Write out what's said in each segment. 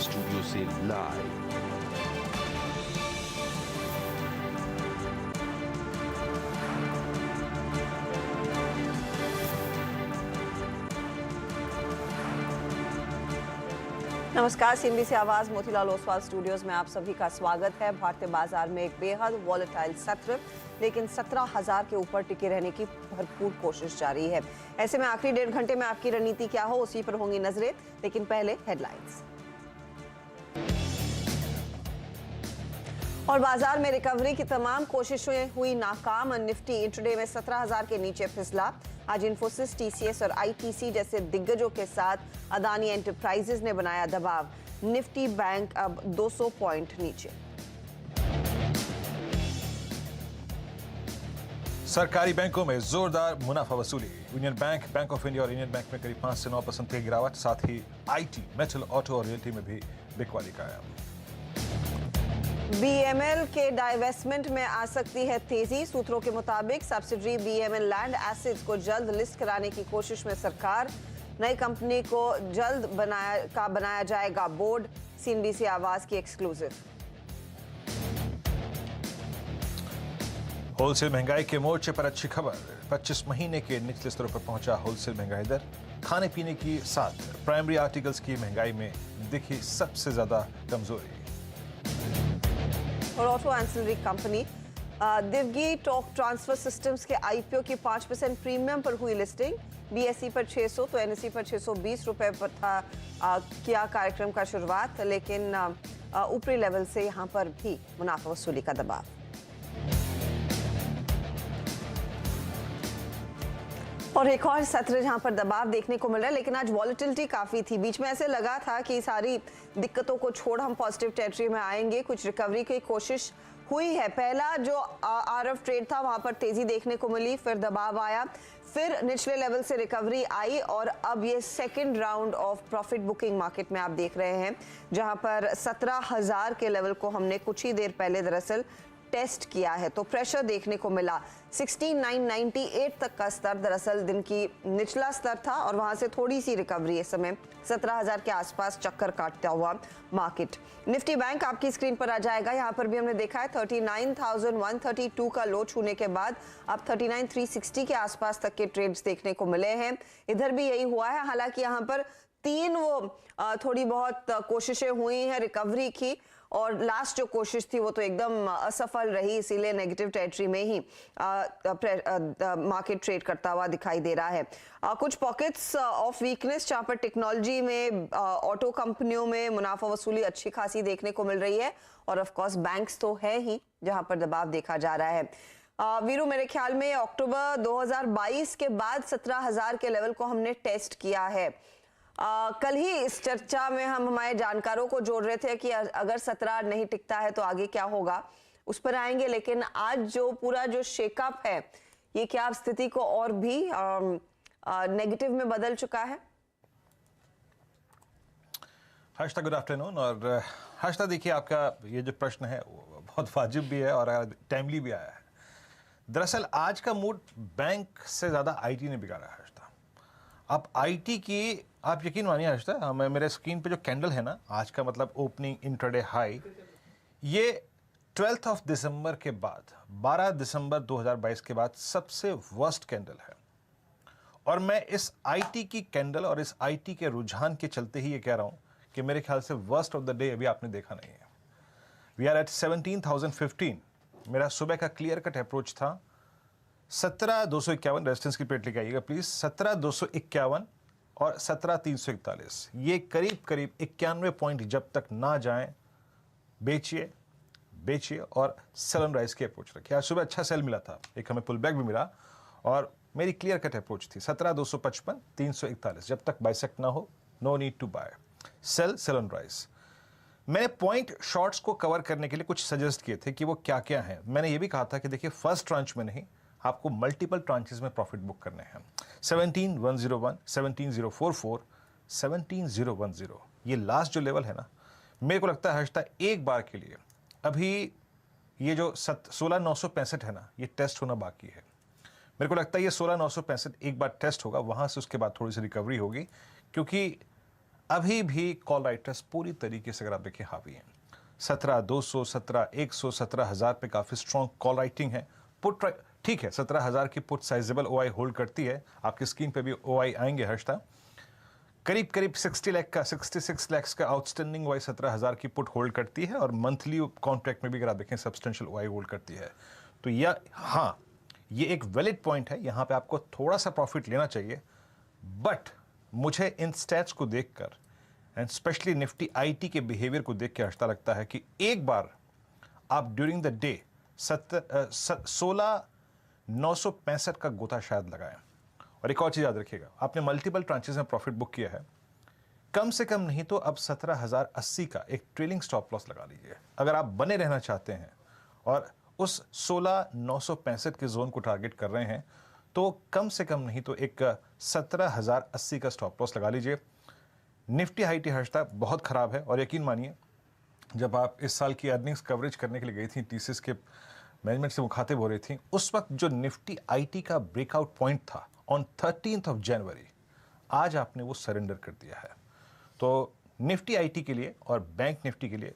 Studio से live. नमस्कार, CNBC आवाज मोतीलाल ओसवाल स्टूडियोज में आप सभी का स्वागत है। भारतीय बाजार में एक बेहद वॉलेटाइल सत्र, लेकिन 17,000 के ऊपर टिके रहने की भरपूर कोशिश जारी है। ऐसे में आखिरी 1.5 घंटे में आपकी रणनीति क्या हो, उसी पर होंगी नजरें। लेकिन पहले हेडलाइंस। और बाजार में रिकवरी की तमाम कोशिशें हुई नाकाम। निफ्टी इंट्राडे में 17,000 के नीचे फिसला। आज इन्फोसिस, टीसीएस और आईटीसी जैसे दिग्गजों के साथ अदानी एंटरप्राइजेज ने बनाया दबाव। निफ्टी बैंक अब 200 पॉइंट नीचे। सरकारी बैंकों में जोरदार मुनाफा वसूली। Union bank, bank of India और यूनियन बैंक में करीब 5 से 9% की गिरावट। साथ ही आईटी, मेटल, ऑटो और रियल्टी में भी बिकवाली कायम। बीएमएल के डाइवेस्टमेंट में आ सकती है तेजी। सूत्रों के मुताबिक सब्सिडरी बीएमएल लैंड एसेट्स को जल्द लिस्ट कराने की कोशिश में सरकार। नई कंपनी को जल्द बनाया जाएगा बोर्ड। सीएनबीसी आवाज की एक्सक्लूसिव। होलसेल महंगाई के मोर्चे पर अच्छी खबर। 25 महीने के निचले स्तरों पर पहुंचा होलसेल महंगाई दर। खाने पीने की साथ प्राइमरी आर्टिकल्स की महंगाई में दिखी सबसे ज्यादा कमजोरी। और auto ancillary company Divgi torque transfer systems के आईपीओ की 5% प्रीमियम पर हुई लिस्टिंग। बीएसई पर 600 तो एनएसई पर 620 रुपए पर था किया कार्यक्रम का शुरुआत, लेकिन ऊपरी लेवल से यहां पर भी मुनाफा वसूली का दबाव। और एक और सत्र जहां पर दबाव देखने को मिल रहा है, लेकिन आज वॉलेटिलिटी काफी थी। बीच में ऐसे लगा था कि सारी दिक्कतों को छोड़ हम पॉजिटिव टेरिटरी में आएंगे। कुछ रिकवरी की कोशिश हुई है। पहला जो आरएफ ट्रेड था वहां पर तेजी देखने को मिली, फिर दबाव आया, फिर निचले लेवल से रिकवरी आई और अब ये second round of profit booking market में आप देख रहे हैं, जहां पर 17,000 के लेवल को हमने कुछ ही देर पहले दरअसल टेस्ट किया है। तो प्रेशर देखने को मिला। 16,998 तक का स्तर दरअसल दिन की निचला स्तर था और वहां से थोड़ी सी रिकवरी। इस समय 17,000 के आसपास चक्कर काटता हुआ मार्केट। निफ्टी बैंक आपकी स्क्रीन पर आ जाएगा। यहां पर भी हमने देखा है 39,132 का लो छूने के बाद अब 39,360 के आसपास तक के ट्रेड्स देखने को मिले हैं। इधर भी यही हुआ है। हालांकि यहां पर थोड़ी बहुत कोशिशें हुई हैं रिकवरी की, और लास्ट जो कोशिश थी वो तो एकदम असफल रही, इसीलिए नेगेटिव टेरिटरी में ही मार्केट ट्रेड करता हुआ दिखाई दे रहा है। कुछ पॉकेट्स ऑफ वीकनेस जहां पर टेक्नोलॉजी में, ऑटो कंपनियों में मुनाफा वसूली अच्छी खासी देखने को मिल रही है, और ऑफ कोर्स बैंक्स तो है ही जहां पर दबाव देखा जा रहा है। वीरू, मेरे ख्याल में अक्टूबर 2022 के बाद 17,000 के लेवल को हमने टेस्ट किया है। कल ही इस चर्चा में हम हमारे जानकारों को जोड़ रहे थे कि अगर 17 नहीं टिकता है तो आगे क्या होगा, उस पर आएंगे। लेकिन आज जो पूरा जो शेकअप है, ये क्या स्थिति को और भी नेगेटिव में बदल चुका है? Harshita, good afternoon. और हर्षिता, देखिए, आपका ये जो प्रश्न है वो बहुत वाजिब भी है और टाइमली भी आया है। दरअसल आज का मूड बैंक से ज्यादा आईटी ने बिगाड़ा है। अब आईटी की आप यकीन मानिए हर्षिता, मेरे स्क्रीन पे जो कैंडल है ना, आज का मतलब ओपनिंग इंट्राडे हाई, ये 12 दिसंबर के बाद 12 दिसंबर 2022 के बाद सबसे वर्स्ट कैंडल है। और मैं इस आईटी की कैंडल और इस आईटी के रुझान के चलते ही ये कह रहा हूं कि मेरे ख्याल से वर्स्ट ऑफ द डे अभी आपने देखा नहीं है। We are at 17,015। मेरा सुबह का क्लियर कट अप्रोच था 17,251, रेजिस्टेंस की प्लेट लेके आइएगा प्लीज, 17,251 और 17,341। ये करीब करीब 91 पॉइंट जब तक ना जाएं, बेचिए और सेल ऑन राइज की अप्रोच रखिए। आज सुबह अच्छा सेल मिला था, एक हमें पुल बैक भी मिला, और मेरी क्लियर कट अप्रोच थी 17,255, 341। जब तक बाइसेक्ट ना हो, no need to buy, sell on rise. मैंने पॉइंट शॉर्ट्स को कवर करने के लिए कुछ सजेस्ट किए थे कि वो क्या क्या हैं। मैंने ये भी कहा था कि देखिए, फर्स्ट ट्रांच में नहीं, आपको मल्टीपल ट्रांचेस में प्रॉफिट बुक करने हैं। 17,101, 17,044, 17,010, ये लास्ट जो लेवल है ना, मेरे को लगता है हर्षिता एक बार के लिए अभी ये जो 16,965 है ना, ये टेस्ट होना बाकी है। मेरे को लगता है ये 16,965 एक बार टेस्ट होगा, वहां से उसके बाद थोड़ी सी रिकवरी होगी, क्योंकि अभी भी कॉल राइटर्स पूरी तरीके से अगर आप देखें हावी हैं। 17,200, 17,100, 17,000 पे काफ़ी स्ट्रॉन्ग कॉल राइटिंग है। पुट ठीक है, 17,000 की पुट साइजेबल ओआई होल्ड करती है। आपकी स्क्रीन पे भी ओआई आएंगे हर्षदा। करीब करीब 60 लाख का 66 लाख का आउटस्टैंडिंग ओआई 17,000 की पुट होल्ड करती है और मंथली कॉन्ट्रैक्ट में भी अगर आप देखें सब्सटेंशियल ओआई होल्ड करती है। तो यह हाँ, ये एक वैलिड पॉइंट है, यहाँ पे आपको थोड़ा सा प्रॉफिट लेना चाहिए। बट मुझे इन स्टैट्स को देखकर एंड स्पेशली निफ्टी आईटी के बिहेवियर को देख के अच्छा लगता है कि एक बार आप ड्यूरिंग द डे 16,965 का गोता शायद लगाएं। और एक और चीज़ याद रखिएगा, आपने मल्टीपल ट्रांचेस में प्रॉफिट बुक किया है, कम से कम नहीं तो अब 17,080 का एक ट्रेलिंग स्टॉप लॉस लगा लीजिए अगर आप बने रहना चाहते हैं और उस 16,965 के जोन को टारगेट कर रहे हैं। तो कम से कम नहीं तो एक 17,080 का स्टॉप लॉस लगा लीजिए। निफ्टी आईटी हर्षता बहुत खराब है और यकीन मानिए जब आप इस साल की अर्निंग्स कवरेज करने के लिए गई थी, टीसीएस के मैनेजमेंट से मुखातिब हो रही थी, उस वक्त जो निफ्टी आईटी का ब्रेकआउट पॉइंट था ऑन 13 जनवरी, आज आपने वो सरेंडर कर दिया है। तो निफ्टी आईटी के लिए और बैंक निफ्टी के लिए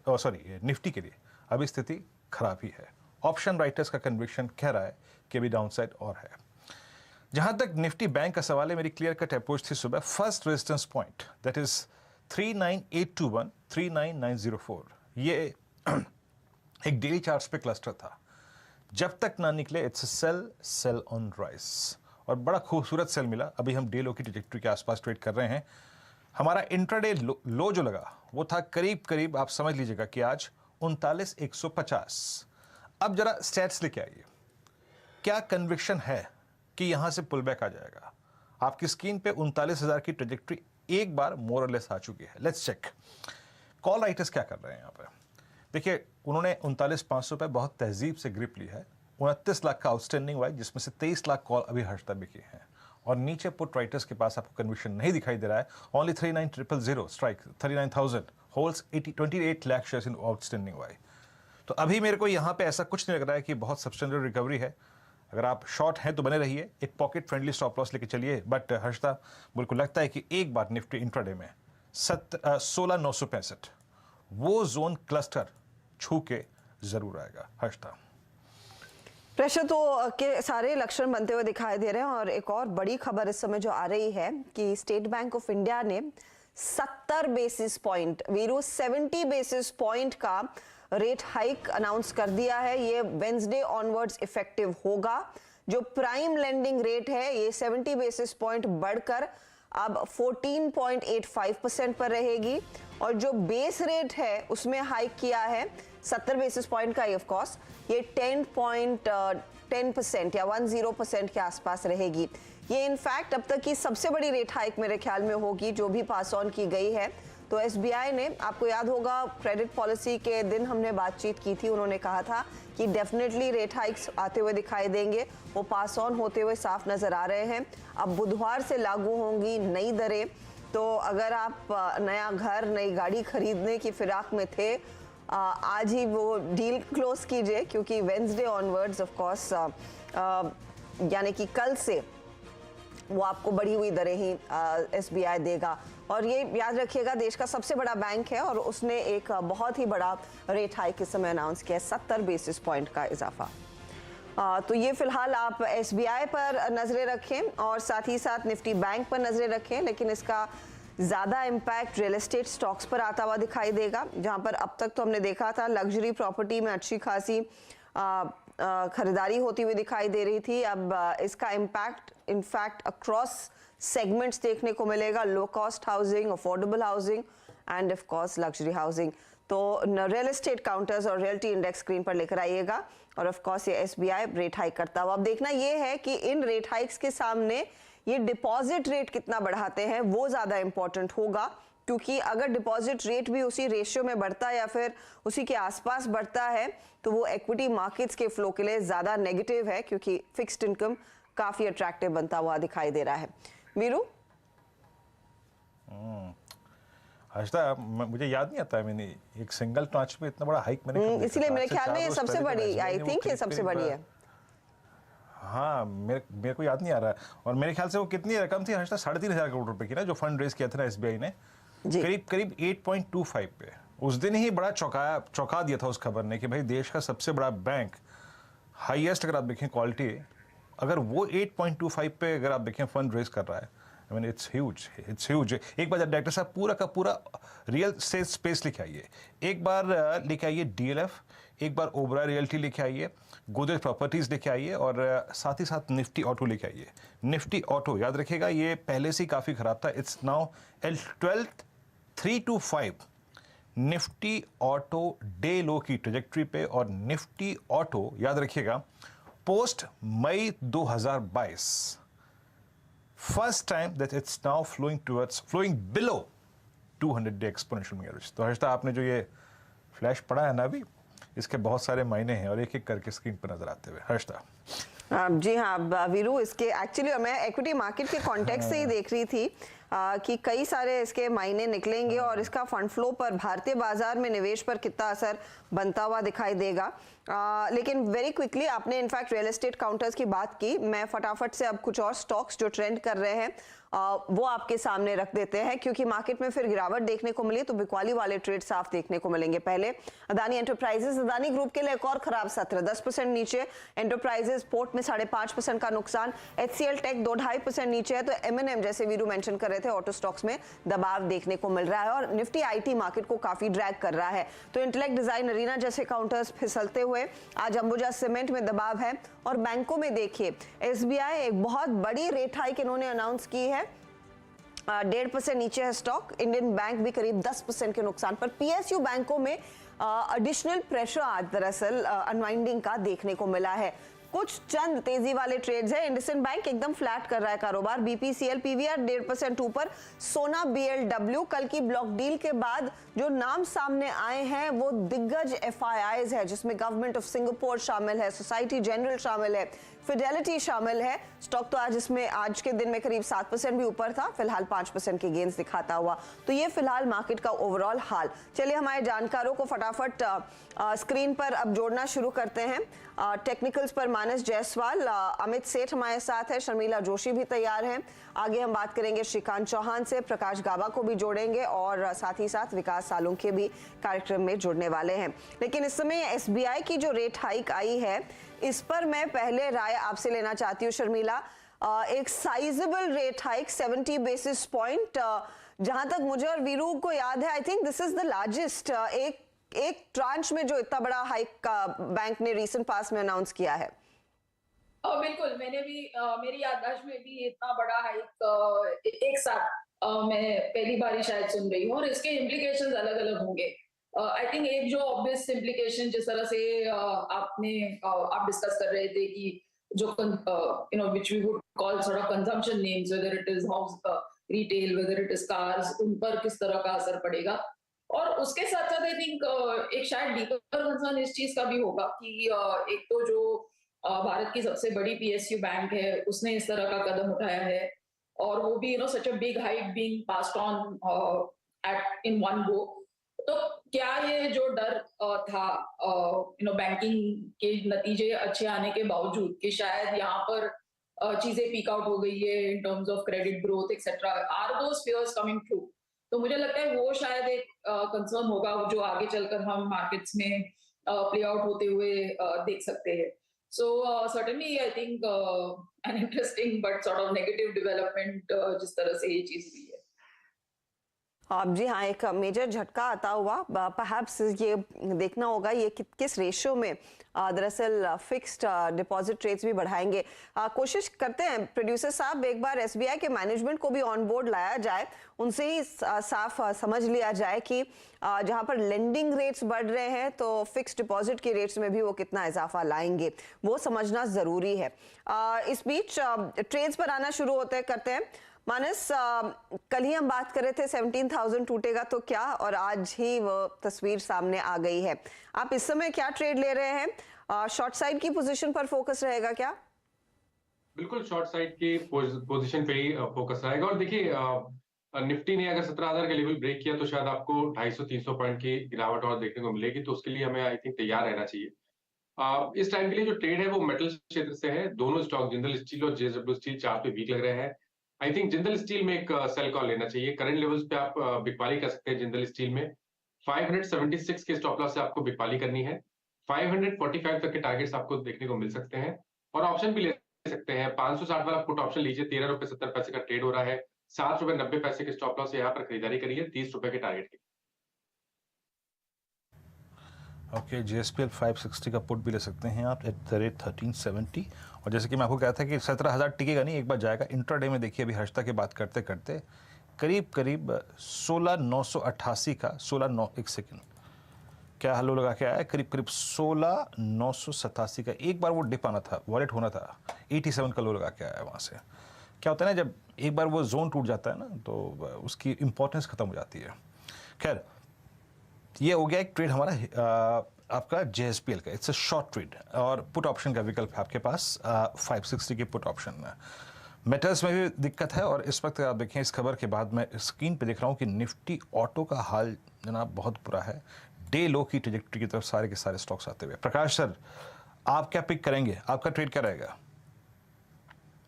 निफ्टी के लिए अभी स्थिति खराब ही है। ऑप्शन राइटर्स का कन्विक्शन कह रहा है कि अभी डाउनसाइड और है। जहां तक निफ्टी बैंक का सवाल है, मेरी क्लियर कट अप्रोच थी सुबह। First resistance point that is 39,821, 39,904, ये एक डेली चार्ट्स पे क्लस्टर था। जब तक ना निकले इट्स सेल ऑन राइज और बड़ा खूबसूरत सेल मिला। अभी हम डे लो की ट्रैजेक्टरी के आसपास ट्रेड कर रहे हैं। हमारा इंट्राडे लो जो लगा वो था करीब करीब आप समझ लीजिएगा कि आज 39,150। अब जरा स्टैट्स लेके आइए, क्या कन्विक्शन है कि यहां से पुल बैक आ जाएगा? आपकी स्क्रीन पे 39,000 की ट्रैजेक्टरी एक बार मोर और लेस आ चुकी है। लेट्स चेक कॉल राइटर्स क्या कर रहे हैं यहाँ पे। देखिए, उन्होंने 39,500 पे बहुत तहजीब से ग्रिप ली है। 29 लाख का आउटस्टैंडिंग हुआ है, जिसमें से 23 लाख कॉल अभी हर्षता भी की हैं। और नीचे पुट राइटर्स के पास आपको कन्विक्शन नहीं दिखाई दे रहा है। Only 39,000 strike, 39,000 holds 28 lakh shares in outstanding हुआ है। तो अभी मेरे को यहाँ पे ऐसा कुछ नहीं लग रहा है कि बहुत सब्सटेंशियल रिकवरी है। अगर आप शॉर्ट हैं तो बने रहिए, एक पॉकेट फ्रेंडली स्टॉप लॉस लेके चलिए। बट हर्षदा, मुझे को लगता है कि एक बार निफ्टी इंट्राडे में 16,965 वो जोन क्लस्टर छू के जरूर आएगा। हर्षदा, प्रेशर तो के सारे लक्षण बनते हुए दिखाई दे रहे हैं। और एक और बड़ी खबर इस समय जो आ रही है कि स्टेट बैंक ऑफ इंडिया ने 70 basis point, Veeru 70 basis point का रेट हाइक अनाउंस कर दिया है। ये वेंसडे ऑनवर्ड्स इफेक्टिव होगा। जो प्राइम लेंडिंग रेट है ये 70 बेसिस पॉइंट बढ़कर अब 14.85% पर रहेगी। और जो बेस रेट है उसमें हाइक किया है 70 बेसिस पॉइंट का, ऑफ कोर्स ये 10% या 10% के आसपास रहेगी। ये इनफैक्ट अब तक की सबसे बड़ी रेट हाइक मेरे ख्याल में होगी जो भी पास ऑन की गई है। तो एसबीआई ने, आपको याद होगा क्रेडिट पॉलिसी के दिन हमने बातचीत की थी, उन्होंने कहा था कि डेफिनेटली रेट हाइक्स आते हुए दिखाई देंगे, वो पास ऑन होते हुए साफ नजर आ रहे हैं। अब बुधवार से लागू होंगी नई दरें। तो अगर आप नया घर, नई गाड़ी खरीदने की फिराक में थे, आज ही वो डील क्लोज कीजिए, क्योंकि वेंसडे ऑनवर्ड्स ऑफ कोर्स यानी कि कल से वो आपको बढ़ी हुई दरें ही एसबीआई देगा। और ये याद रखिएगा, देश का सबसे बड़ा बैंक है और उसने एक बहुत ही बड़ा रेट हाइक इस समय अनाउंस किया है, 70 बेसिस पॉइंट का इजाफा। तो ये फिलहाल आप एसबीआई पर नजरें रखें और साथ ही साथ निफ्टी बैंक पर नजरें रखें। लेकिन इसका ज़्यादा इम्पैक्ट रियल एस्टेट स्टॉक्स पर आता हुआ दिखाई देगा, जहां पर अब तक तो हमने देखा था लग्जरी प्रॉपर्टी में अच्छी खासी खरीदारी होती हुई दिखाई दे रही थी। अब इसका इम्पैक्ट इनफैक्ट अक्रॉस सेगमेंट्स देखने को मिलेगा, low cost housing, affordable housing end of course luxury housing. तो रियल एस्टेट काउंटर्स और रियल्टी इंडेक्स स्क्रीन पर लेकर आइएगा। और ऑफ कोर्स ये एसबीआई रेट हाइक करता हुआ। अब देखना ये है कि इन रेट हाइक्स के सामने ये डिपॉजिट रेट कितना बढ़ाते हैं, वो ज़्यादा इंपॉर्टेंट होगा। क्योंकि अगर डिपॉजिट रेट भी उसी रेशियो में बढ़ता है या फिर उसी के आसपास बढ़ता है तो वो इक्विटी मार्केट्स के फ्लो के लिए ज़्यादा नेगेटिव है, क्योंकि फिक्स्ड इनकम काफ़ी अट्रैक्टिव बनता हुआ दिखाई दे रहा है। वीरू, हर्षदा, मुझे याद नहीं आता है, मैंने एक सिंगल ट्रांच में इतना बड़ा हाइक मैंने इसलिए मेरे ख्याल में सबसे बड़ी, आई थिंक ये सबसे बड़ी है। हाँ, मेरे को याद नहीं आ रहा है। और मेरे ख्याल से वो कितनी रकम थी हर्षदा, 3,500 करोड़ रुपए की ना, जो फंड रेज किया था ना एसबीआई ने। जी। करीब करीब 8.25 पे। उस दिन ही बड़ा चौंका दिया था उस खबर ने कि भाई देश का सबसे बड़ा बैंक, हाईएस्ट अगर आप देखें क्वालिटी, अगर वो 8.25 पे अगर आप देखें फंड रेज कर रहा है, आई मीन इट्स ह्यूज। एक बार डायरेक्टर साहब पूरा का पूरा रियल स्पेस लेके आइए, एक बार लेके आइए डीएलएफ, एक बार ओबरा रियल्टी लेके आइए, गोदरेज प्रॉपर्टीज लेके आइए, और साथ ही साथ निफ्टी ऑटो लेके आइए। निफ्टी ऑटो याद रखिएगा ये पहले से ही काफ़ी खराब था, it's now L12 325। Nifty auto day low की ट्रेजेक्ट्री पे, और निफ्टी ऑटो याद रखिएगा पोस्ट मई 2022 first time that it's now flowing below 200 day exponential average. तो हर्षदा आपने जो ये फ्लैश पढ़ा है ना अभी, इसके बहुत सारे मायने हैं और एक एक करके स्क्रीन पर नजर आते हुए। हर्षदा। जी हाँ वीरू, इसके एक्चुअली मैं इक्विटी मार्केट के कॉन्टेक्स्ट से ही देख रही थी कि कई सारे इसके मायने निकलेंगे और इसका फंड फ्लो पर, भारतीय बाजार में निवेश पर कितना असर बनता हुआ दिखाई देगा। लेकिन वेरी क्विकली आपने इनफैक्ट रियल एस्टेट काउंटर्स की बात की, मैं फटाफट से अब कुछ और स्टॉक्स जो ट्रेंड कर रहे हैं वो आपके सामने रख देते हैं, क्योंकि मार्केट में फिर गिरावट देखने को मिली तो बिकवाली वाले ट्रेड साफ देखने को मिलेंगे। पहले अदानी एंटरप्राइजेस, अदानी ग्रुप के लिए एक और खराब सत्र, 10% नीचे। एंटरप्राइजेस पोर्ट में 5.5% का नुकसान। HCL टेक 2-2.5% नीचे है। तो M&M जैसे वीरू मेंशन कर रहे थे, ऑटो स्टॉक्स में दबाव देखने को मिल रहा है, और निफ्टी IT मार्केट को काफी ड्रैग कर रहा है। तो इंटेलेक्ट डिजाइन, अरीना जैसे काउंटर्स फिसलते हुए, आज अंबुजा सीमेंट में दबाव है। और बैंकों में देखिए, SBI एक बहुत बड़ी रेट हाइक इन्होंने अनाउंस की है, 1.5% नीचे है स्टॉक। इंडियन बैंक भी करीब 10% के नुकसान पर। PSU बैंकों में एडिशनल प्रेशर आज दरअसल अनवाइंडिंग का देखने को मिला है। कुछ चंद तेजी वाले ट्रेड्स हैं। इंडसइंड बैंक एकदम फ्लैट कर रहा है कारोबार। BPCL PVR 1.5% ऊपर। सोना BLW, कल की ब्लॉक डील के बाद जो नाम सामने आए हैं वो दिग्गज FIIs है, जिसमें गवर्नमेंट ऑफ सिंगापुर शामिल है, सोसाइटी जनरल शामिल है, फिडेलिटी शामिल है। स्टॉक तो आज इसमें आज के दिन में करीब 7% भी ऊपर था, फिलहाल 5% के गेंस दिखाता हुआ। तो ये फिलहाल मार्केट का ओवरऑल हाल। चलिए हमारे जानकारों को फटाफट स्क्रीन पर अब जोड़ना शुरू करते हैं। टेक्निकल्स पर मानस जायसवाल, अमित सेठ हमारे साथ है, शर्मिला जोशी भी तैयार हैं। आगे हम बात करेंगे श्रीकांत चौहान से, प्रकाश गाबा को भी जोड़ेंगे, और साथ ही साथ विकास सालुंखे भी कार्यक्रम में जुड़ने वाले हैं। लेकिन इस समय SBI की जो रेट हाइक आई है, इस पर मैं पहले राय आपसे लेना चाहती हूँ शर्मिला। एक sizeable rate hike 70 basis point, जहां तक मुझे और वीरू को याद है, I think this is the largest एक ट्रांच में जो इतना बड़ा हाइक का बैंक ने रीसेंट पास में अनाउंस किया है। बिल्कुल, मैंने भी मेरी याददाश्त में भी इतना बड़ा हाइक एक साथ मैं पहली बार ही शायद सुन रही हूँ, और इसके इम्प्लीकेशंस अलग-अलग होंगे। आई थिंक एक जो ऑब्वियस इम्प्लीकेशन जिस तरह से आप डिस्कस कर रहे थे कि जो which we would call sort of consumption names, whether it is house retail, whether it is cars, उन पर किस तरह का असर पड़ेगा। और उसके साथ साथ आई थिंक एक शायद डीपर कंसर्न इस चीज का भी होगा कि एक तो जो भारत की सबसे बड़ी PSU बैंक है, उसने इस तरह का कदम उठाया है, और वो भी such a big hike being passed on at in one go. तो क्या ये जो डर था बैंकिंग के नतीजे अच्छे आने के बावजूद कि शायद यहाँ पर चीजें पीक आउट हो गई है in terms of credit growth etcetera, are those fears coming true? तो मुझे लगता है वो शायद एक कंसर्न होगा जो आगे चलकर हम मार्केट्स में प्ले आउट होते हुए देख सकते हैं। So certainly I think an interesting but sort of negative development जिस तरह से ये चीज हुई है। जी हाँ, एक मेजर झटका आता हुआ। परहैप्स ये देखना होगा ये किस रेशियो में दरअसल फिक्स्ड डिपॉजिट रेट्स भी बढ़ाएंगे। कोशिश करते हैं प्रोड्यूसर साहब, एक बार SBI के मैनेजमेंट को भी ऑन बोर्ड लाया जाए, उनसे ही साफ समझ लिया जाए कि जहां पर लेंडिंग रेट्स बढ़ रहे हैं तो फिक्स्ड डिपॉजिट के रेट्स में भी वो कितना इजाफा लाएंगे, वो समझना जरूरी है। इस बीच ट्रेड्स पर आना शुरू करते हैं। मानस, कल ही हम बात कर रहे थे 17,000 टूटेगा तो क्या, और आज ही वो तस्वीर सामने आ गई है। आप इस समय क्या ट्रेड ले रहे हैं? शॉर्ट साइड की पोजीशन पर फोकस रहेगा क्या? बिल्कुल शॉर्ट साइड की पोजीशन पे ही फोकस रहेगा। और देखिए निफ्टी ने अगर 17,000 का लेवल ब्रेक किया तो शायद आपको 250-300 पॉइंट की गिरावट और देखने को मिलेगी, तो उसके लिए हमें आई थिंक तैयार रहना चाहिए। इस टाइम के लिए जो ट्रेड है वो मेटल क्षेत्र से है। दोनों स्टॉक, जिंदल स्टील और JSW स्टील, चार्ट पे वीक लग रहे हैं। आई थिंक जिंदल स्टील में एक सेल कॉल लेना चाहिए। करंट लेवल्स पे आप बिकवाली कर सकते हैं जिंदल स्टील में। 576 के स्टॉप लॉस से आपको बिकवाली करनी है। 545 तक के टारगेट्स आपको देखने को मिल सकते हैं, और ऑप्शन भी ले सकते हैं। 560 वाला पुट ऑप्शन लीजिए, 13 रुपए 70 पैसे का ट्रेड हो रहा है। 7 रुपए 90 पैसे के स्टॉप लॉस से यहाँ पर खरीदारी करिए 30 रुपए के टारगेट की। ओके, JSPL 560 का पुट भी ले सकते हैं आप एट द रेट 1370। और जैसे कि मैं आपको कहा था कि 17,000 टिकेगा नहीं, एक बार जाएगा। इंट्राडे में देखिए अभी हर्षता की बात करते करते करीब करीब 16,988 का 16,9 एक सेकेंड क्या हल्लो लगा के आया है, करीब करीब 16,987 का एक बार वो डिप आना था, वॉलेट होना था, 87 का लो लगा के आया वहाँ से। क्या होता है ना, जब एक बार वो जोन टूट जाता है ना तो उसकी इंपॉर्टेंस खत्म हो जाती है। खैर, ये हो गया एक ट्रेड हमारा आपका JSPL का। इट्स अ शॉर्ट ट्रेड और पुट ऑप्शन का विकल्प है आपके पास 560 के पुट ऑप्शन में। मेटल्स में भी दिक्कत है, और इस वक्त आप देखें इस खबर के बाद मैं स्क्रीन पे देख रहा हूँ कि निफ्टी ऑटो का हाल जनाब बहुत बुरा है। डे लो की ट्रेजेक्टरी की तरफ सारे के सारे स्टॉक्स आते हुए। प्रकाश सर, आप क्या पिक करेंगे, आपका ट्रेड क्या रहेगा?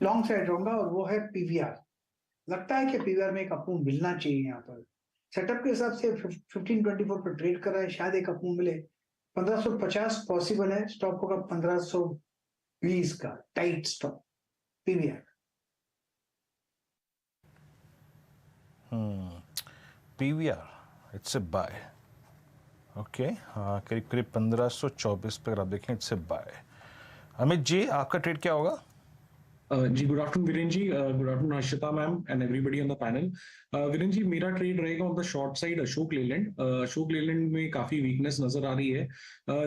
लॉन्ग साइड रहूंगा, और वो है PVR। लगता है कि PVR में एक अपूर्व मिलना चाहिए। यहाँ पर सेटअप के हिसाब से 1524 पर ट्रेड कर रहा है, शायद एक अपूर्व मिले। 1550 पॉसिबल है, स्टॉप होगा 1520 का tight stop PVR। PVR it's a buy. Okay, हाँ, करीब करीब 1524 पर आप देखें, it's a buy. Amit ji, आपका ट्रेड क्या होगा? जी, good afternoon Virendra ji, good afternoon Harshita ma'am and everybody on the panel. Virendra ji, मेरा ट्रेड रहेगा on the short side Ashok Leyland. Ashok Leyland में काफी वीकनेस नजर आ रही है।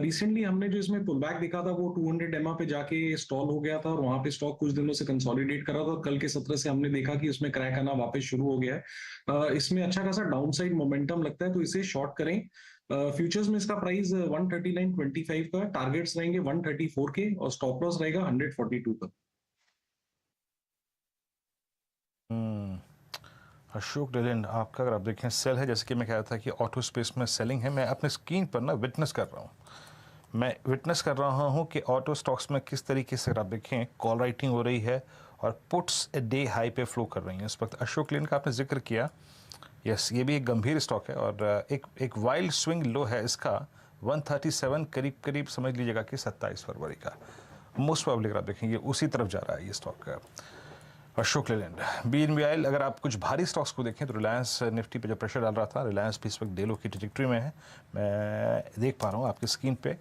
रिसेंटली हमने जो इसमें पुल बैक देखा था वो 200 EMA पे जाके स्टॉल हो गया था, और वहां पे स्टॉक कुछ दिनों से कंसोलिडेट करा था। कल के सत्र से हमने देखा कि उसमें क्रैक आना वापस शुरू हो गया है। इसमें अच्छा खासा डाउन साइड मोमेंटम लगता है, तो इसे शॉर्ट करें। फ्यूचर्स में इसका प्राइस 139.25 का, टारगेट्स रहेंगे 134 के, और स्टॉप लॉस रहेगा 142 का। अशोक लेलैंड आपका अगर आप देखें सेल है, जैसे कि मैं कह रहा था कि ऑटो स्पेस में सेलिंग है। मैं अपने स्क्रीन पर ना विटनेस कर रहा हूँ कि ऑटो स्टॉक्स में किस तरीके से अगर आप देखें कॉल राइटिंग हो रही है और पुट्स ए डे हाई पे फ्लो कर रही हैं इस वक्त। अशोक लेलैंड का आपने जिक्र किया, यस, ये भी एक गंभीर स्टॉक है, और एक वाइल्ड स्विंग लो है इसका 137, करीब करीब समझ लीजिएगा कि 27 फरवरी का। मोस्ट प्रोबेबली अगर आप देखेंगे उसी तरफ जा रहा है ये स्टॉक का, अशोक लेलैंड। BNBIL, अगर आप कुछ भारी स्टॉक्स को देखें तो रिलायंस निफ्टी पे जो प्रेशर डाल रहा था, रिलायंस भी इस वक्त डेलो की ट्रैजेक्टरी में है। मैं देख पा रहा हूँ आपकी स्क्रीन पे,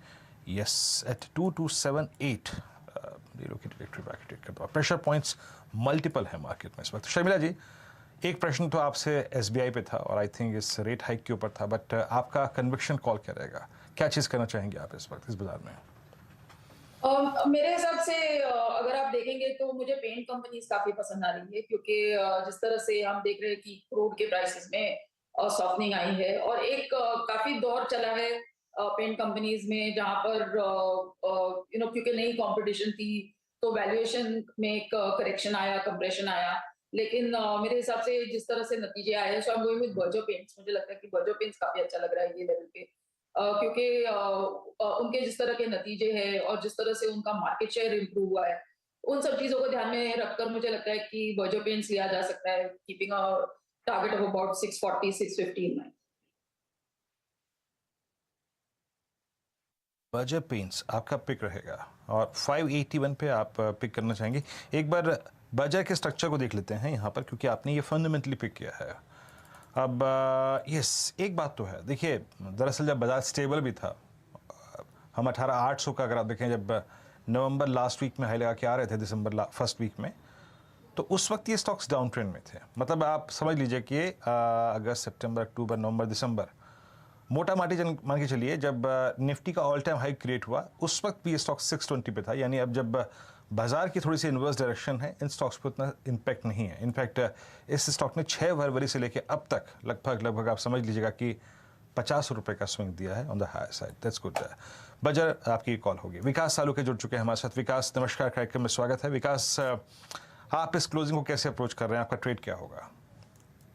यस, एट 2278 डेलो की ट्रैजेक्टरी बैक टेक करता हूँ। प्रेशर पॉइंट्स मल्टीपल है मार्केट में इस वक्त। शर्मिला जी, एक प्रश्न तो आपसे SBI पे था और आई थिंक इस रेट हाइक के ऊपर था, बट आपका कन्विक्शन कॉल क्या रहेगा? क्या चीज़ करना चाहेंगे आप इस वक्त इस बाजार में? मेरे हिसाब से अगर आप देखेंगे तो मुझे पेंट कंपनीज काफी पसंद आ रही है, क्योंकि जिस तरह से हम देख रहे हैं कि क्रूड के प्राइसेस में सॉफ्टनिंग आई है, और एक काफी दौर चला है पेंट कंपनीज में, जहां पर क्योंकि नई कंपटीशन थी तो वैल्यूएशन में एक करेक्शन आया, कंप्रेशन आया। लेकिन मेरे हिसाब से जिस तरह से नतीजे आए हैं, so I am going with Berger Paints. मुझे लगता है कि बर्जर पेंट्स काफी अच्छा लग रहा है ये लेवल पे, क्योंकि उनके जिस तरह के नतीजे हैं और जिस तरह से उनका मार्केट शेयर इंप्रूव हुआ है, उन सब चीजों को ध्यान में रखकर मुझे लगता है कि बर्जर पेंट्स लिया जा सकता है, keeping a target of about 640 650 in mind. Berger paints आपका पिक रहेगा, और 581 पे आप पिक करना चाहेंगे। एक बार बर्जर के स्ट्रक्चर को देख लेते हैं यहाँ पर, क्योंकि आपने ये फंडामेंटली पिक किया है। अब यस, एक बात तो है, देखिए दरअसल जब बाजार स्टेबल भी था, हम 18,800 का अगर आप देखें, जब नवंबर लास्ट वीक में हाई लगा के आ रहे थे, दिसंबर फर्स्ट वीक में, तो उस वक्त ये स्टॉक्स डाउन ट्रेंड में थे। मतलब आप समझ लीजिए कि अगस्त, सितंबर, अक्टूबर, नवंबर, दिसंबर, मोटा माटी मान के चलिए, जब निफ्टी का ऑल टाइम हाई क्रिएट हुआ उस वक्त भी ये स्टॉक 620 पे था। यानी अब जब बाजार की थोड़ी सी इन्वर्स डायरेक्शन है, इन स्टॉक्स पे उतना इम्पैक्ट नहीं है। इनफैक्ट इस स्टॉक ने 6 फरवरी से लेकर अब तक लगभग आप समझ लीजिएगा कि 50 रुपये का स्विंग दिया है on the higher side. That's good. Buzzer आपकी कॉल होगी। विकास सालुके जुड़ चुके हैं हमारे साथ। विकास, नमस्कार, कार्यक्रम में स्वागत है। विकास, आप इस क्लोजिंग को कैसे अप्रोच कर रहे हैं, आपका ट्रेड क्या होगा?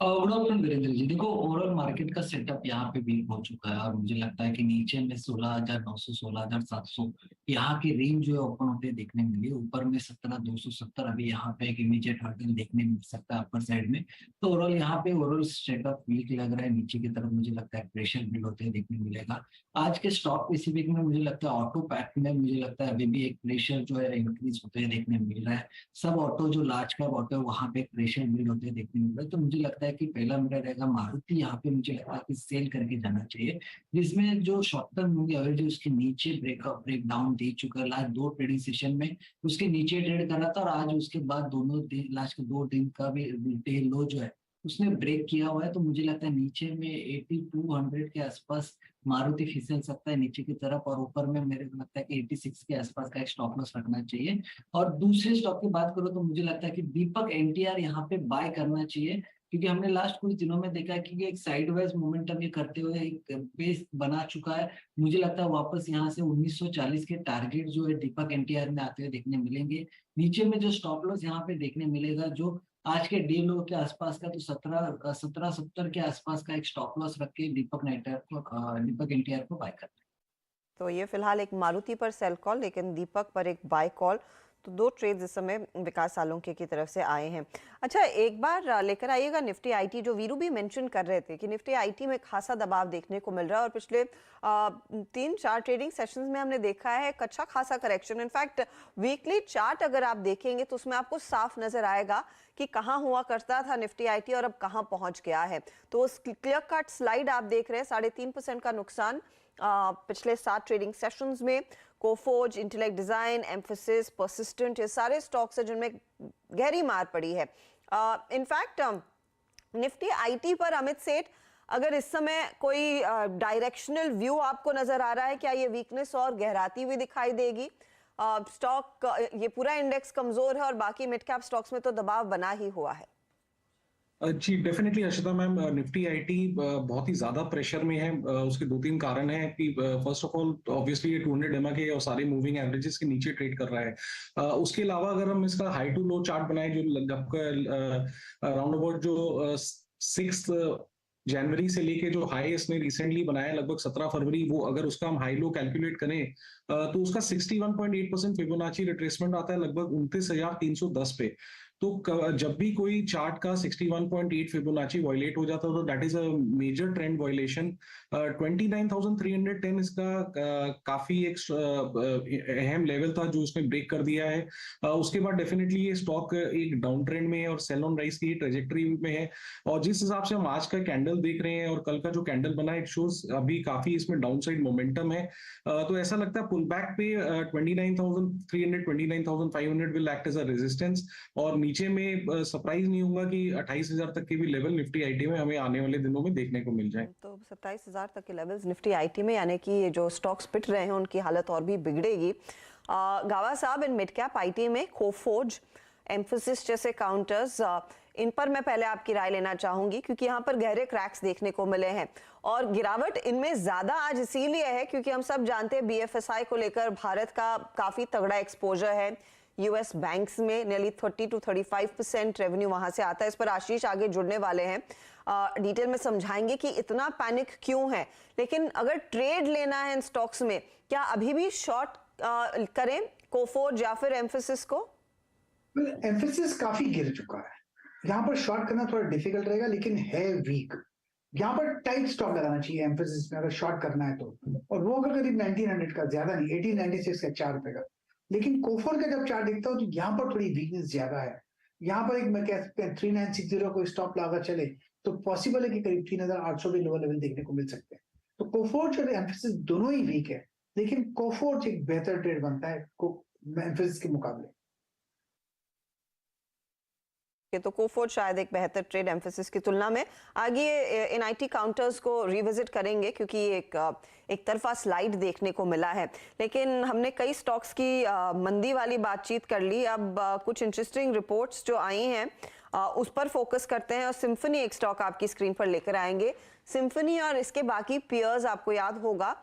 गुड आफ्टरनून वीरेंद्र जी। देखो, ओवरऑल मार्केट का सेटअप यहाँ पे वीक हो चुका है, और मुझे लगता है कि नीचे में 16,900 16,700 यहाँ की रेंज जो है ओपन होते देखने मिली, ऊपर में 17,270 अभी यहाँ पे एक इमीडिएट हर्डल देखने मिल सकता है अपर साइड में। तो ओवरऑल यहाँ पे ओवरऑल सेटअप वीक लग रहा है, नीचे की तरफ मुझे लगता है प्रेशर बिल्ड होते देखने मिलेगा। आज के स्टॉक स्पेसिफिक में मुझे लगता है ऑटो पैक में मुझे लगता है अभी भी एक प्रेशर जो है इंक्रीज होते देखने मिल रहा है। सब ऑटो जो लार्ज कैप ऑटो है वहाँ पे प्रेशर बिल्ड होते देखने मिल रहा है। तो मुझे लगता है कि पहला मेरा रहेगा मारुति, यहाँ पे मुझे लगता है कि सेल करके जाना चाहिए, जिसमें जो शॉर्ट टर्म मूवी एवरेज उसके नीचे ब्रेक डाउन दे चुका है। लास्ट 2 ट्रेडिंग सेशन में उसके नीचे ट्रेड कर रहा था और आज उसके बाद दोनों दिन लास्ट के 2 दिन का भी रिटेल लो जो है उसने ब्रेक किया हुआ है। तो मुझे लगता है नीचे में 8200 के आसपास मारुति फिसल सकता है नीचे की तरफ, और ऊपर में मेरे को लगता है कि 86 के आसपास का एक स्टॉप लॉस रखना चाहिए। और दूसरे स्टॉक की बात करो तो मुझे लगता है कि दीपक एनटीआर यहाँ पे बाय करना चाहिए, क्योंकि हमने लास्ट कुछ दिनों में देखा है कि एक साइडवाइज मोमेंटम ये करते हुए एक बेस बना चुका है। मुझे लगता है वापस यहाँ से 1940 के टारगेट जो है दीपक एनटीआर में आते हुए देखने मिलेंगे। नीचे में जो स्टॉप लॉस यहाँ पे देखने मिलेगा जो आज के डे लो के आसपास का, तो 1770 के आसपास का एक स्टॉप लॉस रख के दीपक एनटीआर को बाय करना है। तो ये फिलहाल एक मारुति पर सेल कॉल, लेकिन दीपक पर एक बाय कॉल। तो 2 ट्रेड्स इस समय विकास सालोंके की तरफ से आए हैं। अच्छा, एक बार लेकर आइएगा निफ्टी आईटी, जो वीरू भी मेंशन कर रहे थे कि निफ्टी आईटी में खासा दबाव देखने को मिल रहा है और पिछले 3-4 ट्रेडिंग सेशंस में हमने देखा है अच्छा खासा करेक्शन। इनफैक्ट वीकली चार्ट अगर आप देखेंगे तो उसमें आपको साफ नजर आएगा कि कहाँ हुआ करता था निफ्टी आईटी और अब कहाँ पहुंच गया है। तो उस क्लियर कट स्लाइड आप देख रहे हैं, 3.5% का नुकसान पिछले 7 ट्रेडिंग सेशंस में। Coforge, intellect design, emphasis, persistent, ये सारे स्टॉक्स हैं जिनमें गहरी मार पड़ी है। इनफैक्ट निफ्टी आईटी पर अमित सेठ, अगर इस समय कोई डायरेक्शनल व्यू आपको नजर आ रहा है, क्या ये वीकनेस और गहराती हुई दिखाई देगी? स्टॉक ये पूरा इंडेक्स कमजोर है और बाकी मिड कैप स्टॉक्स में तो दबाव बना ही हुआ है। जी definitely Harshita ma'am, Nifty IT बहुत ही ज्यादा प्रेशर में है। उसके 2-3 कारण हैं कि फर्स्ट ऑफ ऑल ऑब्वियसली ये 200 EMA के और सारे मूविंग एवरेजेस के नीचे ट्रेड कर रहा है। उसके अलावा अगर हम इसका हाई टू लो चार्ट बनाए जो राउंड अबाउट जो 6 जनवरी से लेके जो हाई इसने रिसेंटली बनाया लगभग 17 फरवरी, वो अगर उसका हम हाई लो कैलकुलेट करें तो उसका 61.8% फिबोनाची रिट्रेसमेंट आता है लगभग 29,310 पे। तो जब भी कोई चार्ट का 61.8 फिबोनाची वायलेट हो जाता है तो that is a major trend violation. 29,310 इसका काफी एक अहम लेवल था जो उसने ब्रेक कर दिया है। उसके बाद डेफिनेटली ये स्टॉक एक डाउन ट्रेंड में है और सेल ऑन राइज की ट्रेजेक्टरी में है। और जिस हिसाब से हम आज का कैंडल देख रहे हैं और कल का जो कैंडल बना है, इट शोज अभी काफी इसमें डाउन साइड मोमेंटम है। तो ऐसा लगता है पुल बैक पे 29,300 29,500 will act as a resistance, और नीचे में सरप्राइज नहीं होगा कि 28,000 तक के भी लेवल निफ्टी आईटी में हमें आने वाले दिनों में देखने को मिल जाए। तो 27,000 तक के लेवल्स निफ्टी आईटी में, यानी कि ये जो स्टॉक्स पिट रहे हैं उनकी हालत और भी बिगड़ेगी। गावा साहब, इन मिड कैप आईटी में कोफोर्ज, एम्फेसिस जैसे काउंटर्स, इन पर मैं पहले आपकी राय लेना चाहूंगी क्योंकि यहाँ पर गहरे क्रैक्स देखने को मिले हैं और गिरावट इनमें ज्यादा आज इसीलिए है क्योंकि हम सब जानते हैं बीएफएसआई को लेकर भारत का काफी तगड़ा एक्सपोजर है। यूएस बैंक्स में नियरली 30 to 35% रेवेन्यू वहां से आता है। इस पर आशीष आगे जुड़ने वाले हैं, डिटेल में समझाएंगे कि इतना पैनिक क्यों है। लेकिन अगर ट्रेड लेना है इन स्टॉक्स में, क्या अभी भी शॉर्ट करें कोफोर्ज या फिर एम्फेसिस को? एम्फेसिस काफी गिर चुका है, यहाँ पर शॉर्ट करना थोड़ा डिफिकल्ट रहेगा, लेकिन है वीक। यहाँ पर टाइट स्टॉप लगाना चाहिए एम्फेसिस में अगर शॉर्ट करना है तो, और वो अगर करीब 1900 का, ज्यादा नहीं, 1896 का, 4 रुपए का। लेकिन कोफोर का जब चार्ट दिखता हो तो यहाँ पर थोड़ी वीकनेस ज्यादा है। यहाँ पर एक मैं कह सकते हैं 3960 को स्टॉप लगा चले तो पॉसिबल है कि करीब 3800 के लोअर लेवल देखने को मिल सकते हैं। तो कोफोर्ज और एम्फेसिस दोनों ही वीक है, लेकिन कोफोर्ज एक बेहतर ट्रेड बनता है एम्फेसिस के मुकाबले। तो कोफोर्ज शायद एक बेहतर ट्रेड एम्फेसिस की तुलना में। आगे इन आईटी काउंटर्स को रिविजिट करेंगे क्योंकि एक तरफा स्लाइड देखने को मिला है, लेकिन हमने कई स्टॉक्स की मंदी वाली बातचीत कर ली। अब कुछ इंटरेस्टिंग रिपोर्ट्स जो आई हैं उस पर फोकस करते हैं और सिम्फनी एक स्टॉक आपकी स्क्रीन पर लेकर आएंगे। सिम्फनी और इसके बाकी पियर्स, आपको याद होगा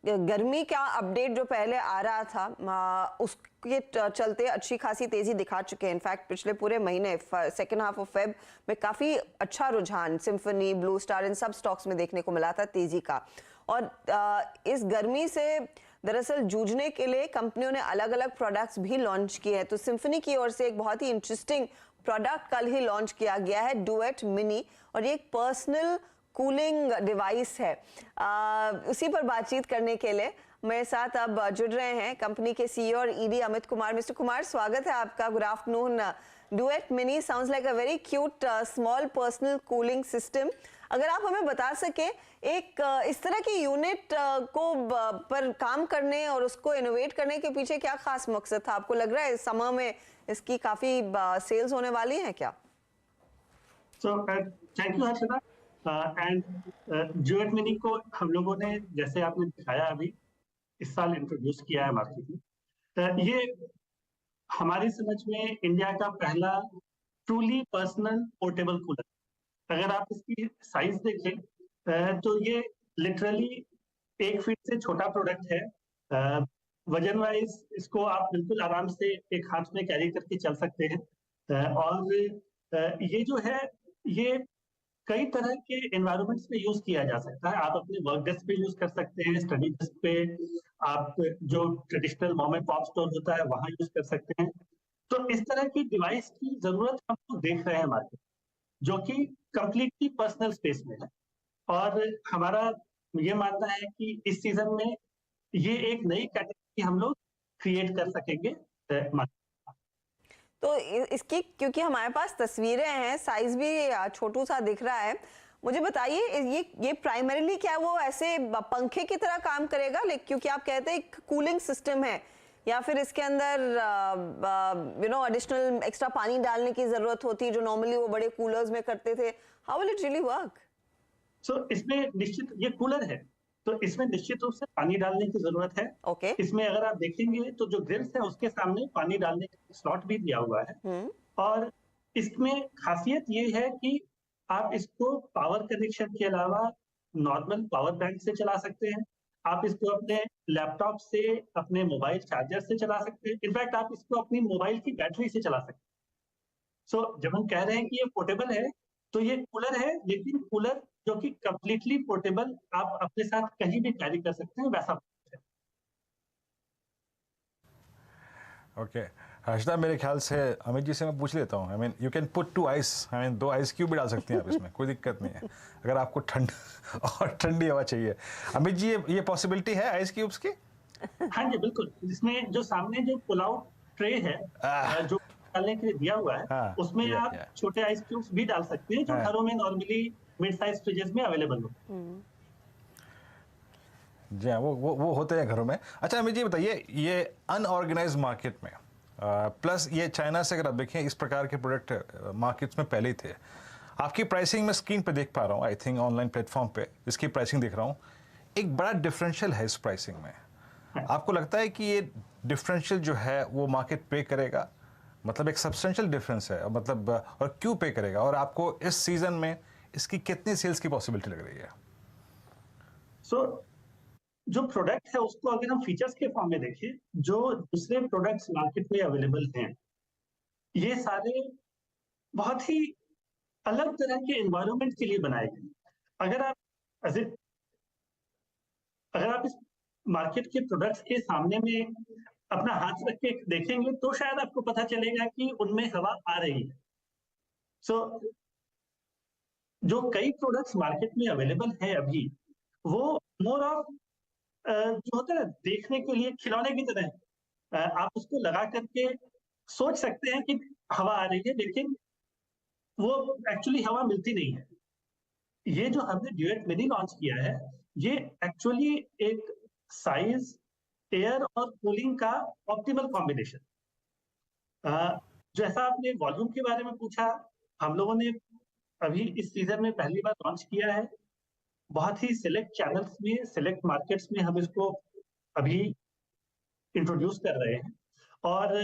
गर्मी का अपडेट जो पहले आ रहा था उसके चलते अच्छी खासी तेजी दिखा चुके हैं। इनफैक्ट पिछले पूरे महीने सेकेंड हाफ ऑफ फेब में काफी अच्छा रुझान सिम्फनी, ब्लू स्टार, इन सब स्टॉक्स में देखने को मिला था तेजी का। और इस गर्मी से दरअसल जूझने के लिए कंपनियों ने अलग अलग प्रोडक्ट्स भी लॉन्च किए हैं। तो सिम्फनी की ओर से एक बहुत ही इंटरेस्टिंग प्रोडक्ट कल ही लॉन्च किया गया है, डुएट मिनी, और ये एक पर्सनल कूलिंग डिवाइस है। उसी पर बातचीत करने के लिए मेरे साथ अब जुड़ रहे हैं कंपनी के सीईओ और ईडी अमित कुमार। मिस्टर कुमार, स्वागत है आपका। Good afternoon. Duet mini sounds like a very cute small personal cooling system. अगर आप हमें बता सके, एक इस तरह की यूनिट को पर काम करने और उसको इनोवेट करने के पीछे क्या खास मकसद था? आपको लग रहा है इस समय में इसकी काफी सेल्स होने वाली है क्या? So thank you Harshada. And duet mini को हम लोगों ने, जैसे आपने दिखाया, अभी इस साल इंट्रोड्यूस किया है मार्केट में। ये हमारी समझ में इंडिया का पहला ट्रूली पर्सनल पोर्टेबल कूलर। अगर आप इसकी साइज देखें तो ये लिटरली 1 फीट से छोटा प्रोडक्ट है। वजन वाइज इसको आप बिल्कुल आराम से एक हाथ में कैरी करके चल सकते हैं। और ये जो है, ये कई तरह के एनवायरनमेंट्स में यूज किया जा सकता है। आप अपने वर्क डेस्क पे यूज कर सकते हैं, स्टडी डेस्क पे, आप जो traditional mom and pop store होता है वहां यूज कर सकते हैं। तो इस तरह की डिवाइस की जरूरत हम लोग देख रहे हैं मार्केट, जो कि कंप्लीटली पर्सनल स्पेस में है। और हमारा ये मानना है कि इस सीजन में ये एक नई कैटेगरी हम लोग क्रिएट कर सकेंगे मार्केट। तो इसकी, क्योंकि हमारे पास तस्वीरें हैं, साइज भी छोटू सा दिख रहा है, मुझे बताइए ये प्राइमरीली क्या वो ऐसे पंखे की तरह काम करेगा, क्योंकि आप कहते हैं एक कूलिंग सिस्टम है, या फिर इसके अंदर एडिशनल एक्स्ट्रा पानी डालने की जरूरत होती है जो नॉर्मली वो बड़े कूलर्स में करते थे? How will it really work? So इसमें निश्चित, ये कूलर है तो इसमें निश्चित रूप से पानी डालने की जरूरत है। ओके। इसमें अगर आप देखेंगे तो जो ग्रिल्स है उसके सामने पानी डालने का स्लॉट भी दिया हुआ है। और इसमें खासियत ये है कि आप इसको पावर कनेक्शन के अलावा नॉर्मल पावर बैंक से चला सकते हैं। आप इसको अपने लैपटॉप से, अपने मोबाइल चार्जर से चला सकते हैं। इनफैक्ट आप इसको अपनी मोबाइल की बैटरी से चला सकते हैं। सो जब हम कह रहे हैं कि ये पोर्टेबल है, तो ये कूलर है, लेकिन कूलर जो कि कंप्लीटली पोर्टेबल, आप अपने साथ कहीं भी कैरी कर सकते हैं, वैसा है। ओके हर्षदा, मेरे ख्याल से अमित जी से मैं पूछ लेता हूँ। I mean you can put 2 ice, I mean 2 ice cube भी डाल सकते हैं आप इसमें, कोई दिक्कत नहीं है अगर आपको ठंड और ठंडी हवा चाहिए। अमित जी, ये पॉसिबिलिटी है आइस क्यूब्स की? हाँ जी, बिल्कुल। इसमें जो सामने जो पुल आउट ट्रे है जो डालने के लिए दिया हुआ है, उसमें आप छोटे आइस क्यूब्स भी डाल सकते हैं, जो घरों में नॉर्मली मिड साइज फ्रिजेस में अवेलेबल होते हैं। जी हाँ, वो होते हैं घरों में। अच्छा अमित जी बताइए, ये अनऑर्गेनाइज्ड मार्केट में प्लस ये चाइना से अगर आप देखें, इस प्रकार के प्रोडक्ट मार्केट्स में पहले ही थे। आपकी प्राइसिंग में स्क्रीन पे देख पा रहा हूँ, आई थिंक ऑनलाइन प्लेटफॉर्म पे इसकी प्राइसिंग देख रहा हूँ, एक बड़ा डिफरेंशियल है इस प्राइसिंग में। आपको लगता है कि ये डिफरेंशियल जो है वो मार्केट पे करेगा? मतलब एक सब्सटेंशियल डिफरेंस है, मतलब और क्यों पे करेगा? और आपको इस सीजन में इसकी कितनी सेल्स की पॉसिबिलिटी लग रही है? जो प्रोडक्ट है उसको अगर हम फीचर्स के फॉर्म में देखें, जो दूसरे प्रोडक्ट्स मार्केट में अवेलेबल हैं, ये सारे बहुत ही अलग तरह के एनवायरनमेंट के लिए बनाए गए। अगर आप इस मार्केट के प्रोडक्ट्स के सामने में अपना हाथ रख के देखेंगे तो शायद आपको पता चलेगा कि उनमें हवा आ रही है। जो कई प्रोडक्ट्स मार्केट में अवेलेबल है अभी, वो मोर ऑफ जो होता है देखने के लिए खिलौने की तरह है। आप उसको लगा करके सोच सकते हैं कि हवा आ रही है, लेकिन वो एक्चुअली हवा मिलती नहीं है। ये जो हमने डुएट मिनी लॉन्च किया है, ये एक्चुअली एक साइज, एयर और कूलिंग का ऑप्टिमल कॉम्बिनेशन। जैसा आपने वॉल्यूम के बारे में पूछा, हम लोगों ने अभी इस सीजन में पहली बार लॉन्च किया है। बहुत ही सिलेक्ट चैनल्स में, सिलेक्ट मार्केट्स में हम इसको अभी इंट्रोड्यूस कर रहे हैं। और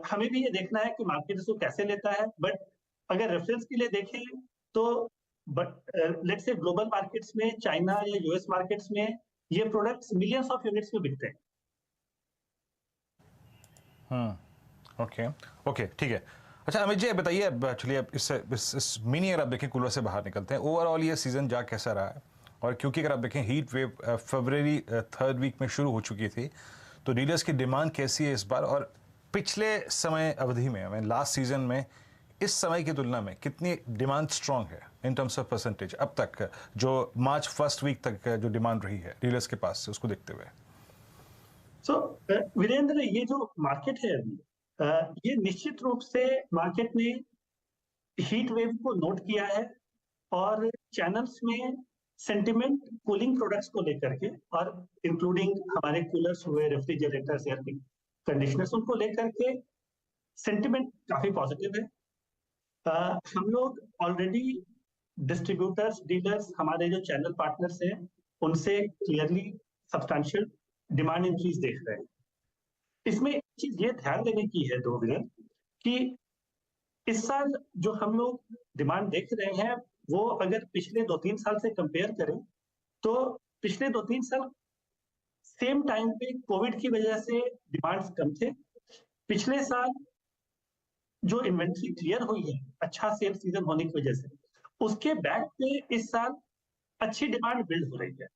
हमें भी ये देखना है कि मार्केट इसको कैसे लेता है। बट अगर रेफरेंस के लिए देखें तो लेट्स से ग्लोबल मार्केट्स में, चाइना या यूएस मार्केट्स में ये प्रोडक्ट्स मिलियंस ऑफ यूनिट्स में बिकते हैं। ओके ठीक है। अच्छा अमित जी बताइए, अब चलिए अब इस मिनी अगर आप देखें कूलर से बाहर निकलते हैं, ओवरऑल ये सीजन जा कैसा रहा है और क्योंकि अगर आप देखें हीट वेव फरवरी 3rd वीक में शुरू हो चुकी थी, तो डीलर्स की डिमांड कैसी है इस बार, और पिछले समय अवधि में लास्ट सीजन में इस समय की तुलना में कितनी डिमांड स्ट्रांग है इन टर्म्स ऑफ परसेंटेज अब तक, जो मार्च 1st वीक तक जो डिमांड रही है डीलर्स के पास से, उसको देखते हुए? वीरेंद्र, ये जो मार्केट है अभी, ये निश्चित रूप से मार्केट ने हीट वेव को नोट किया है और चैनल्स में सेंटिमेंट कूलिंग प्रोडक्ट्स को लेकर के, और इंक्लूडिंग हमारे कूलर्स हुए, रेफ्रिजरेटर्स, एयर कंडीशनर्स, उनको लेकर के सेंटिमेंट काफी पॉजिटिव है। हम लोग ऑलरेडी डिस्ट्रीब्यूटर्स, डीलर्स, हमारे जो चैनल पार्टनर्स हैं, उनसे क्लियरली सब्सटैंशियल डिमांड इंक्रीज देख रहे हैं। इसमें एक चीज ये ध्यान देने की है दो विनय, कि इस साल जो हम लोग डिमांड देख रहे हैं, वो अगर पिछले 2-3 साल से कंपेयर करें, तो पिछले 2-3 साल सेम टाइम पे कोविड की वजह से डिमांड्स कम थे। पिछले साल जो इन्वेंट्री क्लियर हुई है अच्छा सेल सीजन होने की वजह से, उसके बैक पे इस साल अच्छी डिमांड बिल्ड हो रही है।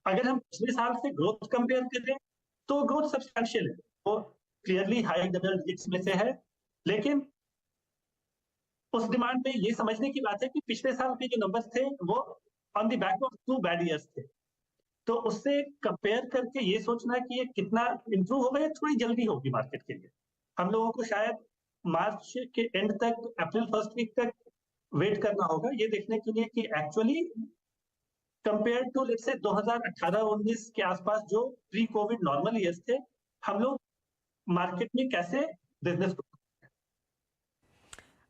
अगर हम पिछले साल से ग्रोथ कंपेयर करें तो ग्रोथ सब्सटैंशियल है, वो क्लियरली हाई डबल डिजिट्स में से है, लेकिन उस डिमांड में ये समझने की बात है कि पिछले साल के जो नंबर्स थे वो on the back of 2 bad years थे, तो उससे कंपेयर करके ये सोचना कि ये कितना इंप्रूव होगा, ये थोड़ी जल्दी होगी मार्केट के लिए। हम लोगों को शायद मार्च के एंड तक, अप्रैल 1st वीक तक वेट करना होगा, ये देखने के लिए कि actually compare to let's say 2018-19 के आसपास जो प्री कोविड नॉर्मल ईयर्स थे, हम लोग मार्केट में कैसे बिजनेस।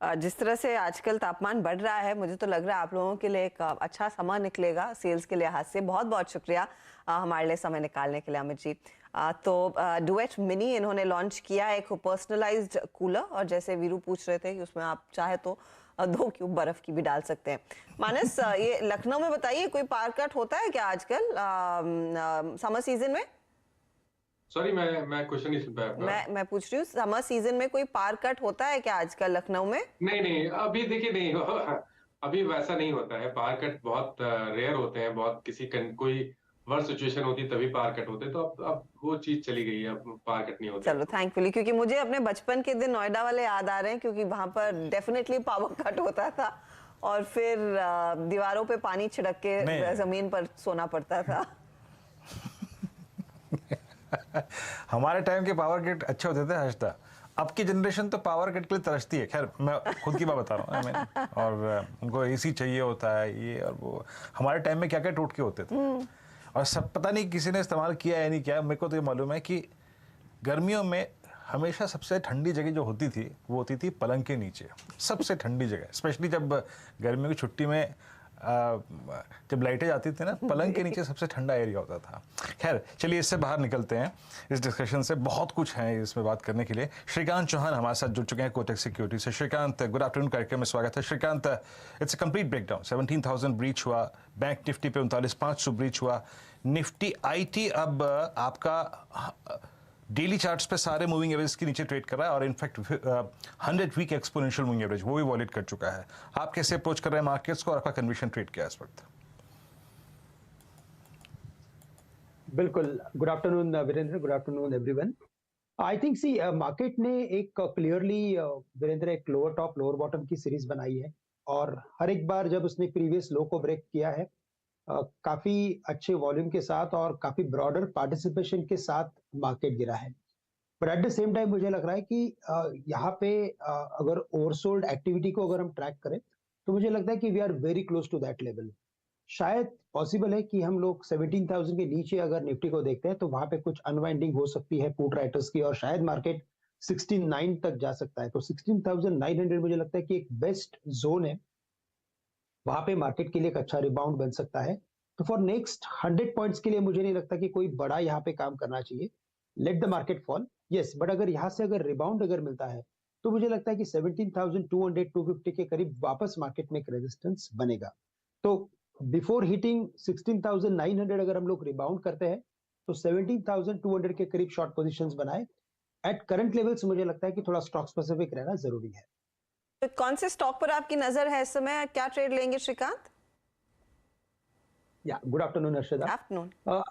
जिस तरह से आजकल तापमान बढ़ रहा है, मुझे तो लग रहा है आप लोगों के लिए एक अच्छा समय निकलेगा सेल्स के लिहाज से। बहुत बहुत शुक्रिया हमारे लिए समय निकालने के लिए अमित जी। तो डुएट मिनी इन्होंने लॉन्च किया, एक पर्सनलाइज्ड कूलर, और जैसे वीरू पूछ रहे थे कि उसमें आप चाहे तो 2 क्यूब बर्फ की भी डाल सकते हैं। मानस, ये लखनऊ में बताइए, कोई पावर कट होता है क्या आजकल समर सीजन में? सॉरी, मैं क्वेश्चन नहीं सुन पाया। मैं पूछ रही हूँ, समर सीजन में कोई पावर कट होता है क्या आजकल लखनऊ में? नहीं, अभी देखिए नहीं, अभी वैसा नहीं होता है। पावर कट बहुत रेयर होते हैं, बहुत कोई वर्स्ट सिचुएशन होती है तभी पावर कट होते हैं, तो अब वो चीज चली गई है, अब पावर कट नहीं होता। चलो थैंकफुली, क्योंकि मुझे अपने बचपन के दिन नोएडा वाले याद आ रहे हैं, क्योंकि वहां पर डेफिनेटली पावर कट होता था और फिर दीवारों पे पानी छिड़क के जमीन पर सोना पड़ता था। हमारे टाइम के पावर कट अच्छे होते थे हर्षदा, अब की जनरेशन तो पावर कट के लिए तरसती है। खैर, मैं खुद की बात बता रहा हूँ, और उनको एसी चाहिए होता है, ये और वो। हमारे टाइम में क्या क्या टोटके होते थे, और सब पता नहीं किसी ने इस्तेमाल किया या नहीं किया। मेरे को तो ये मालूम है कि गर्मियों में हमेशा सबसे ठंडी जगह जो होती थी वो होती थी पलंग के नीचे, सबसे ठंडी जगह। स्पेशली जब गर्मियों की छुट्टी में जब लाइटें जाती थी ना, पलंग के नीचे सबसे ठंडा एरिया होता था। खैर, चलिए इससे बाहर निकलते हैं, इस डिस्कशन से बहुत कुछ है इसमें बात करने के लिए। श्रीकांत चौहान हमारे साथ जुड़ चुके हैं कोटक सिक्योरिटी से। श्रीकांत, गुड आफ्टरनून, कार्यक्रम में स्वागत है। Shrikant, it's a complete breakdown. 17,000 breach हुआ, बैंक निफ्टी पे 39,500 ब्रीच हुआ, निफ्टी आईटी अब आपका डेली चार्ट्स पे सारे मूविंग एवरेज के नीचे ट्रेड कर रहा है, और in fact 100 week exponential moving average वो भी वॉलेट कर चुका है। आप कैसे अप्रोच कर रहे हैं मार्केट्स को, और आपका कन्विक्शन ट्रेड क्या है इस वक्त? बिल्कुल, good afternoon Virendra, good afternoon everyone. I think the market ने एक क्लियरली वीरेंद्र एक लोअर टॉप लोअर बॉटम की सीरीज बनाई है, और हर एक बार जब उसने प्रीवियस लो को ब्रेक किया है, काफी अच्छे वॉल्यूम के साथ और काफी ब्रॉडर पार्टिसिपेशन के साथ मार्केट गिरा है। But at the same time मुझे लग रहा है कि यहाँ पे अगर ओवरसोल्ड एक्टिविटी को अगर हम ट्रैक करें तो मुझे लगता है कि we are very close to that level. शायद पॉसिबल है कि हम लोग 17,000 के नीचे अगर निफ्टी को देखते हैं तो वहां पे कुछ अनवाइंडिंग हो सकती है पुट राइटर्स की, और शायद मार्केट 16,900 तक जा सकता है। तो 16,900 मुझे लगता है कि एक बेस्ट जोन है, वहां पे मार्केट के लिए एक अच्छा रिबाउंड बन सकता है। तो फॉर नेक्स्ट 100 पॉइंट्स के लिए मुझे नहीं लगता कि कोई बड़ा यहाँ पे काम करना चाहिए। Let the market fall, yes, but अगर यहाँ से अगर रिबाउंड अगर मिलता है तो मुझे लगता है कि 17,200-250 के करीब वापस मार्केट में एक रेजिस्टेंस बनेगा। तो बिफोर हिटिंग 16,900 अगर हम लोग रिबाउंड करते हैं तो 17,200 के करीब शॉर्ट पोजीशंस बनाए। एट करंट लेवल्स मुझे लगता है कि थोड़ा स्टॉक स्पेसिफिक रहना जरूरी है। तो कौन से स्टॉक पर आपकी नजर है इस समय, क्या ट्रेड लेंगे श्रीकांत? या good afternoon Arshada. Afternoon.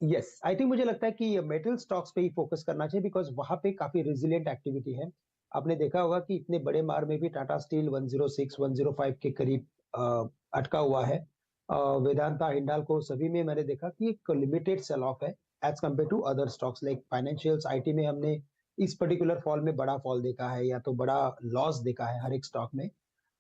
Yes, I think मुझे लगता है कि मेटल स्टॉक्स पे ही फोकस करना चाहिए बिकॉज वहां पे काफी रेजिलिएंट एक्टिविटी है। आपने देखा होगा कि इतने बड़े मार में भी टाटा स्टील 106 105 के करीब अटका हुआ है। वेदांता, हिंडाल्को सभी में मैंने देखा कि एक लिमिटेड सेल ऑफ है as compared to other stocks like financials, IT में हमने इस पर्टिकुलर फॉल में बड़ा फॉल देखा है या तो बड़ा लॉस देखा है हर एक स्टॉक में।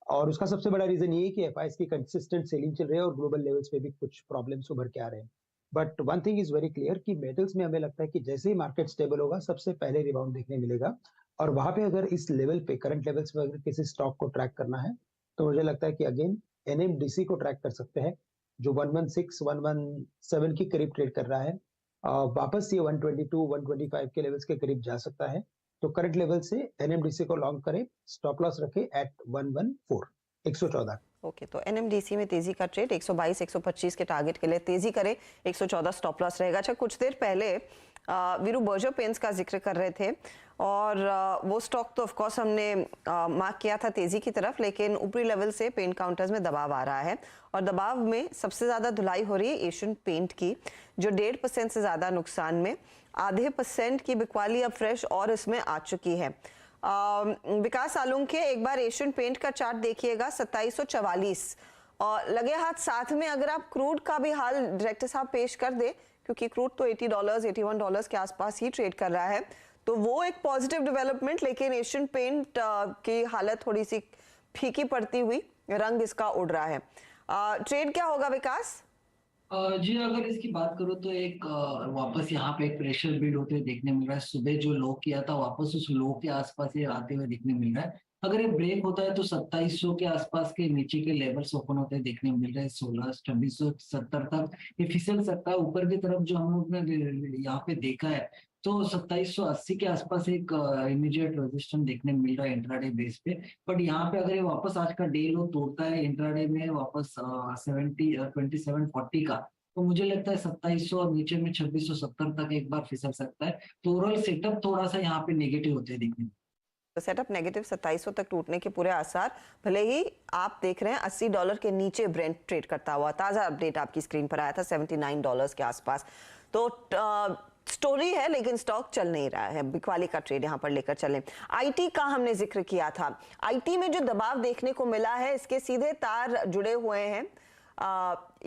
और उसका सबसे बड़ा रीजन ये है कि एफआईएस की कंसिस्टेंट सेलिंग चल रही है और ग्लोबल लेवल्स पे भी कुछ प्रॉब्लम्स उभर के आ रहे हैं। But one thing is very clear कि मेटल्स में हमें लगता है कि जैसे ही मार्केट स्टेबल होगा सबसे पहले रिबाउंड देखने मिलेगा। और वहां पे अगर इस लेवल पे करंट लेवल्स पे अगर किसी स्टॉक को ट्रैक करना है तो मुझे लगता है कि अगेन एनएमडीसी को ट्रैक कर सकते हैं जो 116 117 के करीब ट्रेड कर रहा है। वापस ये 122 125 के लेवल्स के करीब जा सकता है। तो करंट लेवल से एनएमडीसी को लॉन्ग करें, स्टॉप लॉस रखें एट 114 114। ओके, तो एनएमडीसी में तेजी का ट्रेड 122 125 के टारगेट के लिए तेजी करे, 114 स्टॉप लॉस रहेगा। अच्छा, कुछ देर पहले वीरू बर्जर पेंट्स का जिक्र कर रहे थे और वो स्टॉक तो ऑफ कोर्स हमने मार्क किया था तेजी की तरफ, लेकिन ऊपरी लेवल से पेंट काउंटर्स में दबाव आ रहा है और दबाव में सबसे ज्यादा धुलाई हो रही है एशियन पेंट की, जो 1.5% से ज्यादा नुकसान में, 0.5% की बिकवाली अब फ्रेश और इसमें आ चुकी है। विकास सालुंखे, एक बार एशियन पेंट का चार्ट देखिएगा 2744 और लगे हाथ साथ में अगर आप क्रूड का भी हाल डायरेक्टर साहब पेश कर दे, क्योंकि क्रूड तो $80 $81 के आसपास ही ट्रेड कर रहा है, तो वो एक पॉजिटिव डेवलपमेंट। लेकिन एशियन पेंट की हालत थोड़ी सी फीकी पड़ती हुई, रंग इसका उड़ रहा है। ट्रेड क्या होगा विकास? जी, अगर इसकी बात करूँ तो एक वापस यहाँ पे एक प्रेशर बिल्ड होते हुए देखने मिल रहा है। सुबह जो लो किया था वापस उस लो के आसपास ये आते हुए देखने मिल रहा है। अगर ये ब्रेक होता है तो 2700 के आसपास के नीचे के लेवल्स ओपन होते हुए देखने मिल रहे हैं। 2670 तक ये फिसल सकता है। ऊपर की तरफ जो हम लोग ने यहाँ पे देखा है तो 2780 के आसपास एक इमीडिएट रेजिस्टेंस देखने मिल रहा है इंट्राडे बेस पे। बट यहाँ पे अगर ये वापस आज का डे लो तोड़ता है इंट्राडे में वापस 2740 का, तो मुझे लगता है 2700 और नीचे में 2670 तक एक बार फिसल सकता है। तो ओवरऑल सेटअप थोड़ा सा यहाँ पे नेगेटिव होते दिखने। तो सेटअप नेगेटिव 2700 तक टूटने के पूरे आसार, भले ही आप देख रहे हैं $80 के नीचे ब्रेंट ट्रेड करता हुआ। ताजा अपडेट आपकी स्क्रीन पर आया था $79 के आसपास। तो स्टोरी है लेकिन स्टॉक चल नहीं रहा है, बिकवाली का ट्रेड यहाँ पर लेकर चलें। आईटी का हमने जिक्र किया था, आईटी में जो दबाव देखने को मिला है इसके सीधे तार जुड़े हुए हैं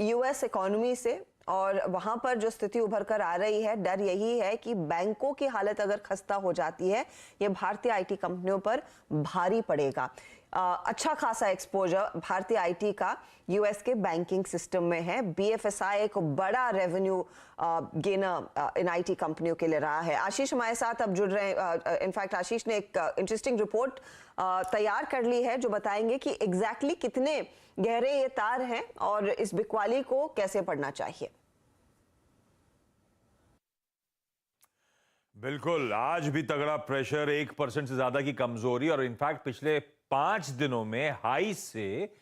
यूएस इकोनॉमी से और वहां पर जो स्थिति उभर कर आ रही है, डर यही है कि बैंकों की हालत अगर खस्ता हो जाती है, ये भारतीय आईटी कंपनियों पर भारी पड़ेगा। अच्छा खासा एक्सपोजर भारतीय आईटी का यूएस के बैंकिंग सिस्टम में है। बीएफएसआई एक बड़ा रेवेन्यू गेनर इन आईटी कंपनियों के लिए रहा है। आशीष हमारे साथ अब जुड़ रहे हैं। इनफैक्ट आशीष ने एक इंटरेस्टिंग रिपोर्ट तैयार कर ली है जो बताएंगे कि एग्जैक्टली कितने गहरे ये तार हैं और इस बिकवाली को कैसे पढ़ना चाहिए। बिल्कुल, आज भी तगड़ा प्रेशर, 1% से ज्यादा की कमजोरी और इनफैक्ट पिछले 5 दिनों में हाई से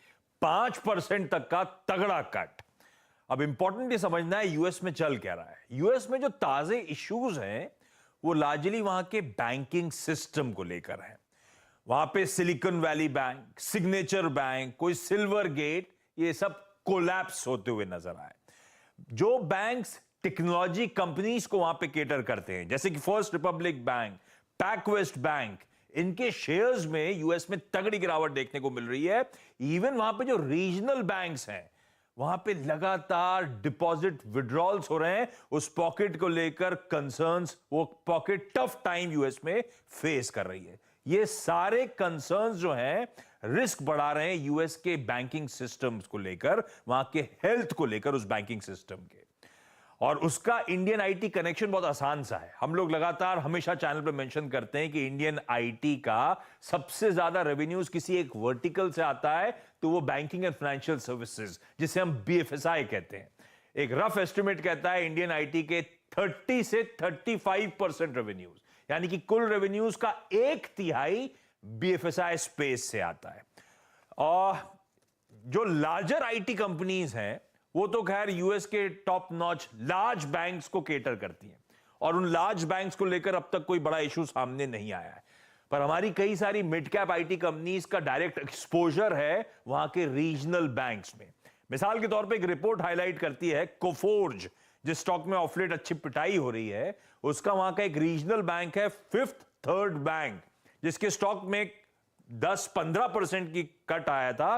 5% तक का तगड़ा कट। अब इंपॉर्टेंट ये समझना है यूएस में चल क्या रहा है। यूएस में जो ताजे इश्यूज हैं वो लार्जली वहां के बैंकिंग सिस्टम को लेकर है। वहां पे silicon valley bank, signature bank, कोई सिल्वर गेट, ये सब कोलैप्स होते हुए नजर आए। जो बैंक्स टेक्नोलॉजी कंपनीज को वहां पे केटर करते हैं, जैसे कि फर्स्ट रिपब्लिक बैंक, पैकवेस्ट बैंक, इनके शेयर्स में यूएस में तगड़ी गिरावट देखने को मिल रही है। इवन वहां पे जो रीजनल बैंक्स हैं वहां पे लगातार डिपॉजिट विड्रॉल्स हो रहे हैं। उस पॉकेट को लेकर कंसर्न्स, वो पॉकेट टफ टाइम यूएस में फेस कर रही है। ये सारे कंसर्न्स जो हैं रिस्क बढ़ा रहे हैं यूएस के बैंकिंग सिस्टम्स को लेकर, वहां के हेल्थ को लेकर उस बैंकिंग सिस्टम के। और उसका इंडियन आईटी कनेक्शन बहुत आसान सा है। हम लोग लगातार हमेशा चैनल पे मेंशन करते हैं कि इंडियन आईटी का सबसे ज्यादा रेवेन्यूज किसी एक वर्टिकल से आता है तो वो बैंकिंग एंड फाइनेंशियल सर्विसेज, जिसे हम बीएफएसआई कहते हैं। एक रफ एस्टिमेट कहता है इंडियन आईटी के 30 से 35% रेवेन्यूज, यानी कि कुल रेवेन्यूज का 1/3 बीएफएसआई स्पेस से आता है। और जो लार्जर आईटी कंपनीज हैं वो तो खैर यूएस के टॉप नॉच लार्ज बैंक्स को केटर करती हैं और उन लार्ज बैंक्स को लेकर अब तक कोई बड़ा इशू सामने नहीं आया है। पर हमारी कई सारी मिड कैप आईटी कंपनीज का डायरेक्ट एक्सपोजर है वहां के रीजनल बैंक्स में। मिसाल के तौर पे एक रिपोर्ट हाईलाइट करती है कोफोर्ज, जिस स्टॉक में ऑफ लेट अच्छी पिटाई हो रही है, उसका वहां का एक रीजनल बैंक है फिफ्थ थर्ड बैंक, जिसके स्टॉक में 10-15% की कट आया था,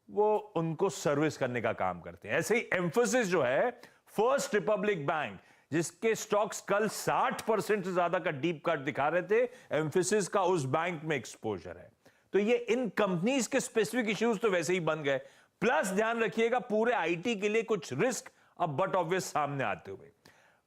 वो उनको सर्विस करने का काम करते हैं। ऐसे ही एम्फोसिस जो है फर्स्ट रिपब्लिक बैंक, जिसके स्टॉक्स कल 60% से ज्यादा का डीप कट दिखा रहे थे, एम्फोसिस का उस बैंक में एक्सपोजर है। तो ये इन कंपनीज के स्पेसिफिक इश्यूज तो वैसे ही बन गए, प्लस ध्यान रखिएगा पूरे आईटी के लिए कुछ रिस्क अब बट ऑब्वियस सामने आते हुए।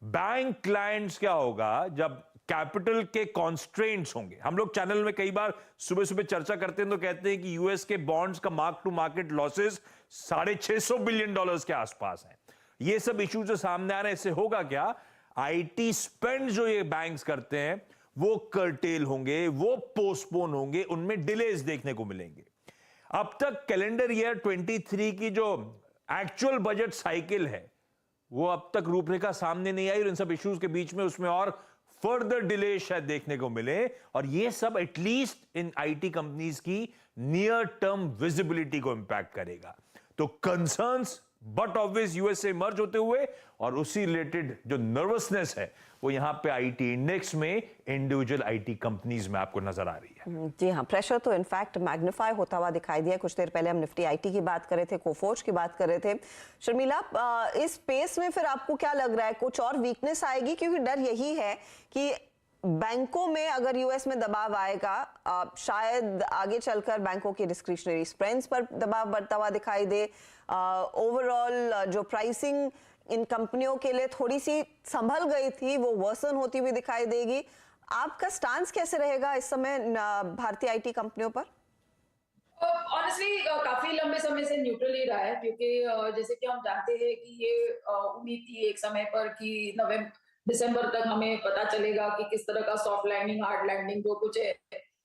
बैंक क्लाइंट्स क्या होगा जब कैपिटल के कॉन्स्ट्रेंट्स होंगे। हम लोग चैनल में कई बार सुबह सुबह चर्चा करते हैं तो कहते हैं कि यूएस के बॉन्ड्स का mark to market losses $650 billion के आसपास हैं। ये सब इश्यू जो सामने आ रहे हैं, इससे होगा क्या, आईटी स्पेंड जो ये बैंक्स करते हैं वो कर्टेल होंगे, वो पोस्टपोन होंगे, उनमें डिलेज देखने को मिलेंगे। अब तक कैलेंडर ईयर 23 की जो एक्चुअल बजट साइकिल है वो अब तक रूपरेखा सामने नहीं आई, और इन सब इश्यूज के बीच में उसमें और फर्दर डिले शायद देखने को मिले, और ये सब एटलीस्ट इन आईटी कंपनीज की नियर टर्म विजिबिलिटी को इंपैक्ट करेगा। तो कंसर्न्स बट ऑब्वियस यूएस से इमर्ज होते हुए, और उसी रिलेटेड जो नर्वसनेस है वो यहां पे आईटी इंडेक्स में इंडिविजुअल आईटी कंपनीज में आपको नजर आ रही है। जी हाँ, प्रेशर तो इनफैक्ट मैग्नीफाई होता हुआ दिखाई दिया। कुछ देर पहले हम निफ्टी आईटी की बात कर रहे थे, कोफोर्ज की बात कर रहे थे। शर्मिला, इस स्पेस में फिर आपको क्या लग रहा है, कुछ और वीकनेस आएगी? क्योंकि डर यही है कि बैंकों में अगर यूएस में दबाव आएगा, शायद आगे चलकर बैंकों की डिस्क्रिशनरी स्प्रेड्स पर दबाव बढ़ता हुआ दिखाई दे। ओवरऑल जो प्राइसिंग इन कंपनियों के लिए थोड़ी सी संभल गई थी वो वर्सन होती हुई दिखाई देगी। आपका स्टांस कैसे रहेगा इस समय भारतीय आईटी कंपनियों पर? ऑनेस्टली काफी लंबे समय से न्यूट्रल ही रहा है, क्योंकि जैसे कि हम जानते हैं कि ये उम्मीद थी एक समय पर कि दिसंबर तक हमें पता चलेगा कि किस तरह का सॉफ्ट लैंडिंग हार्ड लैंडिंग जो कुछ है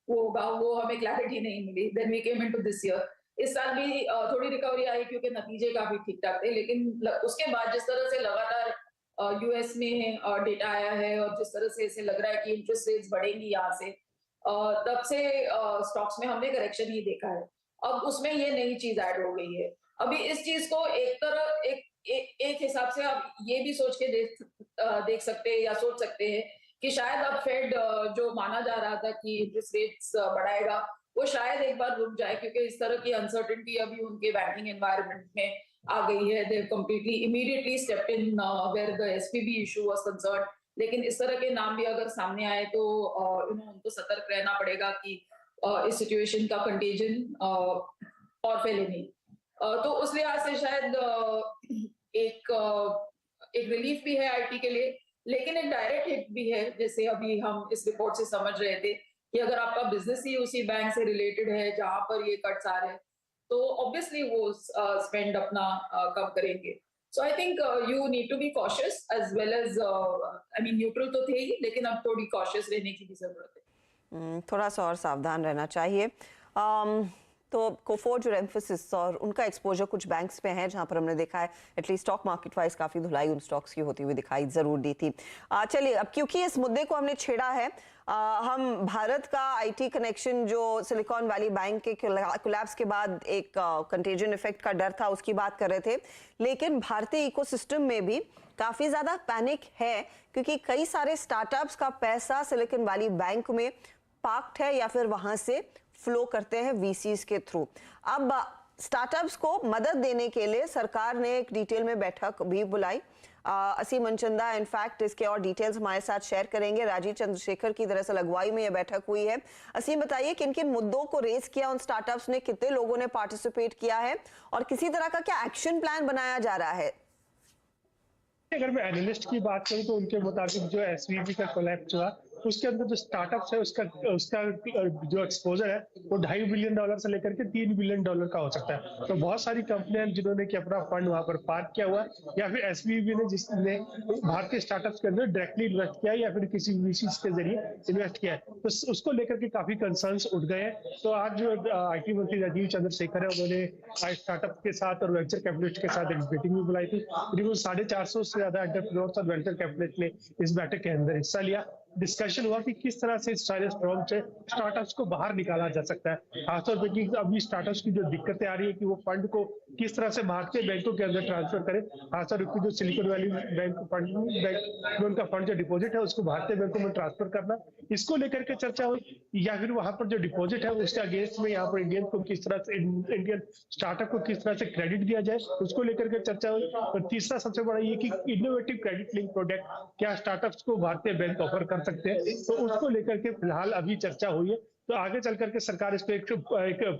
वो होगा, वो हमें क्लैरिटी नहीं मिली। Then we came into this year. इस साल भी थोड़ी रिकवरी आई क्योंकि नतीजे काफी ठीक ठाक थे, लेकिन उसके बाद जिस तरह से लगातार यूएस में डेटा आया है और जिस तरह से इसे लग रहा है कि इंटरेस्ट रेट्स बढ़ेंगी यहाँ से, तब से स्टॉक्स में हमने करेक्शन ही देखा है। अब उसमें ये नई चीज ऐड हो गई है। अभी इस चीज को एक हिसाब से आप ये भी सोच के देख सकते हैं या सोच सकते हैं कि शायद अब फेड जो माना जा रहा था कि इंटरेस्ट रेट्स बढ़ाएगा, वो शायद एक बार रुक जाए, क्योंकि इस तरह की अनसर्टेनिटी अभी उनके बैंकिंग एनवायरनमेंट में आ गई है। They completely immediately stepped in where the SPB issue was concerned. लेकिन इस तरह के नाम भी अगर सामने आए तो उनको सतर्क रहना पड़ेगा कि इस सिचुएशन का कंटेजन और फैले नहीं। तो उस लिहाज से शायद एक रिलीफ भी है आईटी के लिए, लेकिन एक डायरेक्ट हिट भी है, जैसे अभी हम इस रिपोर्ट से समझ रहे थे कि अगर आपका बिजनेस ही उसी बैंक से रिलेटेड है जहां पर ये कट्स आ रहे हैं, तो ऑब्वियसली वो स्पेंड अपना कम करेंगे। So I think you need to be cautious as well as, I mean neutral तो थे ही, लेकिन अब थोड़ी कॉशियस रहने की भी जरूरत है। थोड़ा सा और सावधान रहना चाहिए। तो कोफोर्ज और एम्फोसिस और उनका एक्सपोजर कुछ बैंक्स पे है जहां पर हमने देखा है एटलीस्ट स्टॉक मार्केट वाइज काफी धुलाई उन स्टॉक्स की होती हुई दिखाई जरूर दी थी। चलिए, अब क्योंकि इस मुद्दे को हमने छेड़ा है, हम भारत का आईटी कनेक्शन जो सिलिकॉन वैली बैंक के कोलैप्स के बाद एक कंटेजन इफेक्ट का डर था उसकी बात कर रहे थे, लेकिन भारतीय इकोसिस्टम में भी काफी ज्यादा पैनिक है क्योंकि कई सारे स्टार्टअप्स का पैसा सिलिकॉन वैली बैंक में पार्क्ड है या फिर वहां से फ्लो करते हैं वीसीज के थ्रू। अब स्टार्टअप्स को मदद देने के लिए सरकार ने एक डिटेल में बैठक भी बुलाई। असीम मनचंदा इनफैक्ट इसके और डिटेल्स हमारे साथ शेयर करेंगे। राजीव चंद्रशेखर की दरअसल अगुवाई में यह बैठक हुई है। असीम, बताइए किन किन मुद्दों को रेज किया उन स्टार्टअप्स ने, कितने लोगों ने पार्टिसिपेट किया है और किसी तरह का क्या एक्शन प्लान बनाया जा रहा है? अगर मैं एनालिस्ट की बात करूं तो उनके मुताबिक जो एसवीबी का कोलैप्स हुआ उसके अंदर जो स्टार्टअप्स है उसका जो एक्सपोजर है वो $2.5 बिलियन से लेकर के $3 बिलियन का हो सकता है। तो बहुत सारी कंपनियां जिन्होंने कि अपना फंड वहां पर पार्क किया हुआ या फिर एसवीबी ने जिसने भारतीय स्टार्टअप्स के अंदर डायरेक्टली इन्वेस्ट किया या फिर किसी वीसीज के जरिए इन्वेस्ट किया है, तो उसको लेकर के काफी कंसर्न्स उठ गए हैं। तो आज जो आईटी मंत्री राजीव चंद्रशेखर है उन्होंने स्टार्टअप के साथ और वेंचर कैपिटलिस्ट के साथ एक मीटिंग भी बुलाई थी। करीबन 450 से ज्यादा एंटरप्रेन्योर्स और वेंचर कैपिटलिस्ट ने इस बैठक के अंदर हिस्सा लिया। डिस्कशन हुआ कि किस तरह से सारे स्ट्रॉन्ग से स्टार्टअप्स को बाहर निकाला जा सकता है, खासतौर पर कि अभी स्टार्टअप्स की जो दिक्कतें आ रही है कि वो फंड को किस तरह से भारतीय बैंकों के अंदर ट्रांसफर करें, खासतौर पर जो सिलिकॉन वैली बैंक फंड में उनका फंड जो डिपॉजिट है उसको भारतीय बैंकों में ट्रांसफर करना, इसको लेकर के चर्चा हुई। या फिर वहां पर जो डिपॉजिट है उसके अगेंस्ट में यहाँ पर इंडियन को किस तरह से, इंडियन स्टार्टअप को किस तरह से क्रेडिट दिया जाए, उसको लेकर के चर्चा हुई। और तीसरा सबसे बड़ा ये कि इनोवेटिव क्रेडिट लिंक प्रोडक्ट क्या स्टार्टअप्स को भारतीय बैंक ऑफर कर सकते हैं, तो उसको लेकर के फिलहाल अभी चर्चा हुई है। तो आगे चल करके सरकार इस पे एक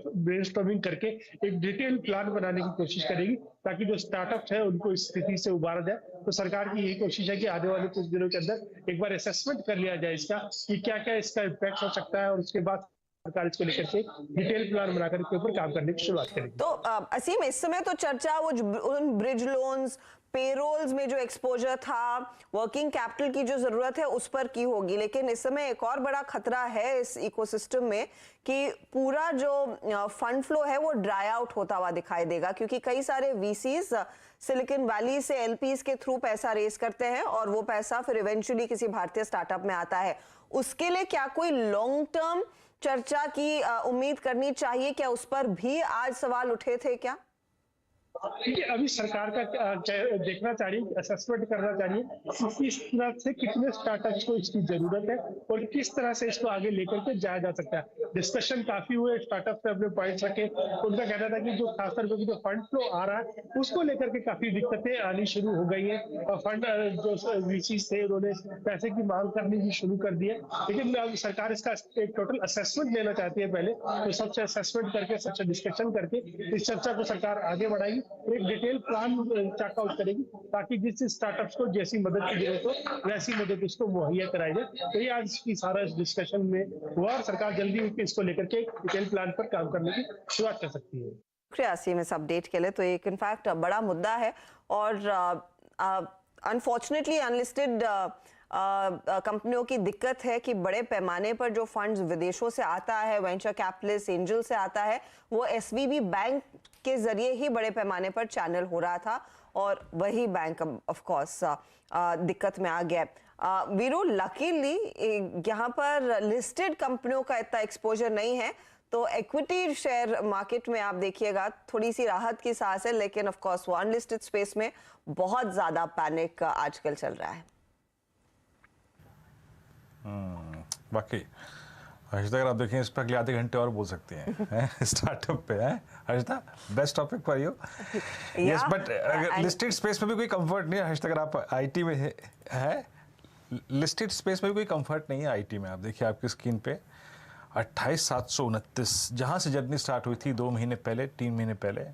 ब्रेनस्टॉर्मिंग करके एक डिटेल प्लान बनाने की कोशिश करेगी, ताकि जो स्टार्टअप्स है उनको इस स्थिति से उबारा जाए। तो सरकार की यही कोशिश है कि आने वाले कुछ दिनों के अंदर एक बार असेसमेंट कर लिया जाए इसका, कि क्या क्या इसका इम्पैक्ट हो सकता है, और उसके बाद सरकार इसको लेकर के डिटेल प्लान बनाकर इसके ऊपर काम करने की शुरुआत करेगी। तो असीम, इस समय तो चर्चा वो उन ब्रिज लोन्स, पेरोल्स में जो एक्सपोजर था, वर्किंग कैपिटल की जो जरूरत है उस पर की होगी, लेकिन इस समय एक और बड़ा खतरा है इस इकोसिस्टम में कि पूरा जो फंड फ्लो है वो ड्राई आउट होता हुआ दिखाई देगा, क्योंकि कई सारे वीसीज सिलिकॉन वैली से एलपीज के थ्रू पैसा रेज करते हैं और वो पैसा फिर इवेंचुअली किसी भारतीय स्टार्टअप में आता है। उसके लिए क्या कोई लॉन्ग टर्म चर्चा की उम्मीद करनी चाहिए? क्या उस पर भी आज सवाल उठे थे क्या? अभी सरकार का देखना चाहिए, असेसमेंट करना चाहिए किस तरह से कितने स्टार्टअप्स को इसकी जरूरत है और किस तरह से इसको आगे लेकर के जाया जा सकता है। डिस्कशन काफी हुए, स्टार्टअप पे अपने पॉइंट्स रखे। उनका कहना था कि जो खासतौर पर जो फंड फ्लो आ रहा है उसको लेकर के काफी दिक्कतें आनी शुरू हो गई है, और फंड जो वीसीज थे उन्होंने पैसे की मांग करनी भी शुरू कर दी है। लेकिन सरकार इसका एक टोटल असेसमेंट लेना चाहती है पहले, तो सबसे असेसमेंट करके, सबसे डिस्कशन करके इस चर्चा को सरकार आगे बढ़ाएगी, एक डिटेल प्लान चेक आउट करेगी, ताकि जिस स्टार्टअप्स को जैसी मदद की जरूरत हो वैसी मदद उसको मुहैया कराई जाए। तो ये आज की सारा डिस्कशन में हुआ, और सरकार जल्दी इसको लेकर के डिटेल प्लान पर काम करने की शुरुआत कर सकती है। शुक्रिया असीम इस अपडेट के लिए। तो एक इनफैक्ट बड़ा मुद्दा है, और अनफॉर्चुनेटली अनलिस्टेड कंपनियों की दिक्कत है कि बड़े पैमाने पर जो फंड्स विदेशों से आता है, वेंचर कैपिटलिस्ट एंजल से आता है, वो एसवीबी बैंक के जरिए ही बड़े पैमाने पर चैनल हो रहा था, और वही बैंक ऑफ कोर्स दिक्कत में आ गया। वीरू, लकीली यहाँ पर लिस्टेड कंपनियों का इतना एक्सपोजर नहीं है, तो इक्विटी शेयर मार्केट में आप देखिएगा थोड़ी सी राहत की सांस है, लेकिन ऑफ कोर्स वो अनलिस्टेड स्पेस में बहुत ज्यादा पैनिक आजकल चल रहा है। वाकई हर्षिता, अगर आप देखें इस पर अगले आधे घंटे और बोल सकते हैं स्टार्टअप पे है Harshita, best topic for you. Yes, but अगर लिस्टेड स्पेस में भी कोई कंफर्ट नहीं है हर्षिता, अगर आप आईटी में है लिस्टेड स्पेस में भी कोई कंफर्ट नहीं है आईटी में। आप देखिए आपकी स्क्रीन पे 28,729 जहां से जर्नी स्टार्ट हुई थी 2 महीने पहले, 3 महीने पहले,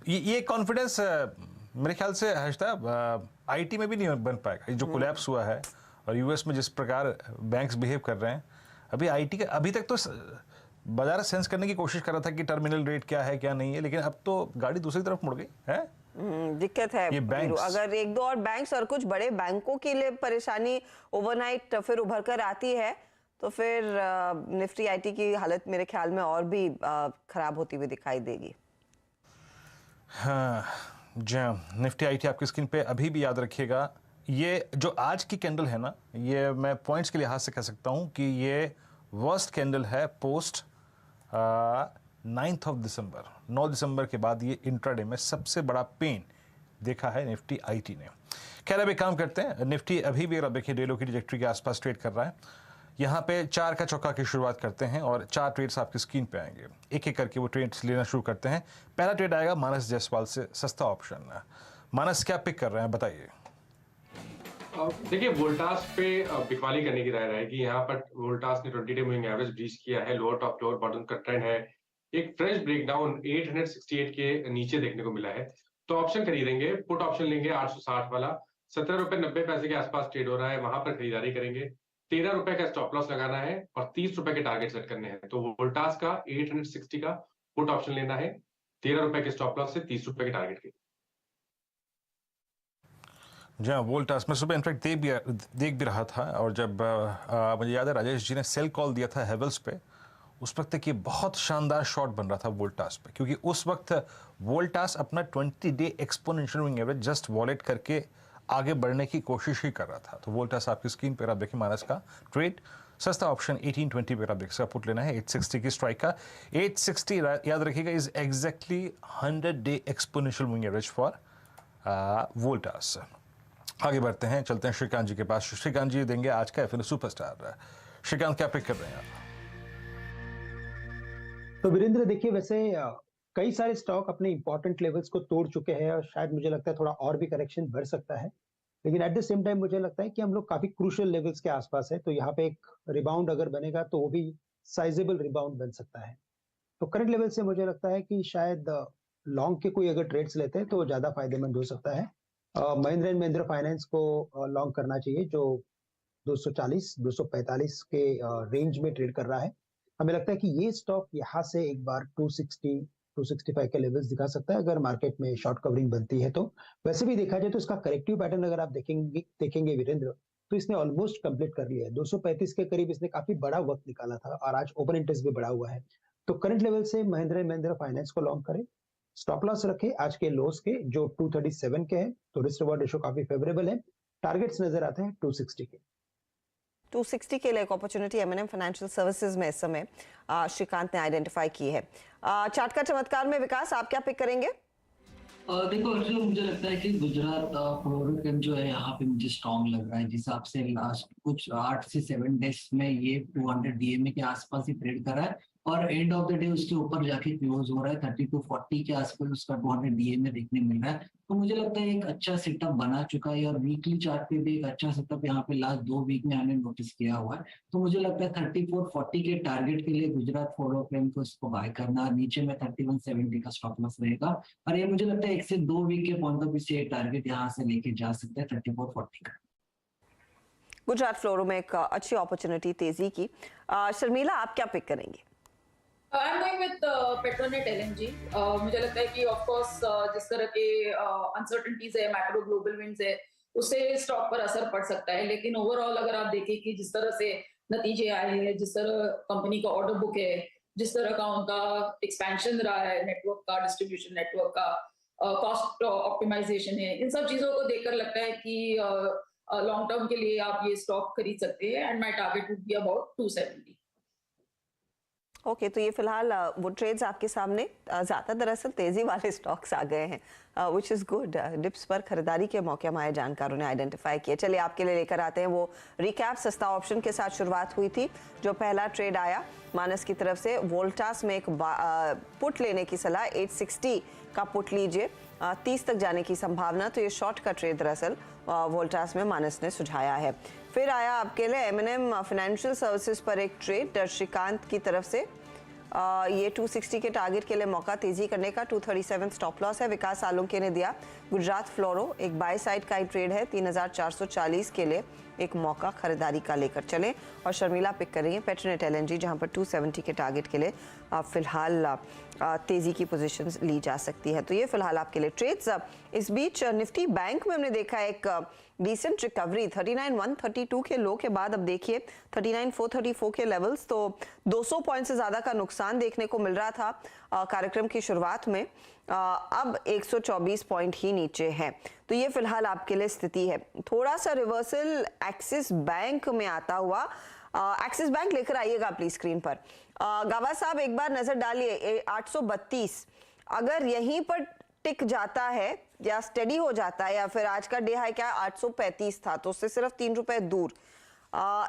ये कॉन्फिडेंस मेरे ख्याल से हर्षिता आईटी में भी नहीं बन पाएगा। जो कोलैप्स हुआ है और यूएस में जिस प्रकार बैंक्स बिहेव कर रहे हैं, अभी आईटी का अभी तक तो बाजार सेंस करने की कोशिश कर रहा था कि टर्मिनल रेट क्या है क्या नहीं है, लेकिन अब तो गाड़ी दूसरी तरफ मुड़ गई है। दिक्कत है ये बैंक्स। अगर एक दो और बैंक्स और कुछ बड़े बैंकों के लिए परेशानी ओवरनाइट फिर उभर कर आती है, तो फिर निफ्टी आईटी की हालत मेरे ख्याल में और भी खराब होती हुई दिखाई देगी। हाँ जी, निफ्टी आईटी आपकी स्क्रीन पे अभी भी याद रखिएगा, ये जो आज की कैंडल है ना, ये मैं पॉइंट्स के लिहाज से कह सकता हूं कि ये वर्स्ट कैंडल है पोस्ट 9 दिसंबर। 9 दिसंबर के बाद ये इंट्राडे में सबसे बड़ा पेन देखा है निफ्टी आईटी ने। खैर अब एक काम करते हैं, निफ्टी अभी भी अगर देखिए डेलो की ट्रैजेक्टरी के आसपास ट्रेड कर रहा है। यहाँ पे 4 का चौका की शुरुआत करते हैं और 4 ट्रेड्स आपकी स्क्रीन पे आएंगे, एक एक करके वो ट्रेड्स लेना शुरू करते हैं। पहला ट्रेड आएगा मानस जायसवाल से, सस्ता ऑप्शन। मानस क्या पिक कर रहे हैं बताइए। देखिए वोल्टास पे बिकवाली करने की राय रहेगी। यहाँ पर वोल्टास ने 20 डे मूविंग एवरेज ब्रीच किया है, लोअर टॉप लोअर बॉटम का ट्रेंड है, एक फ्रेश ब्रेकडाउन 868 के नीचे देखने को मिला है, तो ऑप्शन खरीदेंगे। पुट ऑप्शन लेंगे 860 वाला, 17 रुपए 90 पैसे के आसपास ट्रेड हो रहा है, वहां पर खरीदारी करेंगे। 13 रुपए का स्टॉप लॉस लगाना है और 30 रुपए के टारगेट सेट करने हैं। तो वोल्टास का 860 का पुट ऑप्शन लेना है, 13 रुपए के स्टॉप लॉस से 30 रुपए के टारगेट के। जी हाँ, वोल्टास में सुबह इनफैक्ट देख भी रहा था, और जब मुझे याद है राजेश जी ने सेल कॉल दिया था हेवल्स पे, उस वक्त तक ये बहुत शानदार शॉट बन रहा था वोल्टास पे, क्योंकि उस वक्त वोल्टास अपना 20 day exponential moving average just wallet करके आगे बढ़ने की कोशिश ही कर रहा था। तो वोल्टास आपकी स्क्रीन पर आप देखिए मानस का ट्रेड सस्ता ऑप्शन 1820 पे आप देख सकते, पुट लेना है 860 की स्ट्राइक का। 860 याद रखिएगा is exactly 100-day exponential moving average for Voltas. आगे बढ़ते हैं, चलते हैं श्रीकांत जी के पास। श्रीकांत जी देंगे आज का एफएनओ सुपरस्टार। श्रीकांत क्या पिक कर रहे हैं आप? तो वीरेंद्र देखिए, वैसे कई सारे स्टॉक अपने इंपॉर्टेंट लेवल्स को तोड़ चुके हैं और शायद मुझे लगता है थोड़ा और भी करेक्शन बढ़ सकता है, लेकिन एट द सेम टाइम मुझे लगता है कि हम लोग काफी क्रूशियल लेवल्स के आसपास है, तो यहाँ पे एक रिबाउंड अगर बनेगा तो वो भी साइजेबल रिबाउंड बन सकता है। तो करंट लेवल से मुझे लगता है कि शायद लॉन्ग के कोई अगर ट्रेड्स लेते हैं तो ज्यादा फायदेमंद हो सकता है। महिंद्रा एंड महिंद्रा फाइनेंस को लॉन्ग करना चाहिए, जो 240-245 के रेंज में ट्रेड कर रहा है। हमें लगता है कि ये स्टॉक यहाँ से एक बार 260-265 के लेवल्स दिखा सकता है अगर मार्केट में शॉर्ट कवरिंग बनती है तो। वैसे भी देखा जाए तो इसका करेक्टिव पैटर्न अगर आप देखेंगे वीरेंद्र, तो इसने ऑलमोस्ट कंप्लीट कर लिया है। 235 के करीब इसने काफी बड़ा वक्त निकाला था और आज ओपन इंटरेस्ट भी बढ़ा हुआ है। तो करंट लेवल से महिंद्रा फाइनेंस को लॉन्ग करें, स्टॉप लॉस रखे आज के लोस के जो 237 के हैं, तो रिस्क रिवॉर्ड रेशियो काफी फेवरेबल है। टारगेट्स नजर आते हैं 260 के। 260 के लिए एक अपॉर्चुनिटी एमएनएम फाइनेंशियल सर्विसेज में इस समय श्रीकांत ने आइडेंटिफाई की है। चार्ट का चमत्कार में विकास, आप क्या पिक करेंगे? देखो जो मुझे लगता है कि गुजरात फ्लोरोकेम जो है यहाँ पे मुझे स्ट्रॉन्ग लग रहा है। जिस हिसाब से लास्ट कुछ 8 से 7 डेज में ये 200 डीएमए के आसपास ही ट्रेड कर रहा है और एंड ऑफ द डे उसके ऊपर जाके क्लोज हो रहा है। 3240 के आसपास उसका 200 डीएमए देखने मिल रहा है। तो मुझे लगता है एक अच्छा सेटअप बना चुका है और वीकली चार्ट पे भी एक अच्छा सेटअप यहाँ पे लास्ट 2 वीक में हमने नोटिस किया हुआ है। तो मुझे लगता है 3440 के टारगेट के लिए गुजरात फ्लोरोकेम को इसको बाय करना, नीचे में 3170 का स्टॉप लॉस रहेगा और ये मुझे लगता है 1 से 2 वीक के पॉइंट ऑफ व्यू से टारगेट यहाँ से लेके जा सकते हैं 3440 का। गुजरात फ्लोरो में एक अच्छी अपॉर्चुनिटी तेजी की। शर्मिला, आप क्या पिक करेंगे? आई am going with Petronet LNG. मुझे लगता है कि ऑफ कोर्स जिस तरह के अनसर्टेनिटीज है, मैक्रो ग्लोबल विंड्स है, उससे स्टॉक पर असर पड़ सकता है, लेकिन ओवरऑल अगर आप देखें कि जिस तरह से नतीजे आए हैं, जिस तरह कंपनी का ऑर्डर बुक है, जिस तरह का उनका एक्सपेंशन रहा है नेटवर्क का, डिस्ट्रीब्यूशन नेटवर्क का, कॉस्ट ऑप्टिमाइजेशन है, इन सब चीजों को देखकर लगता है कि लॉन्ग टर्म के लिए आप ये स्टॉक खरीद सकते हैं and my target would be about 270। Okay, तो ये फिलहाल वो ट्रेड्स आपके सामने ज्यादा दरअसल तेजी वाले स्टॉक्स आ गए हैं, विच इज गुड। डिप्स पर खरीदारी के मौके हमारे जानकारों ने आइडेंटिफाई किए। चलिए आपके लिए लेकर आते हैं वो रिकैप। सस्ता ऑप्शन के साथ शुरुआत हुई थी। जो पहला ट्रेड आया मानस की तरफ से, वोल्टास में एक पुट लेने की सलाह, 860 का पुट लीजिए, 30 तक जाने की संभावना। तो ये शॉर्ट का ट्रेड दरअसल वोल्टास में मानस ने सुझाया है। फिर आया आपके लिए एमएनएम फाइनेंशियल सर्विसेज पर एक ट्रेड श्रीकांत की तरफ से। ये 260 के टारगेट के लिए मौका तेजी करने का, 237 स्टॉप लॉस है। विकास सालुंके ने दिया गुजरात फ्लोरो, एक बाय साइड का ही ट्रेड है, 3440 के लिए एक मौका खरीदारी का लेकर चलें। और शर्मिला पिक कर रही है पेट्रोनेट एलएनजी, जहां पर 270 के टारगेट के लिए फिलहाल तेजी की पोजीशंस ली जा सकती है। तो ये फिलहाल आपके लिए ट्रेड्स। इस बीच निफ्टी बैंक में हमने देखा एक डिसेंट रिकवरी, 39,132 के लो के बाद अब देखिए 39,434 के लेवल्स, तो 200 पॉइंट से ज्यादा का नुकसान देखने को मिल रहा था कार्यक्रम की शुरुआत में, अब 124 पॉइंट ही नीचे है। तो ये फिलहाल आपके लिए स्थिति है। थोड़ा सा रिवर्सल एक्सिस बैंक में आता हुआ, एक्सिस बैंक लेकर आइएगा प्लीज स्क्रीन पर। गावा साहब एक बार नजर डालिए, 832 अगर यहीं पर टिक जाता है या स्टेडी हो जाता है, या फिर आज का डे हाई क्या 835 था, तो उससे सिर्फ 3 रुपए दूर,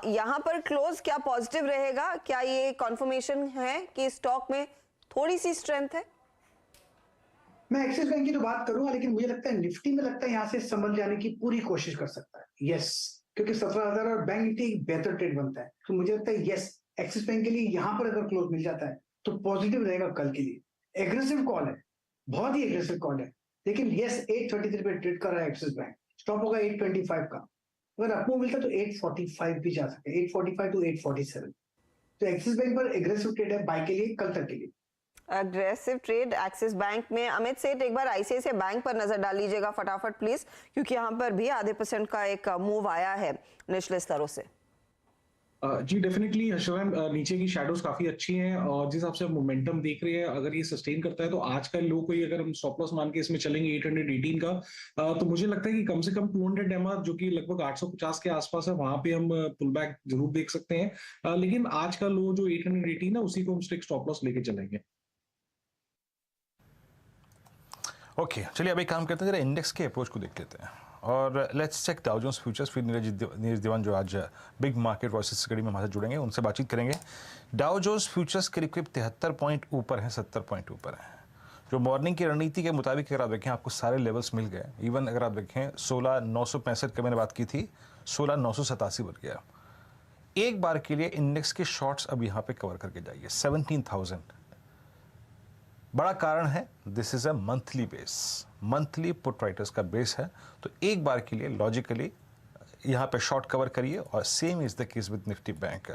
यहाँ पर क्लोज क्या पॉजिटिव रहेगा? क्या ये कॉन्फर्मेशन है कि स्टॉक में थोड़ी सी स्ट्रेंथ है? मैं एक्सिस बैंक की तो बात करूंगा, लेकिन मुझे लगता है निफ्टी में लगता है यहाँ से संभल जाने की पूरी कोशिश कर सकता है। यस, क्योंकि 17,000 और बैंक निफ्टी एक बेहतर ट्रेड बनता है, तो मुझे लगता है यस एक्सिस बैंक के लिए यहाँ पर अगर क्लोज मिल जाता है तो पॉजिटिव रहेगा कल के लिए। एग्रेसिव कॉल है, बहुत ही एग्रेसिव कॉल है, लेकिन यस 833 पे ट्रेड कर रहा है एक्सिस बैंक, स्टॉप होगा 825 का। अगर आपको मिलता तो 845 भी जा सकते हैं, 845 to 847। तो एक्सिस बैंक पर एग्रेसिव ट्रेड है बाय के लिए, कल तक के लिए अग्रेसिव ट्रेड एक्सिस बैंक में। अमित सेठ एक बार आईसीआईसीआई बैंक पर नजर डाल लीजिएगा फटाफट प्लीज, क्योंकि यहाँ पर भी आधे % का एक मूव आया है निचले स्तरों से। जी डेफिनेटली हर्षवर्धन, नीचे की शैडोज काफी अच्छी हैं और जिस हिसाब से मोमेंटम देख रहे हैं, अगर ये सस्टेन करता है तो आज का लो कोई अगर हम स्टॉप लॉस मान के इसमें चलेंगे 818 का, तो मुझे लगता है कि कम से कम 200 एमआर जो कि लगभग 850 के आसपास है, वहां पे हम पुल बैक जरूर देख सकते हैं। लेकिन आज का लो जो 818 है उसी को हम स्ट्रिक्ट स्टॉप लॉस लेके चलेंगे। ओके, चलिए अब एक काम करते हैं, जरा इंडेक्स के अप्रोच को देख लेते हैं और let's check Dow Jones futures. फिर नीरज दीवान जो आज बिग मार्केट वॉइसेस कड़ी में हमारे साथ जुड़ेंगे, उनसे बातचीत करेंगे। डाउ जोन्स फ्यूचर्स करीब 73 पॉइंट ऊपर हैं, 70 पॉइंट ऊपर हैं। जो मॉर्निंग की रणनीति के मुताबिक अगर आप देखें, आपको सारे लेवल्स मिल गए। इवन अगर आप देखें 16,965 की मैंने बात की थी, 16,987 बन गया। एक बार के लिए इंडेक्स के शॉर्ट्स अब यहाँ पे कवर करके जाइए 17,000। बड़ा कारण है this is a monthly base, monthly put writers का बेस है, तो एक बार के लिए लॉजिकली यहाँ पे शॉर्ट कवर करिए। और same is the case with Nifty bank.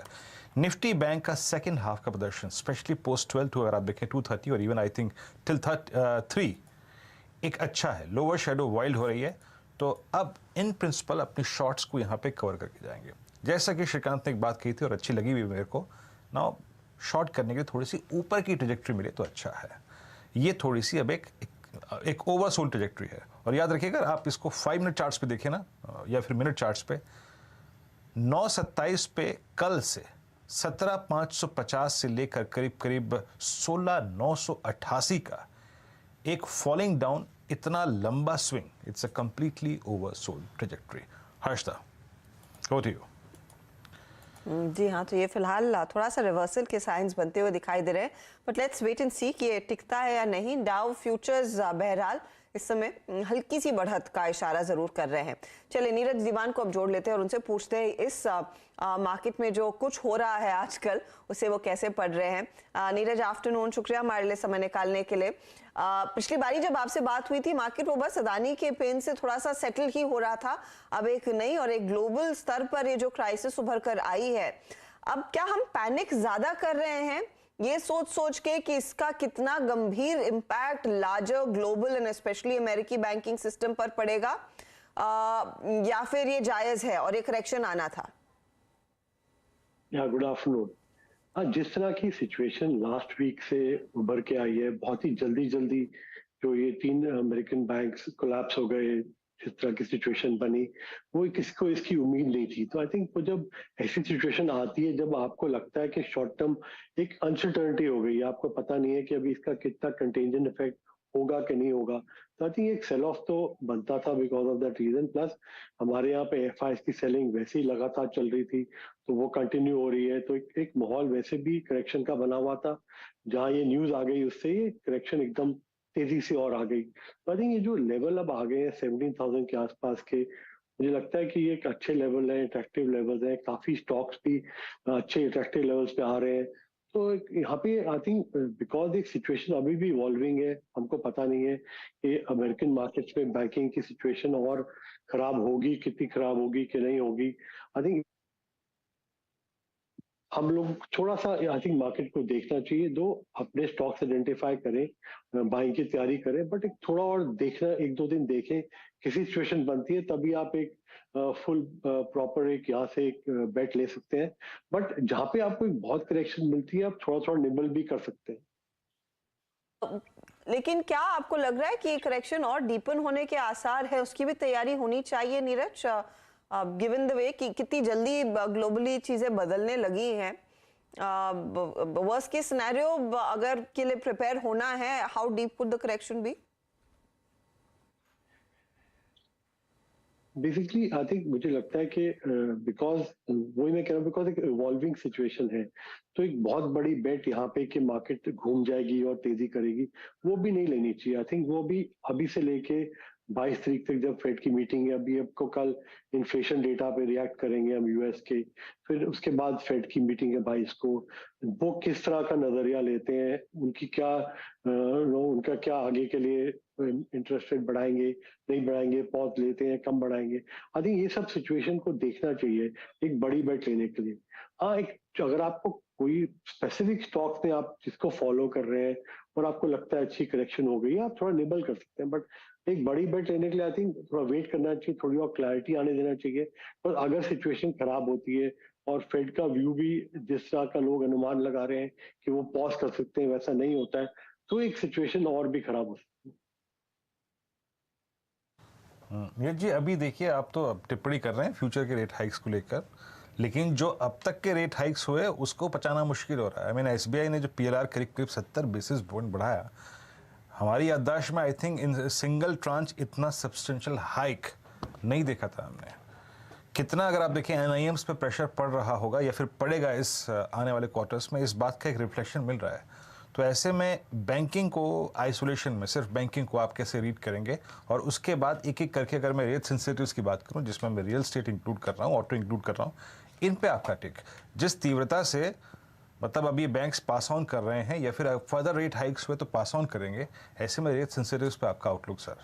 Nifty bank का सेकंड हाफ का प्रदर्शन स्पेशली पोस्ट 12 अगर आप देखें 230 और इवन आई थिंक टिल 3 एक अच्छा है। लोअर शेडो वाइल्ड हो रही है, तो अब इन प्रिंसिपल अपनी शॉर्ट्स को यहाँ पे कवर करके जाएंगे। जैसा कि श्रीकांत ने एक बात कही थी और अच्छी लगी भी मेरे को, नाउ शॉर्ट करने के लिए थोड़ी सी ऊपर की ट्रेजेक्ट्री मिले तो अच्छा है। ये थोड़ी सी अब एक ओवरसोल्ड ट्रेजेक्ट्री है। और याद रखिएगा, आप इसको 5 मिनट चार्ट्स पे देखें ना, या फिर मिनट चार्ट्स पे, 9:27 पे कल से 17,550 से लेकर करीब करीब 16,988 का एक फॉलिंग डाउन, इतना लंबा swing, it's a completely oversold trajectory. Harshada, हो टू यू। जी हाँ, तो ये फिलहाल थोड़ा सा रिवर्सल के साइंस बनते हुए दिखाई दे रहे हैं, बट लेट्स वेट एंड सी कि ये टिकता है या नहीं। डाउ फ्यूचर्स बहरहाल इस समय हल्की सी बढ़त का इशारा जरूर कर रहे हैं। चलिए नीरज दीवान को अब जोड़ लेते हैं और उनसे पूछते हैं इस मार्केट में जो कुछ हो रहा है आजकल उसे वो कैसे पढ़ रहे हैं। नीरज, आफ्टरनून, शुक्रिया हमारे लिए समय निकालने के लिए। पिछली बारी जब आपसे बात हुई थी, मार्केट वो बस अदानी के पेन से थोड़ा सा सेटल ही हो रहा था। अब एक नई और एक ग्लोबल स्तर पर ये जो क्राइसिस उभर कर आई है, अब क्या हम पैनिक ज्यादा कर रहे हैं ये सोच के कि इसका कितना गंभीर impact larger global and specially अमेरिकी बैंकिंग सिस्टम पर पड़ेगा, या फिर ये जायज है और ये करेक्शन आना था? Good afternoon. जिस तरह की सिचुएशन लास्ट वीक से उभर के आई है, बहुत ही जल्दी जो ये 3 अमेरिकन बैंक्स कोलैप्स हो गए, जिस तरह की सिचुएशन बनी, वो किसी को इसकी उम्मीद नहीं थी। तो आई थिंक वो जब ऐसी सिचुएशन आती है, जब आपको लगता है कि शॉर्ट टर्म एक अनसर्टेनिटी हो गई, आपको पता नहीं है कि अभी इसका कितना कंटेंजेंट इफेक्ट होगा कि नहीं होगा, तो आई थिंक एक सेल ऑफ तो बनता था because of that reason. Plus हमारे यहाँ पे एफआईएस की सेलिंग वैसे ही लगातार चल रही थी, तो वो कंटिन्यू हो रही है, तो एक माहौल वैसे भी करेक्शन का बना हुआ था। जहाँ ये न्यूज आ गई, उससे ये करेक्शन एकदम तेजी से और आ गई। तो आई थिंक ये जो लेवल अब आ गए हैं 17,000 के आसपास के, मुझे लगता है कि ये एक अच्छे लेवल है, अट्रैक्टिव लेवल्स हैं। काफी स्टॉक्स भी अच्छे अट्रैक्टिव लेवल्स पे आ रहे हैं। तो यहाँ पे आई थिंक बिकॉज एक सिचुएशन अभी भी इवॉल्विंग है, हमको पता नहीं है कि अमेरिकन मार्केट्स में बैंकिंग की सिचुएशन और खराब होगी, कितनी खराब होगी कि नहीं होगी। आई थिंक हम लोग थोड़ा सा आई थिंक मार्केट को देखना चाहिए, दो अपने स्टॉक्स आइडेंटिफाई करें, बाइंग की तैयारी करें, बट एक थोड़ा और देखना, 1-2 दिन देखें, किसी सिचुएशन बनती है तभी आप एक फुल प्रॉपर एक यहाँ से एक बेट ले सकते हैं। बट जहाँ पे आपको एक बहुत करेक्शन मिलती है, आप थोड़ा निबल भी कर सकते हैं। लेकिन क्या आपको लग रहा है कि करेक्शन और डीपन होने के आसार है, उसकी भी तैयारी होनी चाहिए नीरज, गिवन द वे कि कितनी जल्दी ग्लोबली चीजें बदलने लगी हैं? वर्स्ट केस सिनेरियो अगर के लिए प्रिपेयर होना है, how deep would the correction be? Basically I think मुझे लगता है कि बिकॉज वही मैं कह रहा हूँ, बिकॉज एक इवॉल्विंग सिचुएशन है, तो एक बहुत बड़ी बेट यहाँ पे कि मार्केट घूम जाएगी और तेजी करेगी, वो भी नहीं लेनी चाहिए। आई थिंक वो भी अभी से लेके 22 तारीख तक जब फेड की मीटिंग है, अभी आपको कल इन्फ्लेशन डेटा पे रिएक्ट करेंगे हम यूएस के, फिर उसके बाद फेड की मीटिंग है 22 को, वो किस तरह का नजरिया लेते हैं, उनका क्या आगे के लिए इंटरेस्ट रेट बढ़ाएंगे नहीं बढ़ाएंगे, पॉज लेते हैं कम बढ़ाएंगे। आई थिंक ये सब सिचुएशन को देखना चाहिए एक बड़ी बेट लेने के लिए। हाँ, एक अगर आपको कोई स्पेसिफिक स्टॉक्स में आप जिसको फॉलो कर रहे हैं और आपको लगता है अच्छी करेक्शन हो गई, आप थोड़ा निबल कर सकते हैं, बट एक बड़ी बेट लेने के लिए आई थिंक थोड़ा वेट करना चाहिए, थोड़ी और क्लैरिटी आने देना चाहिए। पर अगर सिचुएशन खराब होती है और फेड का व्यू भी जिस तरह का लोग अनुमान लगा रहे हैं कि वो पॉज कर सकते हैं, वैसा नहीं होता है, तो एक सिचुएशन और भी खराब हो सकती है। ये जी अभी देखिए आप तो अब टिप्पणी कर रहे हैं फ्यूचर के रेट हाइक्स को लेकर, लेकिन जो अब तक के रेट हाइक्स हुए उसको पचाना मुश्किल हो रहा है। आई मीन एसबीआई ने जो पीएलआर करीब 70 बेसिस पॉइंट बढ़ाया, हमारी याददाश्त में I think in single tranche इतना सब्सटेंशियल हाइक नहीं देखा था हमने। कितना अगर आप देखें एनआईएम्स पे प्रेशर पड़ रहा होगा या फिर पड़ेगा इस आने वाले क्वार्टर्स में, इस बात का एक रिफ्लेक्शन मिल रहा है। तो ऐसे में बैंकिंग को आइसोलेशन में, सिर्फ बैंकिंग को आप कैसे रीड करेंगे, और उसके बाद एक एक करके अगर मैं रेट सेंसिटिव्स की बात करूं जिसमें मैं रियल एस्टेट इंक्लूड कर रहा हूं, ऑटो इंक्लूड कर रहा हूं, इन पे आपका टिक जिस तीव्रता से मतलब अभी बैंक्स पास ऑन कर रहे हैं या फिर फर्दर रेट हाइक्स हुए तो पास ऑन करेंगे, ऐसे में रेट सेंसिटिव्स पे आपका आउटलुक सर?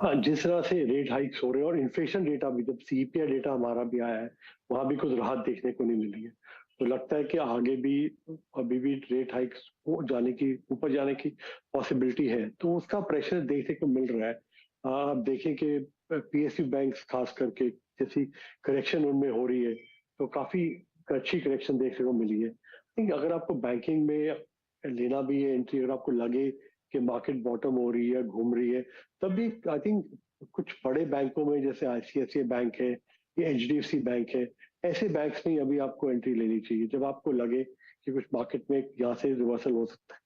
हाँ, जिस तरह से रेट हाइक्स हो रहे हैं और इन्फ्लेशन डेटा भी, जब सीपीआई डेटा हमारा भी आया है वहां भी कुछ राहत देखने को नहीं मिली है, तो लगता है कि आगे भी अभी भी रेट हाइक्स जाने की, ऊपर जाने की पॉसिबिलिटी है, तो उसका प्रेशर देखने को मिल रहा है। आप देखें कि पीएसयू बैंक्स खास करके जैसी करेक्शन उनमें हो रही है तो काफी अच्छी करेक्शन देखने को मिली है। थिंक अगर आपको बैंकिंग में लेना भी है एंट्री, अगर आपको लगे कि मार्केट बॉटम हो रही है, घूम रही है, तब भी आई थिंक कुछ बड़े बैंकों में जैसे आईसीआईसीआई बैंक है या एचडीएफसी बैंक है, ऐसे बैंक्स में अभी आपको एंट्री लेनी चाहिए जब आपको लगे कि कुछ मार्केट में यहाँ से रिवर्सल हो सकता है।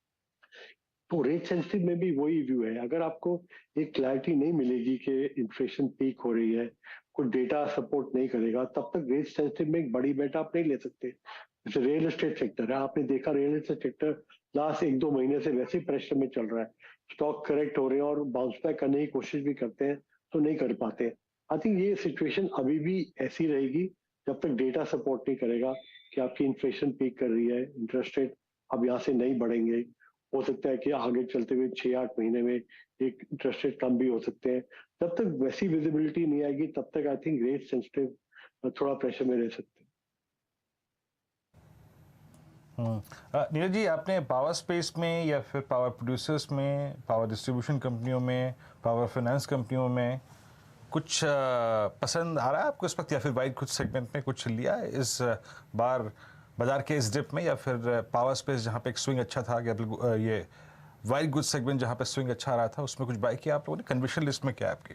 तो रेट सेंसिटिव में भी वही व्यू है, अगर आपको एक क्लैरिटी नहीं मिलेगी कि इन्फ्लेशन पीक हो रही है, कुछ डेटा सपोर्ट नहीं करेगा, तब तक रेट सेंसिटिव में एक बड़ी बेट आप नहीं ले सकते। जैसे रियल एस्टेट सेक्टर है, आपने देखा रियल एस्टेट सेक्टर लास्ट 1-2 महीने से वैसे प्रेशर में चल रहा है, स्टॉक करेक्ट हो रहे हैं और बाउंस बैक करने की कोशिश भी करते हैं तो नहीं कर पाते। आई थिंक ये सिचुएशन अभी भी ऐसी रहेगी जब तक डेटा सपोर्ट नहीं करेगा कि आपकी इन्फ्लेशन पीक कर रही है, इंटरेस्ट रेट अब यहाँ से नहीं बढ़ेंगे, हो सकता है कि आगे चलते हुए 6-8 महीने में एक इंटरेस्ट रेट कम भी हो सकते हैं। जब तक वैसी विजिबिलिटी नहीं आएगी तब तक आई थिंक रेट सेंसिटिव थोड़ा प्रेशर में रह सकते हैं। नीरज जी, आपने पावर स्पेस में या फिर पावर प्रोड्यूसर्स में, पावर डिस्ट्रीब्यूशन कंपनियों में, पावर फाइनेंस कंपनियों में कुछ पसंद आ रहा है आपको इस वक्त, या फिर वाइट गुड सेगमेंट में कुछ लिया है इस बार बाजार के इस डिप में, या फिर पावर स्पेस जहां पे एक स्विंग अच्छा था, ये वाइट गुड सेगमेंट जहां पे स्विंग अच्छा आ रहा था उसमें कुछ बाय किया आप लोगों ने? कन्विक्शन लिस्ट में क्या है आपकी?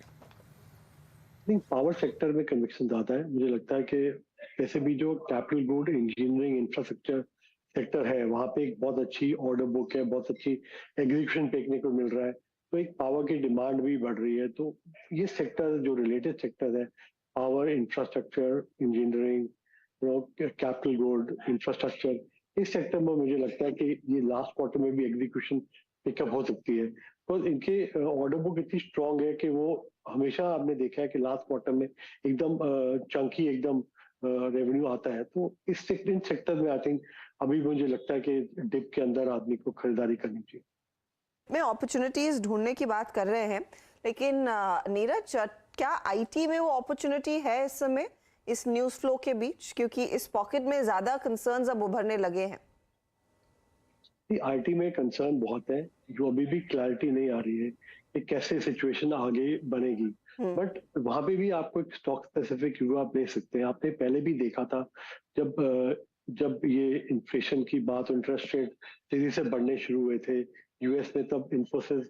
नहीं, पावर सेक्टर में कन्विक्शन ज्यादा है। मुझे लगता है कि वैसे भी जो capital good, engineering, infrastructure sector है वहां पे एक बहुत अच्छी ऑर्डर बुक है, बहुत अच्छी एग्जीक्यूशन देखने को मिल रहा है, तो एक पावर की डिमांड भी बढ़ रही है। तो ये सेक्टर जो रिलेटेड सेक्टर है, power, infrastructure, engineering, capital good, infrastructure, इस सेक्टर में मुझे लगता है कि ये लास्ट क्वार्टर में भी एग्जीक्यूशन पिकअप हो सकती है। तो इनके ऑर्डर बुक इतनी स्ट्रांग है कि वो हमेशा आपने देखा है कि लास्ट क्वार्टर में एकदम चंकी एकदम रेवेन्यू आता है। तो इस सेक्टर में आई थिंक अभी मुझे लगता है कि डिप के अंदर आदमी को खरीदारी करनी चाहिए। में अपॉर्चुनिटीज ढूंढने की बात कर रहे हैं, लेकिन नीरज, क्या आईटी में वो अपॉर्चुनिटी है इस समय इस न्यूज फ्लो के बीच, क्योंकि इस पॉकेट में ज्यादा कंसर्न्स अब उभरने लगे हैं? आईटी में कंसर्न बहुत है, जो अभी भी क्लैरिटी नहीं आ रही है कि कैसे सिचुएशन आगे बनेगी, बट वहां पे भी आपको एक स्टॉक स्पेसिफिक व्यू आप ले सकते हैं। आपने पहले भी देखा था जब ये इन्फ्लेशन की बात, इंटरेस्ट रेट तेजी से बढ़ने शुरू हुए थे यूएस में, तब इन्फोसिस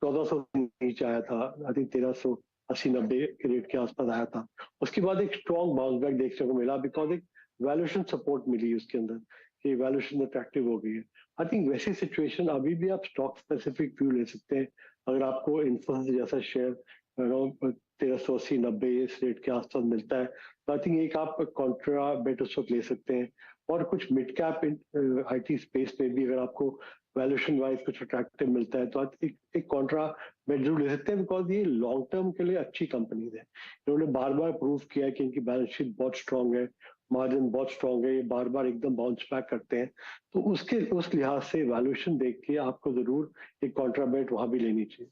1400 नीचे आया था, आई थिंक 1380-90 के रेट के आसपास आया था। उसके बाद एक स्ट्रॉन्ग बाउंस बैक देखने को मिला बिकॉज एक वैल्यूएशन सपोर्ट मिली उसके अंदर कि वैल्यूएशन अट्रैक्टिव हो गई है। आई थिंक वैसी सिचुएशन अभी भी आप स्टॉक स्पेसिफिक व्यू ले सकते हैं। अगर आपको इन्फोसिस जैसा शेयर 1380-90 इस रेट के आसपास मिलता है तो आई थिंक एक आप कॉन्ट्रा बेट उस वक्त ले सकते हैं। और कुछ मिड कैप आईटी स्पेस में भी अगर आपको वैल्यूएशन वाइज कुछ अट्रैक्टिव मिलता है तो एक कॉन्ट्रा बेट जरूर ले सकते हैं, बिकॉज ये लॉन्ग टर्म के लिए अच्छी कंपनीज है। इन्होंने बार बार प्रूव किया है कि इनकी बैलेंस शीट बहुत स्ट्रांग है, मार्जिन बहुत स्ट्रांग है, ये बार बार एकदम बाउंस बैक करते हैं। तो उस लिहाज से वैल्यूएशन देख के आपको जरूर एक कॉन्ट्रा बेट वहां भी लेनी चाहिए।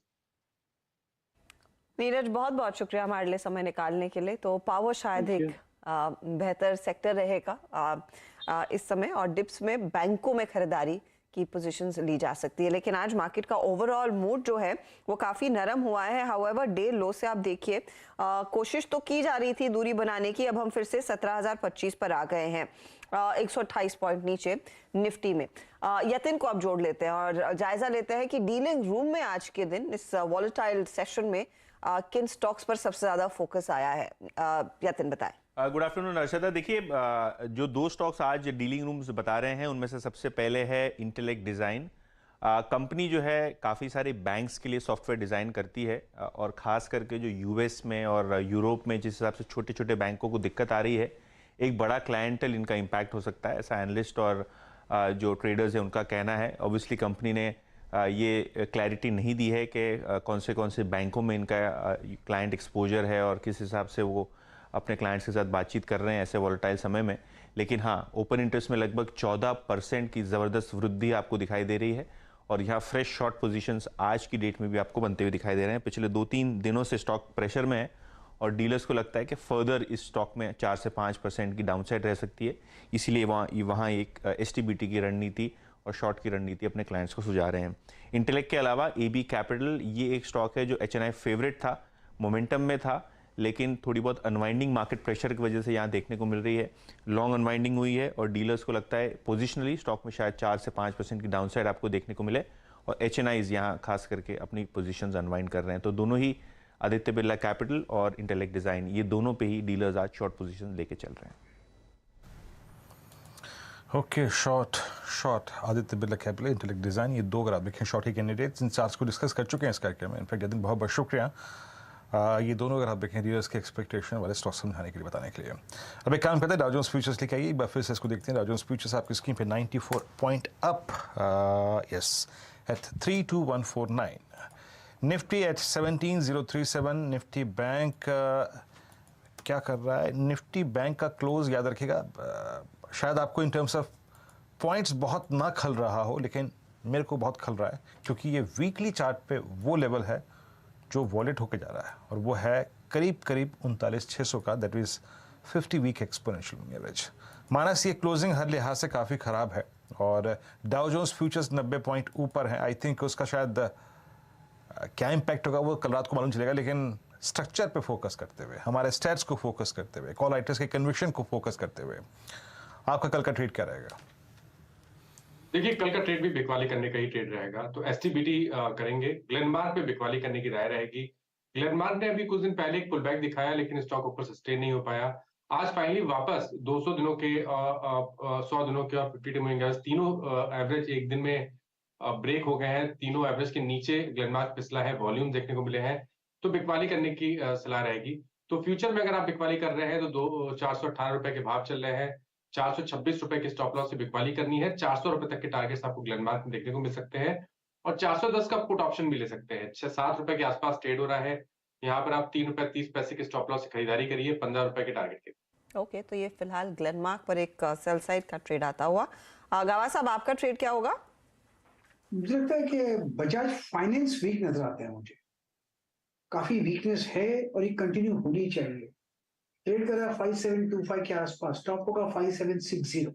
नीरज, बहुत बहुत शुक्रिया हमारे लिए समय निकालने के लिए। तो पावर शायद एक बेहतर सेक्टर रहेगा इस समय, और डिप्स में बैंकों में खरीदारी की पोजीशंस ली जा सकती है। लेकिन आज मार्केट का ओवरऑल मूड जो है वो काफ़ी नरम हुआ है। हाउएवर डे लो से आप देखिए कोशिश तो की जा रही थी दूरी बनाने की, अब हम फिर से 17,025 पर आ गए हैं, 128 पॉइंट नीचे निफ्टी में। यतिन को अब जोड़ लेते हैं और जायजा लेते हैं कि डीलिंग रूम में आज के दिन इस वॉलेटाइल सेशन में किन स्टॉक्स पर सबसे ज्यादा फोकस आया है। यतिन बताएं। Good afternoon Arshada. देखिए जो दो स्टॉक्स आज डीलिंग रूम्स बता रहे हैं उनमें से सबसे पहले है इंटेलेक्ट डिज़ाइन। कंपनी जो है काफ़ी सारे बैंक्स के लिए सॉफ्टवेयर डिज़ाइन करती है और ख़ास करके जो यूएस में और यूरोप में जिस हिसाब से छोटे छोटे बैंकों को दिक्कत आ रही है, एक बड़ा क्लाइंटल इनका इम्पैक्ट हो सकता है, ऐसा एनालिस्ट और जो ट्रेडर्स हैं उनका कहना है। ऑब्वियसली कंपनी ने ये क्लैरिटी नहीं दी है कि कौन से बैंकों में इनका क्लाइंट एक्सपोजर है और किस हिसाब से वो अपने क्लाइंट्स के साथ बातचीत कर रहे हैं ऐसे वॉलेटाइल समय में। लेकिन हाँ, ओपन इंटरेस्ट में लगभग 14% की ज़बरदस्त वृद्धि आपको दिखाई दे रही है और यहाँ फ्रेश शॉर्ट पोजीशंस आज की डेट में भी आपको बनते हुए दिखाई दे रहे हैं। पिछले 2-3 दिनों से स्टॉक प्रेशर में है और डीलर्स को लगता है कि फर्दर इस स्टॉक में 4 से 5% की डाउनसाइड रह सकती है, इसीलिए वहाँ एक एसटीबीटी की रणनीति और शॉर्ट की रणनीति अपने क्लाइंट्स को सुझा रहे हैं। इंटेलेक्ट के अलावा एबी कैपिटल, ये एक स्टॉक है जो एचएनआई फेवरेट था, मोमेंटम में था, लेकिन थोड़ी बहुत अनवाइंडिंग मार्केट प्रेशर की वजह से यहाँ देखने को मिल रही है। लॉन्ग अनवाइंडिंग हुई है और डीलर्स को लगता है पोजिशनली स्टॉक में शायद 4 से 5% की डाउनसाइड आपको देखने को मिले और एचएनआईज यहाँ खास करके अपनी पोजीशंस अनवाइंड कर रहे हैं। तो दोनों ही आदित्य बिरला कैपिटल और इंटेलेक्ट डिज़ाइन, ये दोनों पे ही डीलर्स आज शॉर्ट पोजीशन लेके चल रहे हैं। Okay, short Aditya Birla capital, intellect design, ये दो अगर आप देखें शॉर्ट के कैंडिडेट्स, इन चार्ट्स को डिस्कस कर चुके हैं इस कार्यक्रम में। इनफैक्ट यदि बहुत बहुत शुक्रिया ये दोनों अगर आप देखें डीलर्स के एक्सपेक्टेशन वाले स्टॉक समझाने के लिए, बताने के लिए। अब एक काम करते हैं, डाउ जोन्स फ्यूचर्स लेके आइए, एक बार फिर से इसको देखते हैं। डाउ जोन्स फ्यूचर्स आपकी स्क्रीन पे 94 point up, yes, at 32149। Nifty at 17,037। Nifty bank क्या कर रहा है? निफ्टी बैंक का क्लोज याद रखिएगा, शायद आपको इन टर्म्स ऑफ पॉइंट्स बहुत ना खल रहा हो, लेकिन मेरे को बहुत खल रहा है क्योंकि ये वीकली चार्ट पे वो लेवल है जो वॉलेट होके जा रहा है और वो है करीब 39,600 का, that is 50 week exponential average. Minus ये क्लोजिंग हर लिहाज से काफ़ी ख़राब है और डाउ जोन्स फ्यूचर्स 90 पॉइंट ऊपर है। आई थिंक उसका शायद क्या इम्पैक्ट होगा वो कल रात को मालूम चलेगा, लेकिन स्ट्रक्चर पे फोकस करते हुए, हमारे स्टैट्स को फोकस करते हुए, कॉल राइटर्स के कन्विक्शन को फोकस करते हुए, आपका कल का ट्रेड क्या रहेगा? देखिए, कल का ट्रेड भी बिकवाली करने का ही ट्रेड रहेगा, तो एसटीबीटी करेंगे। ग्लेनमार्क पे बिकवाली करने की राय रहेगी। ग्लेनमार्क ने अभी कुछ दिन पहले एक पुल बैक दिखाया, लेकिन स्टॉक ऊपर सस्टेन नहीं हो पाया। आज फाइनली वापस 200 दिनों के 100 दिनों के और 50 मूविंग एवरेज तीनों एवरेज एक दिन में ब्रेक हो गए हैं। तीनों एवरेज के नीचे ग्लेनमार्क फिसला है, वॉल्यूम देखने को मिले हैं, तो बिकवाली करने की सलाह रहेगी। तो फ्यूचर में अगर आप बिकवाली कर रहे हैं तो 418 रुपए के भाव चल रहे हैं, 426 रुपए के स्टॉप लॉस से बिकवाली करनी है। 400 रुपए तक के टारगेट्स आपको ग्लेनमार्क में देखने को मिल सकते हैं और 410 का पुट ऑप्शन भी ले सकते हैं। 6-7 रुपए के आसपास ट्रेड हो रहा है, यहाँ पर आप 3 रुपए 30 पैसे के स्टॉप लॉस से खरीदारी करिए 15 रुपए के टारगेट के। ओके, तो ये फिलहाल ग्लेनमार्क पर एक सेल साइड का ट्रेड आता हुआ। गावा साहब, आपका ट्रेड क्या होगा? मुझे लगता है कि बजाज फाइनेंस वीक नजर आते हैं, मुझे काफी वीकनेस है और ये कंटिन्यू होनी चाहिए। ट्रेड कर रहा है 5725 के आसपास, स्टॉप होगा 5760।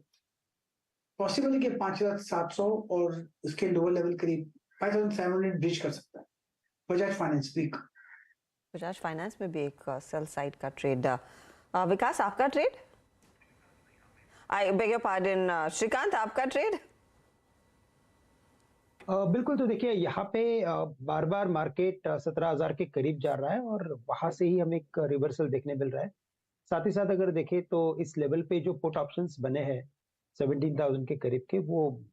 पॉसिबल है कि 5700 और इसके लोअर लेवल करीब 5700 ब्रिज कर सकता है Bajaj finance week. Bajaj finance में भी एक सेल साइड का ट्रेड। विकास, आपका trade? I beg your pardon, Shrikant, आपका ट्रेड? बिल्कुल, तो देखिए यहाँ पे बार बार मार्केट 17,000 के करीब जा रहा है और वहां से ही हमें एक रिवर्सल देखने मिल रहा है। साथ ही साथ अगर देखें तो इस लेवल पे जो पुट ऑप्शंस बने हैं 17,000 के करीब के, वो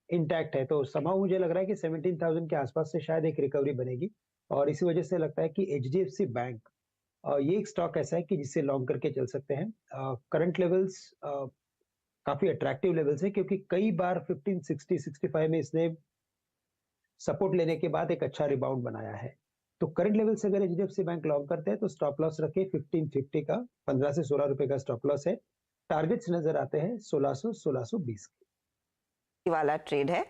इंटैक्ट है। तो समाव मुझे लग रहा है कि 17,000 के आसपास से शायद एक रिकवरी बनेगी और इसी वजह से लगता है कि एचडीएफसी बैंक ये एक स्टॉक ऐसा है कि जिससे लॉन्ग करके चल सकते हैं। करंट लेवल्स काफी अट्रैक्टिव लेवल्स है क्योंकि कई बार 1560-65 में इसने सपोर्ट लेने के बाद एक अच्छा रिबाउंड बनाया है। तो करंट लेवल से अगर एचडीएफसी बैंक लॉन्ग करते हैं तो स्टॉप लॉस रखे 1550 का, 15 से 16 रुपए का स्टॉप लॉस है। टारगेट्स नजर आते हैं 1600-1620 के वाला ट्रेड है।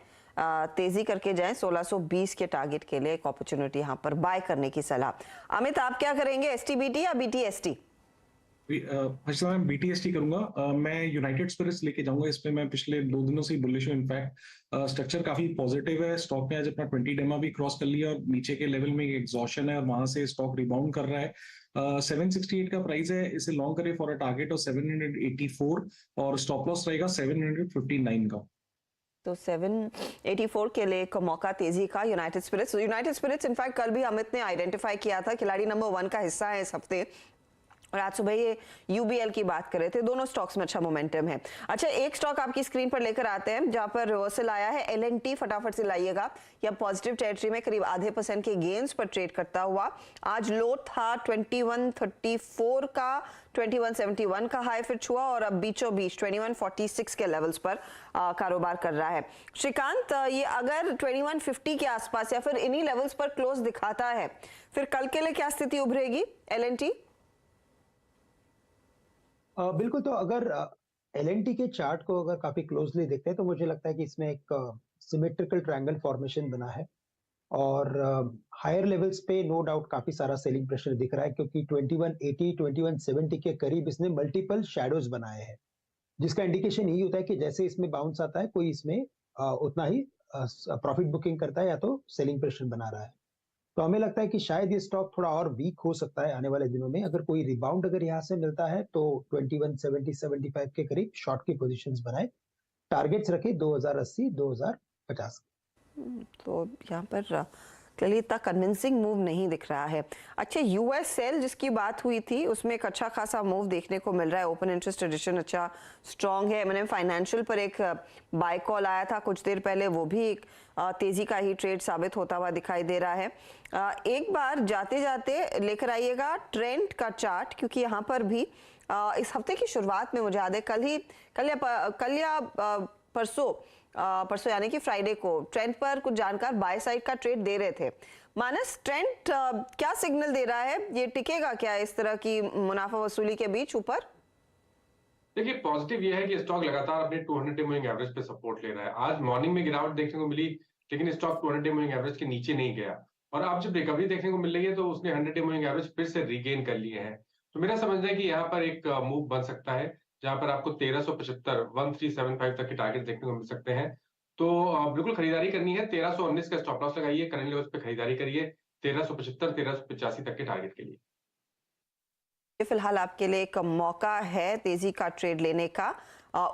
तेजी करके जाएं, 1620 के टारगेट के लिए एक अपॉर्चुनिटी यहाँ पर बाय करने की सलाह। अमित, आप क्या करेंगे, एसटीबीटी या बीटीएसटी? अच्छा, मैं BTST करूंगा। मैं यूनाइटेड स्पिरिट्स लेके जाऊंगा। इस पे मैं पिछले 2 दिनों से ही बुलिश हूं। इनफैक्ट स्ट्रक्चर काफी पॉजिटिव है। स्टॉक ने आज अपना 20 डेमा भी क्रॉस कर लिया और नीचे के लेवल में एग्जॉशन है और वहां से स्टॉक रिबाउंड कर रहा है। 768 का प्राइस है। इसे लॉन्ग करे फॉर अ टारगेट ऑफ 784 और स्टॉप लॉस रहेगा 759 का। तो 784 के लिए एक मौका तेजी का यूनाइटेड स्पिरिट्स इनफैक्ट कल भी अमित ने आइडेंटिफाई किया था, खिलाड़ी नंबर 1 का हिस्सा है इस हफ्ते। और आज सुबह ये यूबीएल की बात कर रहे थे। दोनों स्टॉक्स में अच्छा मोमेंटम है। अच्छा, एक स्टॉक आपकी स्क्रीन पर लेकर आते हैं जहां पर रिवर्सल आया है। LNT फटाफट से लाइएगा। या पॉजिटिव टेरिटरी में करीब आधे % के गेन्स पर ट्रेड करता हुआ। आज लो था 2134 का, 2171 का हाई फिर छुआ और अब बीचों बीच 2146 के लेवल्स पर कारोबार कर रहा है। श्रीकांत, ये अगर 2150 के आसपास या फिर इन्हीं लेवल्स पर क्लोज दिखाता है, फिर कल के लिए क्या स्थिति उभरेगी LNT? बिल्कुल। तो अगर LNT के चार्ट को अगर काफी क्लोजली देखते हैं तो मुझे लगता है कि इसमें एक सिमेट्रिकल ट्रायंगल फॉर्मेशन बना है और हायर लेवल्स पे नो डाउट काफी सारा सेलिंग प्रेशर दिख रहा है, क्योंकि 2180 2170 के करीब इसने मल्टीपल शैडोज बनाए हैं, जिसका इंडिकेशन यही होता है कि जैसे इसमें बाउंस आता है कोई इसमें उतना ही प्रॉफिट बुकिंग करता है या तो सेलिंग प्रेशर बना रहा है। तो हमें लगता है कि शायद ये स्टॉक थोड़ा और वीक हो सकता है आने वाले दिनों में। अगर कोई रिबाउंड अगर यहाँ से मिलता है तो 2170-75 के करीब शॉर्ट की पोजीशंस बनाए, टारगेट्स रखे 2080 2050। तो यहाँ पर क्लियरली इतना कन्विंसिंग मूव नहीं दिख रहा है। अच्छा, US सेल जिसकी बात हुई थी उसमें एक अच्छा खासा मूव देखने को मिल रहा है। ओपन इंटरेस्ट एडिशन अच्छा स्ट्रॉन्ग है। M&M फाइनेंशियल पर एक बाय कॉल आया था कुछ देर पहले, वो भी एक तेजी का ही ट्रेड साबित होता हुआ दिखाई दे रहा है। एक बार जाते जाते लेकर आइएगा ट्रेंड का चार्ट, क्योंकि यहाँ पर भी इस हफ्ते की शुरुआत में मुझे याद है कल या परसों यानी कि फ्राइडे को ट्रेंड पर कुछ जानकार बाय साइड का ट्रेड दे रहे थे। मानस, ट्रेंड क्या सिग्नल दे रहा है? ये टिकेगा क्या इस तरह की मुनाफा वसूली के बीच ऊपर? देखिए, पॉजिटिव ये है कि स्टॉक लगातार अपने 200 मूविंग एवरेज पे सपोर्ट ले रहा है। आज मॉर्निंग में गिरावट देखने को मिली, लेकिन स्टॉक 200 मूविंग एवरेज के नीचे नहीं गया और अब जब रिकवरी देखने को मिल रही है तो उसने 100 मूविंग एवरेज फिर से रिगेन कर लिए हैं। तो मेरा समझना है कि यहाँ पर एक मूव बन सकता है जहां पर आपको 1375 तक के टारगेट देखने को मिल सकते हैं। तो बिल्कुल खरीदारी करनी है। 1319 का स्टॉप लॉस लगाइए, करंट लेवल्स पे खरीदारी करिए 1375 1385 तक के टारगेट के लिए। फिलहाल आपके लिए एक मौका है तेजी का ट्रेड लेने का,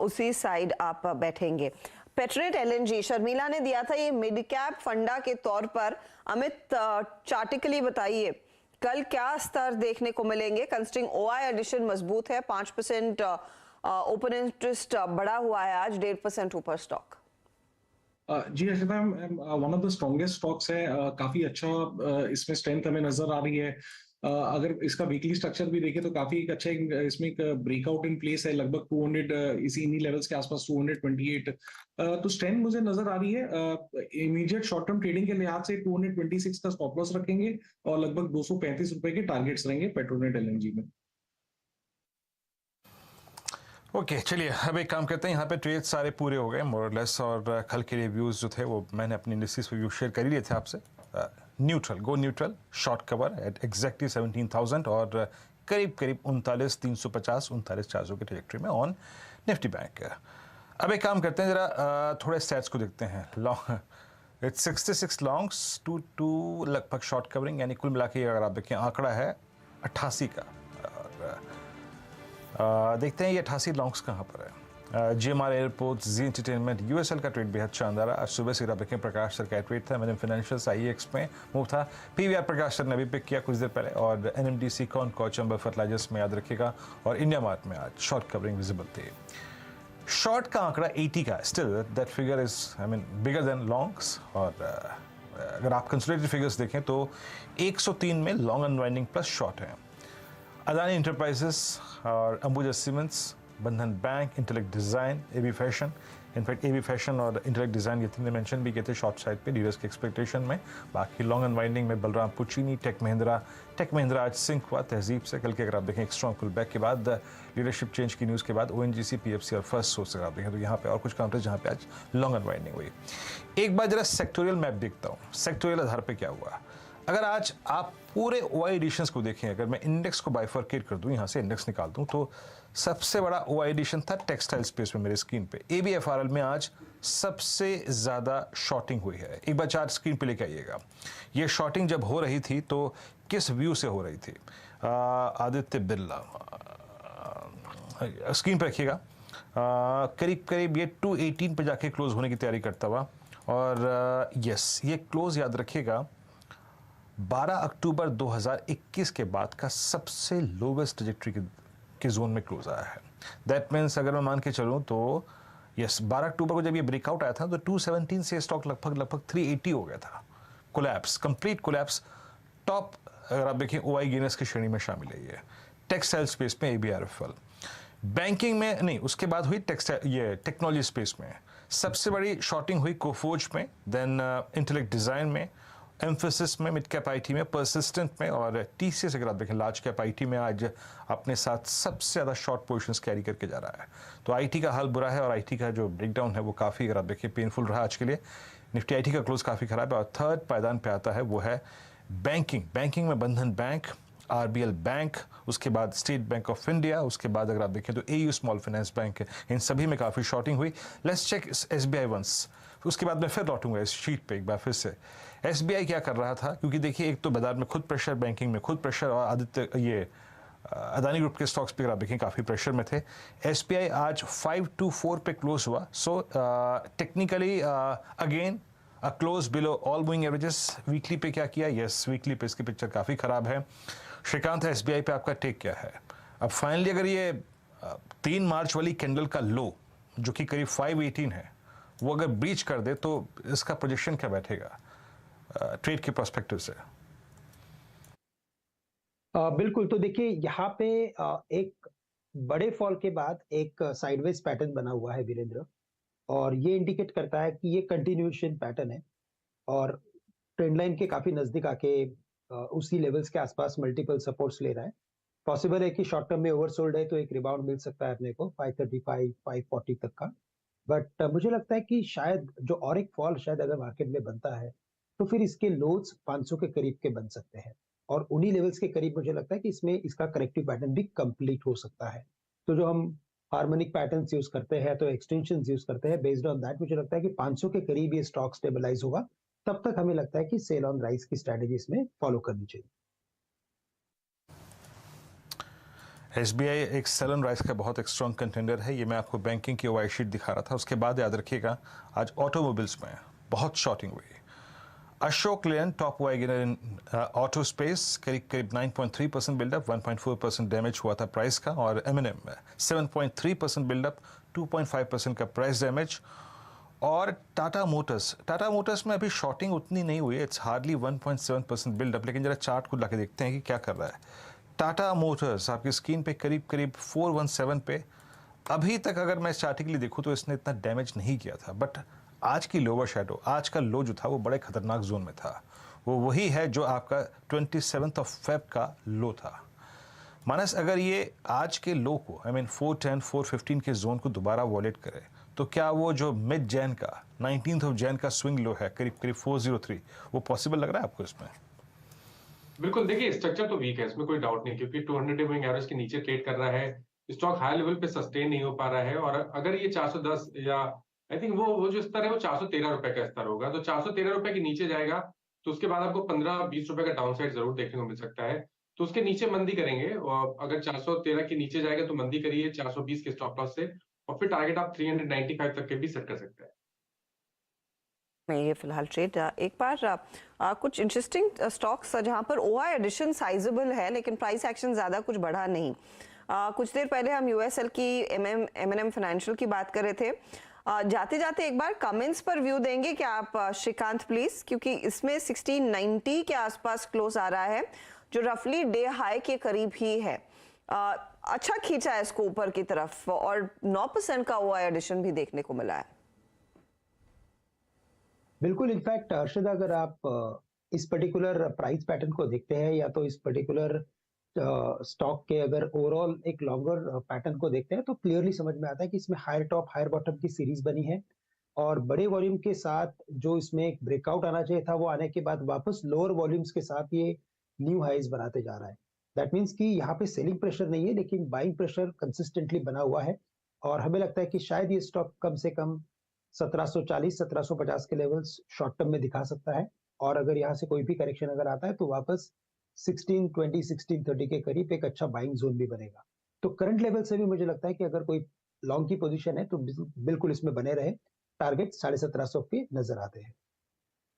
उसी साइड आप बैठेंगे। पेट्रोनेट LNG शर्मिला ने दिया था ये मिड कैप फंडा के तौर पर। अमित, चार्टिकली बताइए कल क्या स्तर देखने को मिलेंगे? कंसिडरिंग OI एडिशन मजबूत है, 5% ओपन इंटरेस्ट बढ़ा हुआ है, आज 1.5% ऊपर स्टॉक। जी Harshita, one of the strongest stocks है। काफी अच्छा इसमें स्ट्रेंथ हमें नजर आ रही है। अगर इसका वीकली स्ट्रक्चर भी देखें तो काफी एक अच्छा इसमें एक ब्रेकआउट इन प्लेस है, लगभग 200 इन्हीं लेवल्स के आसपास 228। तो स्ट्रेंथ मुझे नजर आ रही है। इमीडिएट शॉर्ट टर्म ट्रेडिंग के लिहाज से 226 का स्टॉप लॉस रखेंगे और लगभग 235 रुपए के टारगेट्स रहेंगे पेट्रोनेट LNG में। ओके, चलिए अब एक काम करते हैं। यहाँ पे ट्रेड सारे पूरे हो गए मोरलेस और कल के लिए व्यूज जो थे वो मैंने अपनी इंडस्ट्रीज पे व्यू शेयर कर ही लिए थे आपसे। Neutral, go neutral, short cover at exactly 17,000 और करीब 39,350 39,400 की ट्रैजेक्टरी में ऑन निफ्टी बैंक। अब एक काम करते हैं, जरा थोड़े स्टैट्स को देखते हैं। लॉन्ग इट्स 66 लॉन्ग्स टू लगभग शॉर्ट कवरिंग, यानी कुल मिला के अगर आप देखें आंकड़ा है 88 का। देखते हैं ये 88 लॉन्ग्स कहाँ पर है। GMR एयरपोर्ट, जी एंटरटेनमेंट, USL का ट्रेड बेहद शानदार है। आज सुबह से आप देखें प्रकाश सर का ट्रेड था। मैंने फाइनेंशियल IEX में मूव था। PVR प्रकाश सर ने भी पिक किया कुछ देर पहले और NMDC कॉनकॉर चंबल फर्टिलाइजर्स में याद रखिएगा और इंडिया मार्ट में आज शॉर्ट कवरिंग विजिबल थी। शॉर्ट का आंकड़ा 80 का, still that figure is bigger than longs. और अगर आप कंसोलिडेटेड फिगर्स देखें तो 103 में लॉन्ग अनवाइंडिंग प्लस शॉर्ट है। अदानी इंटरप्राइजेस और अंबुजा सीमेंट्स, बंधन bank, intellect design, AB fashion. In fact AB fashion और इंटेलेक्ट डिज़ाइन ये तीन मेंशन भी किए थे शॉर्ट साइड पे डीलर्स के एक्सपेक्टेशन में। बाकी लॉन्ग अनवाइंडिंग में बलरामपुर चीनी, टेक महिंद्रा आज सिंक हुआ तहजीब से। कल के अगर आप देखें एक स्ट्रॉन्ग पुल बैक के बाद लीडरशिप चेंज की न्यूज़ के बाद ONGC, PFC और फर्स्ट सोर्स अगर आप देखें तो यहाँ पे और कुछ काउंटर्स जहाँ पे आज लॉन्ग अनवाइंडिंग हुई। एक बार जरा सेक्टोरियल मैप देखता हूँ, सेक्टोरियल आधार पर क्या हुआ। अगर आज आप पूरे OI एडिशंस को देखें, अगर मैं इंडेक्स को बाइफरकेट कर दूं, यहां से इंडेक्स निकाल दूं, तो सबसे बड़ा OI एडिशन था टेक्सटाइल स्पेस में मेरे स्क्रीन पे। ABFRL में आज सबसे ज्यादा शॉर्टिंग हुई है। एक बार चार्ट स्क्रीन पे लेके आइएगा। ये शॉर्टिंग जब हो रही थी तो किस व्यू से हो रही थी? आदित्य बिरला स्क्रीन पे रखिएगा। करीब करीब ये 218 पे जाके क्लोज होने की तैयारी करता हुआ, और यस, ये क्लोज याद रखिएगा 12 अक्टूबर 2021 के बाद का सबसे लोवेस्ट ट्रैजेक्टरी के जोन में क्लोज आया है। दैट मीन्स अगर मैं मान के चलूं तो यस, 12 अक्टूबर को जब ये ब्रेकआउट आया था तो 217 से स्टॉक लगभग 380 हो गया था। Collapse, complete collapse. टॉप अगर आप देखें OI गेनर्स की श्रेणी में शामिल है ये टेक्सटाइल स्पेस में ABRFL। बैंकिंग में नहीं, उसके बाद हुई ये टेक्नोलॉजी स्पेस में सबसे बड़ी शॉर्टिंग हुई कोफोर्ज में, देन इंटेलेक्ट डिजाइन में, एम्फोसिस में, मिड कैप IT में, परसिस्टेंट में, और TCS अगर आप देखें लार्ज कैप IT में आज अपने साथ सबसे ज़्यादा शॉर्ट पोजीशंस कैरी करके जा रहा है। तो IT का हाल बुरा है, और IT का जो ब्रेकडाउन है वो काफ़ी अगर आप देखें पेनफुल रहा आज के लिए। निफ्टी IT का क्लोज काफ़ी खराब है। और थर्ड पायदान पे आता है वो है बैंकिंग में बंधन बैंक, RBL बैंक, उसके बाद स्टेट बैंक ऑफ इंडिया, उसके बाद अगर आप देखें तो AU स्मॉल फाइनेंस बैंक, इन सभी में काफ़ी शॉर्टिंग हुई। लेट्स चेक SBI वंस, उसके बाद मैं फिर लौटूंगा इस शीट पे एक बार फिर से। SBI क्या कर रहा था, क्योंकि देखिए एक तो बाजार में खुद प्रेशर, बैंकिंग में खुद प्रेशर, और अदानी ग्रुप के स्टॉक्स पे अगर आप देखें काफ़ी प्रेशर में थे। SBI आज 524 पे क्लोज हुआ। So technically again a close below all moving averages. Weekly पे क्या किया? यस, वीकली पे इसकी पिक्चर काफ़ी ख़राब है। श्रीकांत, SBI पे आपका टेक क्या है? अब फाइनली अगर ये 3 मार्च वाली कैंडल का लो जो कि करीब 518 है, वो अगर ब्रीच कर दे तो इसका प्रोजेक्शन क्या बैठेगा ट्रेड के पर्सपेक्टिव से? बिल्कुल, तो देखिए यहाँ पे एक बड़े फॉल के बाद एक साइडवेज पैटर्न बना हुआ है वीरेंद्र, और ये इंडिकेट करता है कि ये कंटिन्यूएशन पैटर्न है, और ट्रेंड लाइन के काफी नजदीक आके उसी लेवल्स के आसपास मल्टीपल सपोर्ट्स ले रहा है। पॉसिबल है कि शॉर्ट टर्म में ओवरसोल्ड है तो एक रिबाउंड मिल सकता है अपने को 535 540 तक का, बट मुझे लगता है कि शायद जो और एक फॉल शायद अगर मार्केट में बनता है तो फिर इसके लोज 500 के करीब के बन सकते हैं, और उन्हीं लेवल्स के करीब मुझे लगता है कि इसमें इसका करेक्टिव पैटर्न भी कंप्लीट हो सकता है। तो जो हम हार्मोनिक पैटर्न्स यूज करते हैं, तो एक्सटेंशंस यूज करते हैं, बेस्ड ऑन दैट मुझे लगता है कि 500 के करीब ये स्टॉक स्टेबलाइज होगा। तब तक हमें लगता है कि सेल ऑन राइज की स्ट्रेटेजी इसमें फॉलो करनी चाहिए। SBI एक सेल ऑन राइज का बहुत एक स्ट्रॉन्ग कंटेंडर है। ये मैं आपको बैंकिंग की OI शीट दिखा रहा था। उसके बाद याद रखिएगा आज ऑटोमोबाइल्स में बहुत शॉर्टिंग हुई। Ashok Leyland top OI gainer in auto space, करीब 9.3% बिल्डअप, 1.4% डैमेज हुआ था प्राइस का, और M&M में 7.3% बिल्डअप, 2.5% का प्राइस डैमेज। और टाटा मोटर्स में अभी शॉर्टिंग उतनी नहीं हुई है, इट्स हार्डली 1.7% बिल्डअप, लेकिन जरा चार्ट को लाके देखते हैं कि क्या कर रहा है। टाटा मोटर्स आपकी स्क्रीन पे करीब 417 पे, अभी तक अगर मैं चार्टिकली देखूं तो इसने इतना डैमेज नहीं किया था, बट आज की लोअर शैडो, आज का लो जो था वो बड़े खतरनाक जोन में था। वो वही है जो आपका 27 फेब का लो था। मानस, अगर ये आज के लो को 410 415 के जोन को दोबारा वॉलेट करे तो क्या वो जो मिड जैन का 19 जैन का स्विंग लो है करीब 403, वो पॉसिबल लग रहा है आपको इसमें? बिल्कुल, देखिए स्ट्रक्चर तो वीक है, इसमें कोई डाउट नहीं, क्योंकि 200 डे मूविंग एवरेज के नीचे ट्रेड कर रहा है, स्टॉक हाई लेवल पे सस्टेन नहीं हो पा रहा है। और अगर ये 410 या आई थिंक वो जो स्तर है वो 413 रुपए का स्तर होगा, तो 413 रुपए के नीचे जाएगा तो उसके बाद आपको 15-20 रुपए का डाउन साइड जरूर देखने को मिल सकता है। तो उसके नीचे मंदी करेंगे, और अगर 413 के नीचे जाएगा तो मंदी करिए 420 के स्टॉप लॉस से, और फिर टारगेट आप 395 तक के भी सेट कर सकते हैं। में ये फिलहाल ट्रेड एक बार कुछ इंटरेस्टिंग स्टॉक्स जहां पर OI एडिशन साइजेबल है लेकिन प्राइस एक्शन ज्यादा कुछ बढ़ा नहीं। कुछ देर पहले हम USL की M&M फाइनेंशियल की बात कर रहे थे। जाते जाते एक बार कमेंट्स पर व्यू देंगे क्या आप श्रीकांत प्लीज, क्योंकि इसमें 1690 के आसपास क्लोज आ रहा है जो रफली डे हाई के करीब ही है। अच्छा खींचा है इसको ऊपर की तरफ, और 9% का OI एडिशन भी देखने को मिला है। बिल्कुल, इनफैक्ट अर्शद, अगर आप इस पर्टिकुलर प्राइस पैटर्न को देखते हैं या तो इस पर्टिकुलर स्टॉक के अगर ओवरऑल एक लॉन्गर पैटर्न को देखते हैं तो क्लियरली समझ में आता है कि इसमें हायर टॉप हायर बॉटम की सीरीज बनी है। और बड़े वॉल्यूम के साथ जो इसमें एक ब्रेकआउट आना चाहिए था वो आने के बाद वापस लोअर वॉल्यूम्स के साथ ये न्यू हाइज बनाते जा रहा है। दैट मीन्स कि यहाँ पे सेलिंग प्रेशर नहीं है लेकिन बाइंग प्रेशर कंसिस्टेंटली बना हुआ है और हमें लगता है कि शायद ये स्टॉक कम से कम 1740 1750 के लेवल्स शॉर्ट टर्म में दिखा सकता है और अगर यहाँ से कोई भी करेक्शन अगर आता है तो वापस 1620 1630 के करीब एक अच्छा बाइंग जोन भी बनेगा। तो करंट लेवल से भी मुझे लगता है कि अगर कोई लॉन्ग की पोजीशन है तो बिल्कुल इसमें बने रहे। टारगेट 1750 के नजर आते हैं।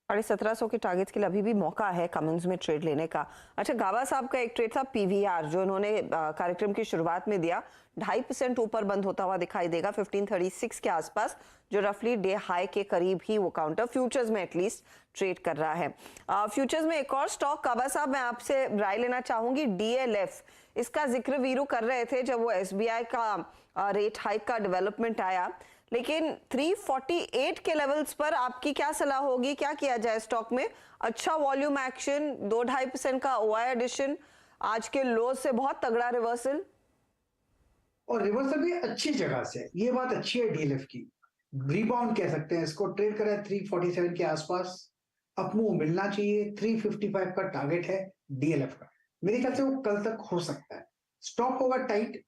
1750 के टारगेट्स के लिए अभी भी मौका है कमेंस में ट्रेड लेने का। अच्छा, गाबा साहब का एक ट्रेड था पीवीआर जो इन्होंने कार्यक्रम की शुरुआत में दिया, 2.5% ऊपर बंद होता हुआ दिखाई देगा 1536 के आसपास, जो रफली डे हाई के करीब ही वो काउंटर फ्यूचर्स में एटलीस्ट ट्रेड कर रहा है। फ्यूचर्स में एक और स्टॉक गाबा साहब मैं आपसे राय लेना चाहूंगी, डीएलएफ। इसका जिक्र वीरू कर रहे थे जब वो एसबीआई का रेट हाइक का डेवलपमेंट आया, लेकिन 348 के लेवल्स पर आपकी क्या सलाह होगी, क्या किया जाए स्टॉक में? अच्छा वॉल्यूम एक्शन, 2-2.5% का ओआई एडिशन, आज के लो से बहुत तगड़ा रिवर्सल, और रिवर्सल भी अच्छी जगह से, ये बात अच्छी है डीएलएफ की। रिबाउंड कह सकते हैं इसको, ट्रेड करा है 347 के आसपास, अपमूव मिलना चाहिए। 355 का टारगेट है डीएलएफ का, मेरे ख्याल से वो कल तक हो सकता है। स्टॉप होगा टाइट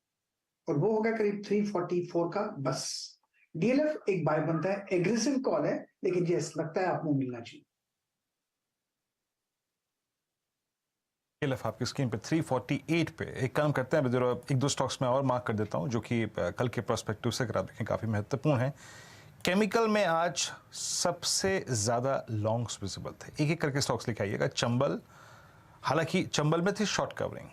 और वो होगा करीब 344 का, बस। डीएलएफ एक बाय बनता है, एग्रेसिव कॉल है, लेकिन ये लगता है आपको मिलना चाहिए। डीएलएफ आपकी स्क्रीन पे 348 पे। एक काम करते हैं, एक दो स्टॉक्स में और मार्क कर देता हूं जो कि कल के प्रोस्पेक्टिव से अगर आप देखें काफी महत्वपूर्ण है। केमिकल में आज सबसे ज्यादा लॉन्ग्स विजिबल थे, एक एक करके स्टॉक्स लेके आइएगा। चंबल, हालांकि चंबल में थी short covering.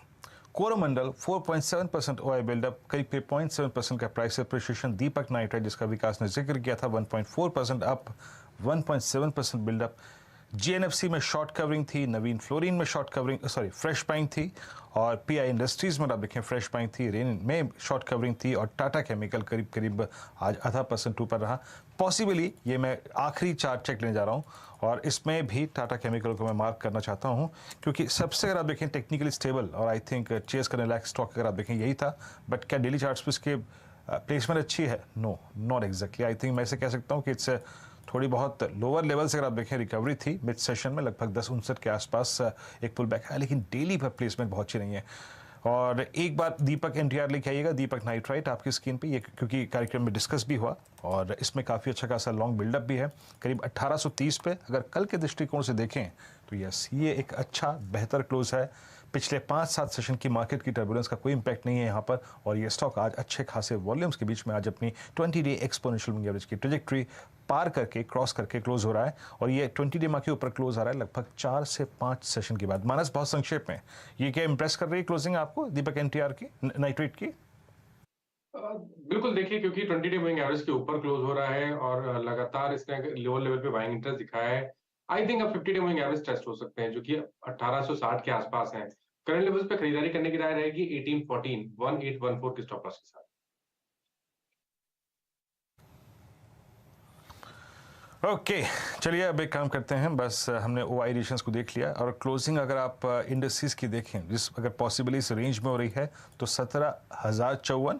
Coromandel 4.7% OI buildup, करीब 0.7% का प्राइस अप्रिशिएशन। दीपक नाइट्राइट जिसका विकास ने जिक्र किया था 1.4% अप, 1.7% बिल्डअप। जीएनएफसी में शॉर्ट कवरिंग थी, नवीन फ्लोरिन में short covering, sorry fresh buying थी, और पीआई इंडस्ट्रीज में आप देखें फ्रेश बाइंग थी, रेन में शॉर्ट कवरिंग थी, और टाटा केमिकल करीब करीब आज 0.5% ऊपर रहा। पॉसिबली ये मैं आखिरी चार्ट चेक लेने जा रहा हूँ और इसमें भी टाटा केमिकल को मैं मार्क करना चाहता हूँ, क्योंकि सबसे अगर आप देखें टेक्निकली स्टेबल और आई थिंक चेस करने लायक स्टॉक अगर आप देखें यही था। बट क्या डेली चार्ट्स पे इसके प्लेसमेंट अच्छी है? No, not exactly. I think मैं इसे कह सकता हूँ कि इट्स थोड़ी बहुत लोअर लेवल से अगर आप देखें रिकवरी थी मिड सेशन में, लगभग 10.59 के आसपास एक पुल बैक है, लेकिन डेली पर प्लेसमेंट बहुत अच्छी नहीं है। और एक बार दीपक एनटीआर लेके आइएगा, दीपक नाइट्राइट आपकी स्क्रीन पे, ये क्योंकि कार्यक्रम में डिस्कस भी हुआ और इसमें काफ़ी अच्छा खासा लॉन्ग बिल्डअप भी है, करीब 1830 पे। अगर कल के दृष्टिकोण से देखें तो यस, ये एक अच्छा बेहतर क्लोज है। पिछले 5-7 सेशन की मार्केट की टर्बुलेंस का कोई इंपैक्ट नहीं है यहाँ पर, और ये स्टॉक आज अच्छे खासे वॉल्यूम्स के बीच में आज अपनी 20 डे एक्सपोनेंशियल मूविंग एवरेज की ट्रेजेक्ट्री पार करके क्रॉस करके क्लोज हो रहा है, और ये 20 डे मार्क के ऊपर क्लोज आ रहा है लगभग 4 से 5 सेशन के बाद। मानस, बहुत संक्षेप में ये क्या इंप्रेस कर रही है क्लोजिंग आपको दीपक एनटीआर की, नाइट्रेट की? बिल्कुल, देखिए क्योंकि 20 डे मूविंग एवरेज के ऊपर क्लोज हो रहा है और लगातार इसने लोअर लेवल पे बाइंग इंटरेस्ट दिखाया है। आई थिंक अब 50 डे मूविंग एवरेज टेस्ट हो सकते हैं जो कि 1860 के आसपास हैं। करंट लेवल्स पे खरीदारी करने की राय रहेगी 1814 के स्टॉप लॉस के साथ। ओके, चलिए अब एक काम करते हैं, बस हमने ओआई एडिशंस को देख लिया, और क्लोजिंग अगर आप इंडस्ट्रीज की देखें, जिस अगर पॉसिबली इस रेंज में हो रही है तो 17,054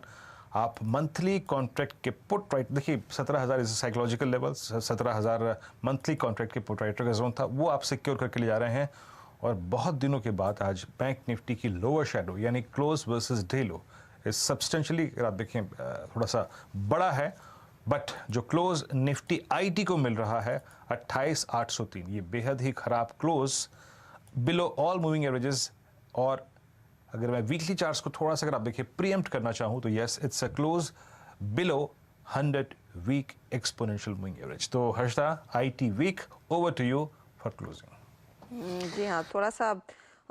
आप मंथली कॉन्ट्रैक्ट के पुट राइट, देखिए 17,000 is psychological level, 17,000 monthly contract के पुट राइटर का जोन था, वो आप सिक्योर करके ले जा रहे हैं। और बहुत दिनों के बाद आज बैंक निफ्टी की लोअर शेडो यानी क्लोज वर्सेस डे लो इस सब्सटेंशियली अगर आप देखें थोड़ा सा बड़ा है, बट जो क्लोज निफ्टी आईटी को मिल रहा है 28,803, ये बेहद ही खराब close below all moving averages. और अगर मैं वीकली चार्ट्स को थोड़ा सा अगर आप देखिए प्रीएम्प्ट करना चाहूँ तो yes, it's a close below 100 week exponential moving average. तो Harshada, IT weak, over to you for closing. जी हाँ, थोड़ा सा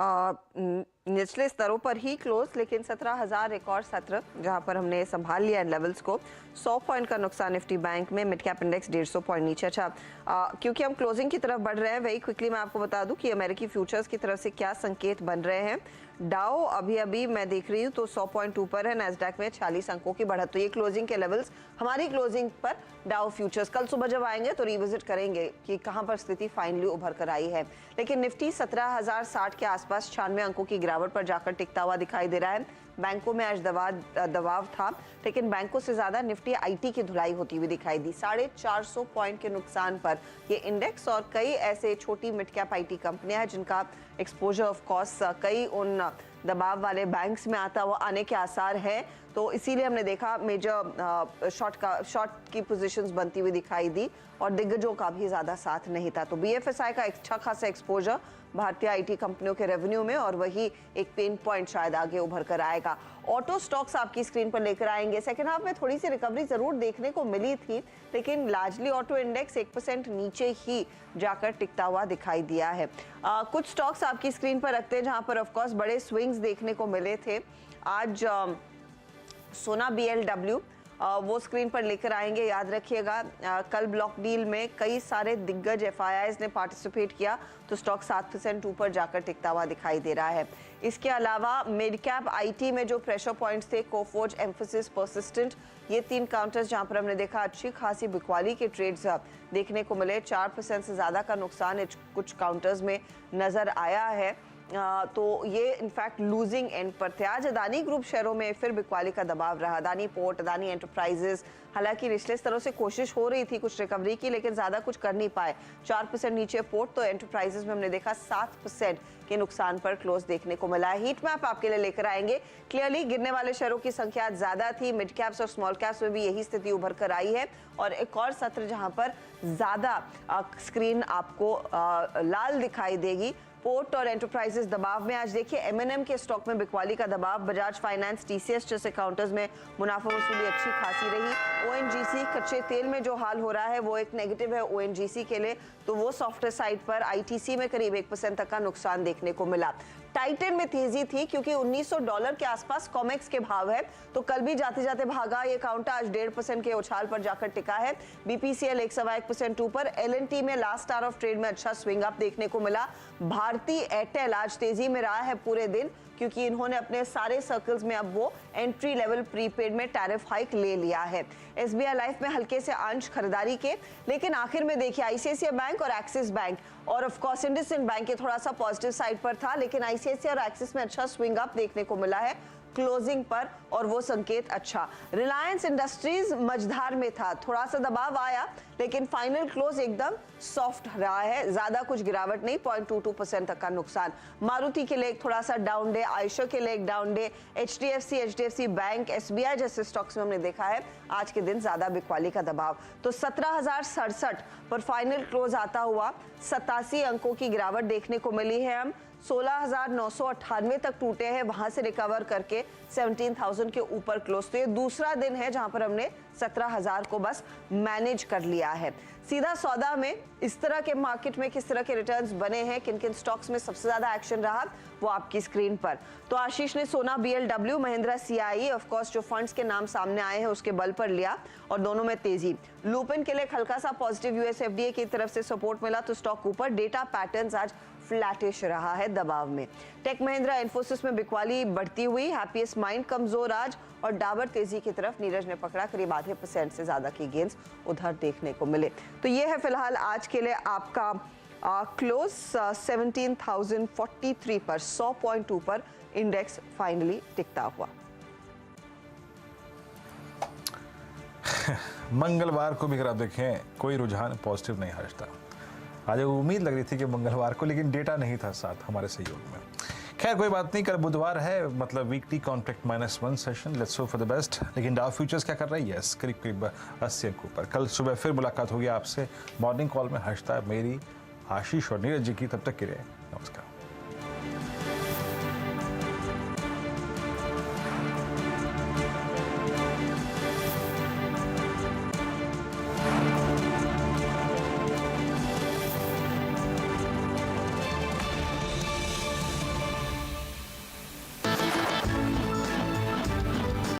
निचले स्तरों पर ही क्लोज, लेकिन 17,000 एक और सत्र जहाँ पर हमने संभाल लिया इन लेवल्स को। 100 पॉइंट का नुकसान निफ्टी बैंक में, मिड कैप इंडेक्स 150 पॉइंट नीचे। अच्छा, क्योंकि हम क्लोजिंग की तरफ बढ़ रहे हैं, वही क्विकली मैं आपको बता दूं कि अमेरिकी फ्यूचर्स की तरफ से क्या संकेत बन रहे हैं। डाउ अभी मैं देख रही हूँ तो 100 पॉइंट ऊपर है, नैस्डैक में 46 अंकों की बढ़त। तो ये क्लोजिंग के लेवल्स हमारी क्लोजिंग पर डाउ फ्यूचर्स कल सुबह जब आएंगे तो रिविजिट करेंगे कि कहां पर स्थिति फाइनली उभर कर आई है। लेकिन निफ्टी 17,060 के आसपास 96 अंकों की गिरावट पर जाकर टिकता हुआ दिखाई दे रहा है। बैंकों में आज दबाव था, लेकिन बैंकों से ज्यादा निफ्टी आईटी की धुलाई होती हुई दिखाई दी। 450 पॉइंट के नुकसान पर ये इंडेक्स, और कई ऐसे छोटी मिड कैप आईटी कंपनियां हैं जिनका एक्सपोजर ऑफ कोर्स कई उन दबाव वाले बैंक्स में आने के आसार है, तो इसीलिए हमने देखा मेजर शॉर्ट की पोजीशंस बनती हुई दिखाई दी और दिग्गजों का भी ज्यादा साथ नहीं था। तो बीएफएसआई का अच्छा खासा एक्सपोजर भारतीय आईटी कंपनियों के रेवेन्यू में, और वही एक पेन पॉइंट शायद आगे उभर कर आएगा। ऑटो स्टॉक्स आपकी स्क्रीन पर लेकर आएंगे। सेकेंड हाफ में थोड़ी सी रिकवरी जरूर देखने को मिली थी, लेकिन लार्जली ऑटो इंडेक्स 1% नीचे ही जाकर टिकता हुआ दिखाई दिया है। कुछ स्टॉक्स आपकी स्क्रीन पर रखते हैं जहां पर ऑफकोर्स बड़े स्विंग्स देखने को मिले थे। आज सोना BLW वो स्क्रीन पर लेकर आएंगे। याद रखिएगा कल ब्लॉक डील में कई सारे दिग्गज FIIs ने पार्टिसिपेट किया, तो स्टॉक 7% ऊपर जाकर टिकता हुआ दिखाई दे रहा है। इसके अलावा मिड कैप आईटी में जो प्रेशर पॉइंट्स थे, कोफोर्ज, एम्फोसिस, पर्सिस्टेंट, ये 3 काउंटर्स जहां पर हमने देखा अच्छी खासी बिकवाली के ट्रेड्स देखने को मिले। 4% से ज्यादा का नुकसान कुछ काउंटर्स में नजर आया है, तो ये इनफैक्ट लूजिंग एंड पर थे। आज अदानी ग्रुप शेयरों में फिर बिकवाली का दबाव रहा। अदानी पोर्ट, अदानी एंटरप्राइजेस, हालांकि निचले स्तरों से कोशिश हो रही थी कुछ रिकवरी की, लेकिन ज्यादा कुछ कर नहीं पाए। 4% नीचे पोर्ट, तो एंटरप्राइजेस में हमने देखा 7% के नुकसान पर क्लोज देखने को मिला है। हीट मैप आपके लिए लेकर आएंगे। क्लियरली गिरने वाले शेयरों की संख्या ज्यादा थी, मिड कैप्स और स्मॉल कैप्स में भी यही स्थिति उभर कर आई है, और एक और सत्र जहां पर ज्यादा स्क्रीन आपको लाल दिखाई देगी। पोर्ट और एंटरप्राइजेस दबाव में। आज देखिए M&M के स्टॉक में बिकवाली का दबाव, बजाज फाइनेंस, TCS जैसे काउंटर्स में मुनाफा वसूली अच्छी खासी रही। ONGC कच्चे तेल में जो हाल हो रहा है वो एक नेगेटिव है ONGC के लिए, तो वो सॉफ्टवेयर साइड पर। ITC में करीब 1% तक का नुकसान देखने को मिला। टाइटन में तेजी थी क्योंकि $1900 के आसपास कॉमेक्स के भाव है, तो कल भी जाते जाते भागा ये काउंटर, आज 1.5% के उछाल पर जाकर टिका है। BPCL 1.1% ऊपर। LNT में लास्ट आवर ऑफ ट्रेड में अच्छा स्विंग अप देखने को मिला। भारती एयरटेल आज तेजी में रहा है पूरे दिन, क्योंकि इन्होंने अपने सारे सर्कल्स में अब वो एंट्री लेवल प्रीपेड में टैरिफ हाइक ले लिया है। SBI लाइफ में हल्के से अंश खरीदारी के, लेकिन आखिर में देखिए ICICI बैंक और एक्सिस बैंक और ऑफ कोर्स इंडसइंड बैंक के थोड़ा सा पॉजिटिव साइड पर था, लेकिन ICICI और एक्सिस में अच्छा स्विंग अप देखने को मिला है क्लोजिंग पर, और वो संकेत अच्छा। रिलायंस इंडस्ट्रीज मझधार में था, थोड़ा सा दबाव आया, लेकिन फाइनल क्लोज एकदम सॉफ्ट रहा है, ज्यादा कुछ गिरावट नहीं, 0.22% तक का नुकसान। मारुति के लिए थोड़ा सा डाउन डे, आयशर के लिए एक down day. HDFC bank, SBI जैसे स्टॉक्स में हमने देखा है आज के दिन ज्यादा बिकवाली का दबाव। तो 17,067 पर फाइनल क्लोज आता हुआ 87 अंकों की गिरावट देखने को मिली है। हम 16,998 तक टूटे हैं, वहां से रिकवर करके 17,000 के ऊपर क्लोज। तो ये दूसरा दिन है जहां पर हमने 17,000 को बस मैनेज कर लिया है। सीधा सौदा में इस तरह के मार्केट में किस तरह के रिटर्न्स बने हैं, किन किन स्टॉक्स में सबसे ज्यादा एक्शन रहा, वो आपकी स्क्रीन पर। तो आशीष ने सोना BLW, Mahindra CIE, of course जो फंड्स के नाम सामने आए हैं उसके बल पर लिया, और दोनों में तेजी। लुपिन के लिए हल्का सा पॉजिटिव US FDA की तरफ से सपोर्ट मिला, तो स्टॉक ऊपर। डेटा पैटर्न्स आज फ्लैटिश रहा है दबाव में। टेक महिंद्रा, इन्फोसिस में बिकवाली बढ़ती हुई। हैप्पीएस्ट माइंड कमजोर आज, और डाबर तेजी की तरफ। नीरज ने पकड़ा, करीब 0.5% से ज्यादा की गेंस उधर देखने को मिले। तो ये है फिलहाल आज के लिए आपका क्लोज 17,043 पर 100 पॉइंट ऊपर इंडेक्स फाइनली टिकता हुआ। मंगलवार को भी अगर आप देखें कोई रुझान पॉजिटिव नहीं हटता। आज उम्मीद लग रही थी कि मंगलवार को, लेकिन डेटा नहीं था साथ हमारे सहयोग में। खैर कोई बात नहीं, कल बुधवार है, मतलब weekly contract -1 session. Let's hope for the best. लेकिन डाउ फ्यूचर्स क्या कर रही है? करीब 80 अंकों पर। कल सुबह फिर मुलाकात होगी आपसे मॉर्निंग कॉल में। हर्षता, मेरी, आशीष और नीरज जी की। तब तक के लिए नमस्कार।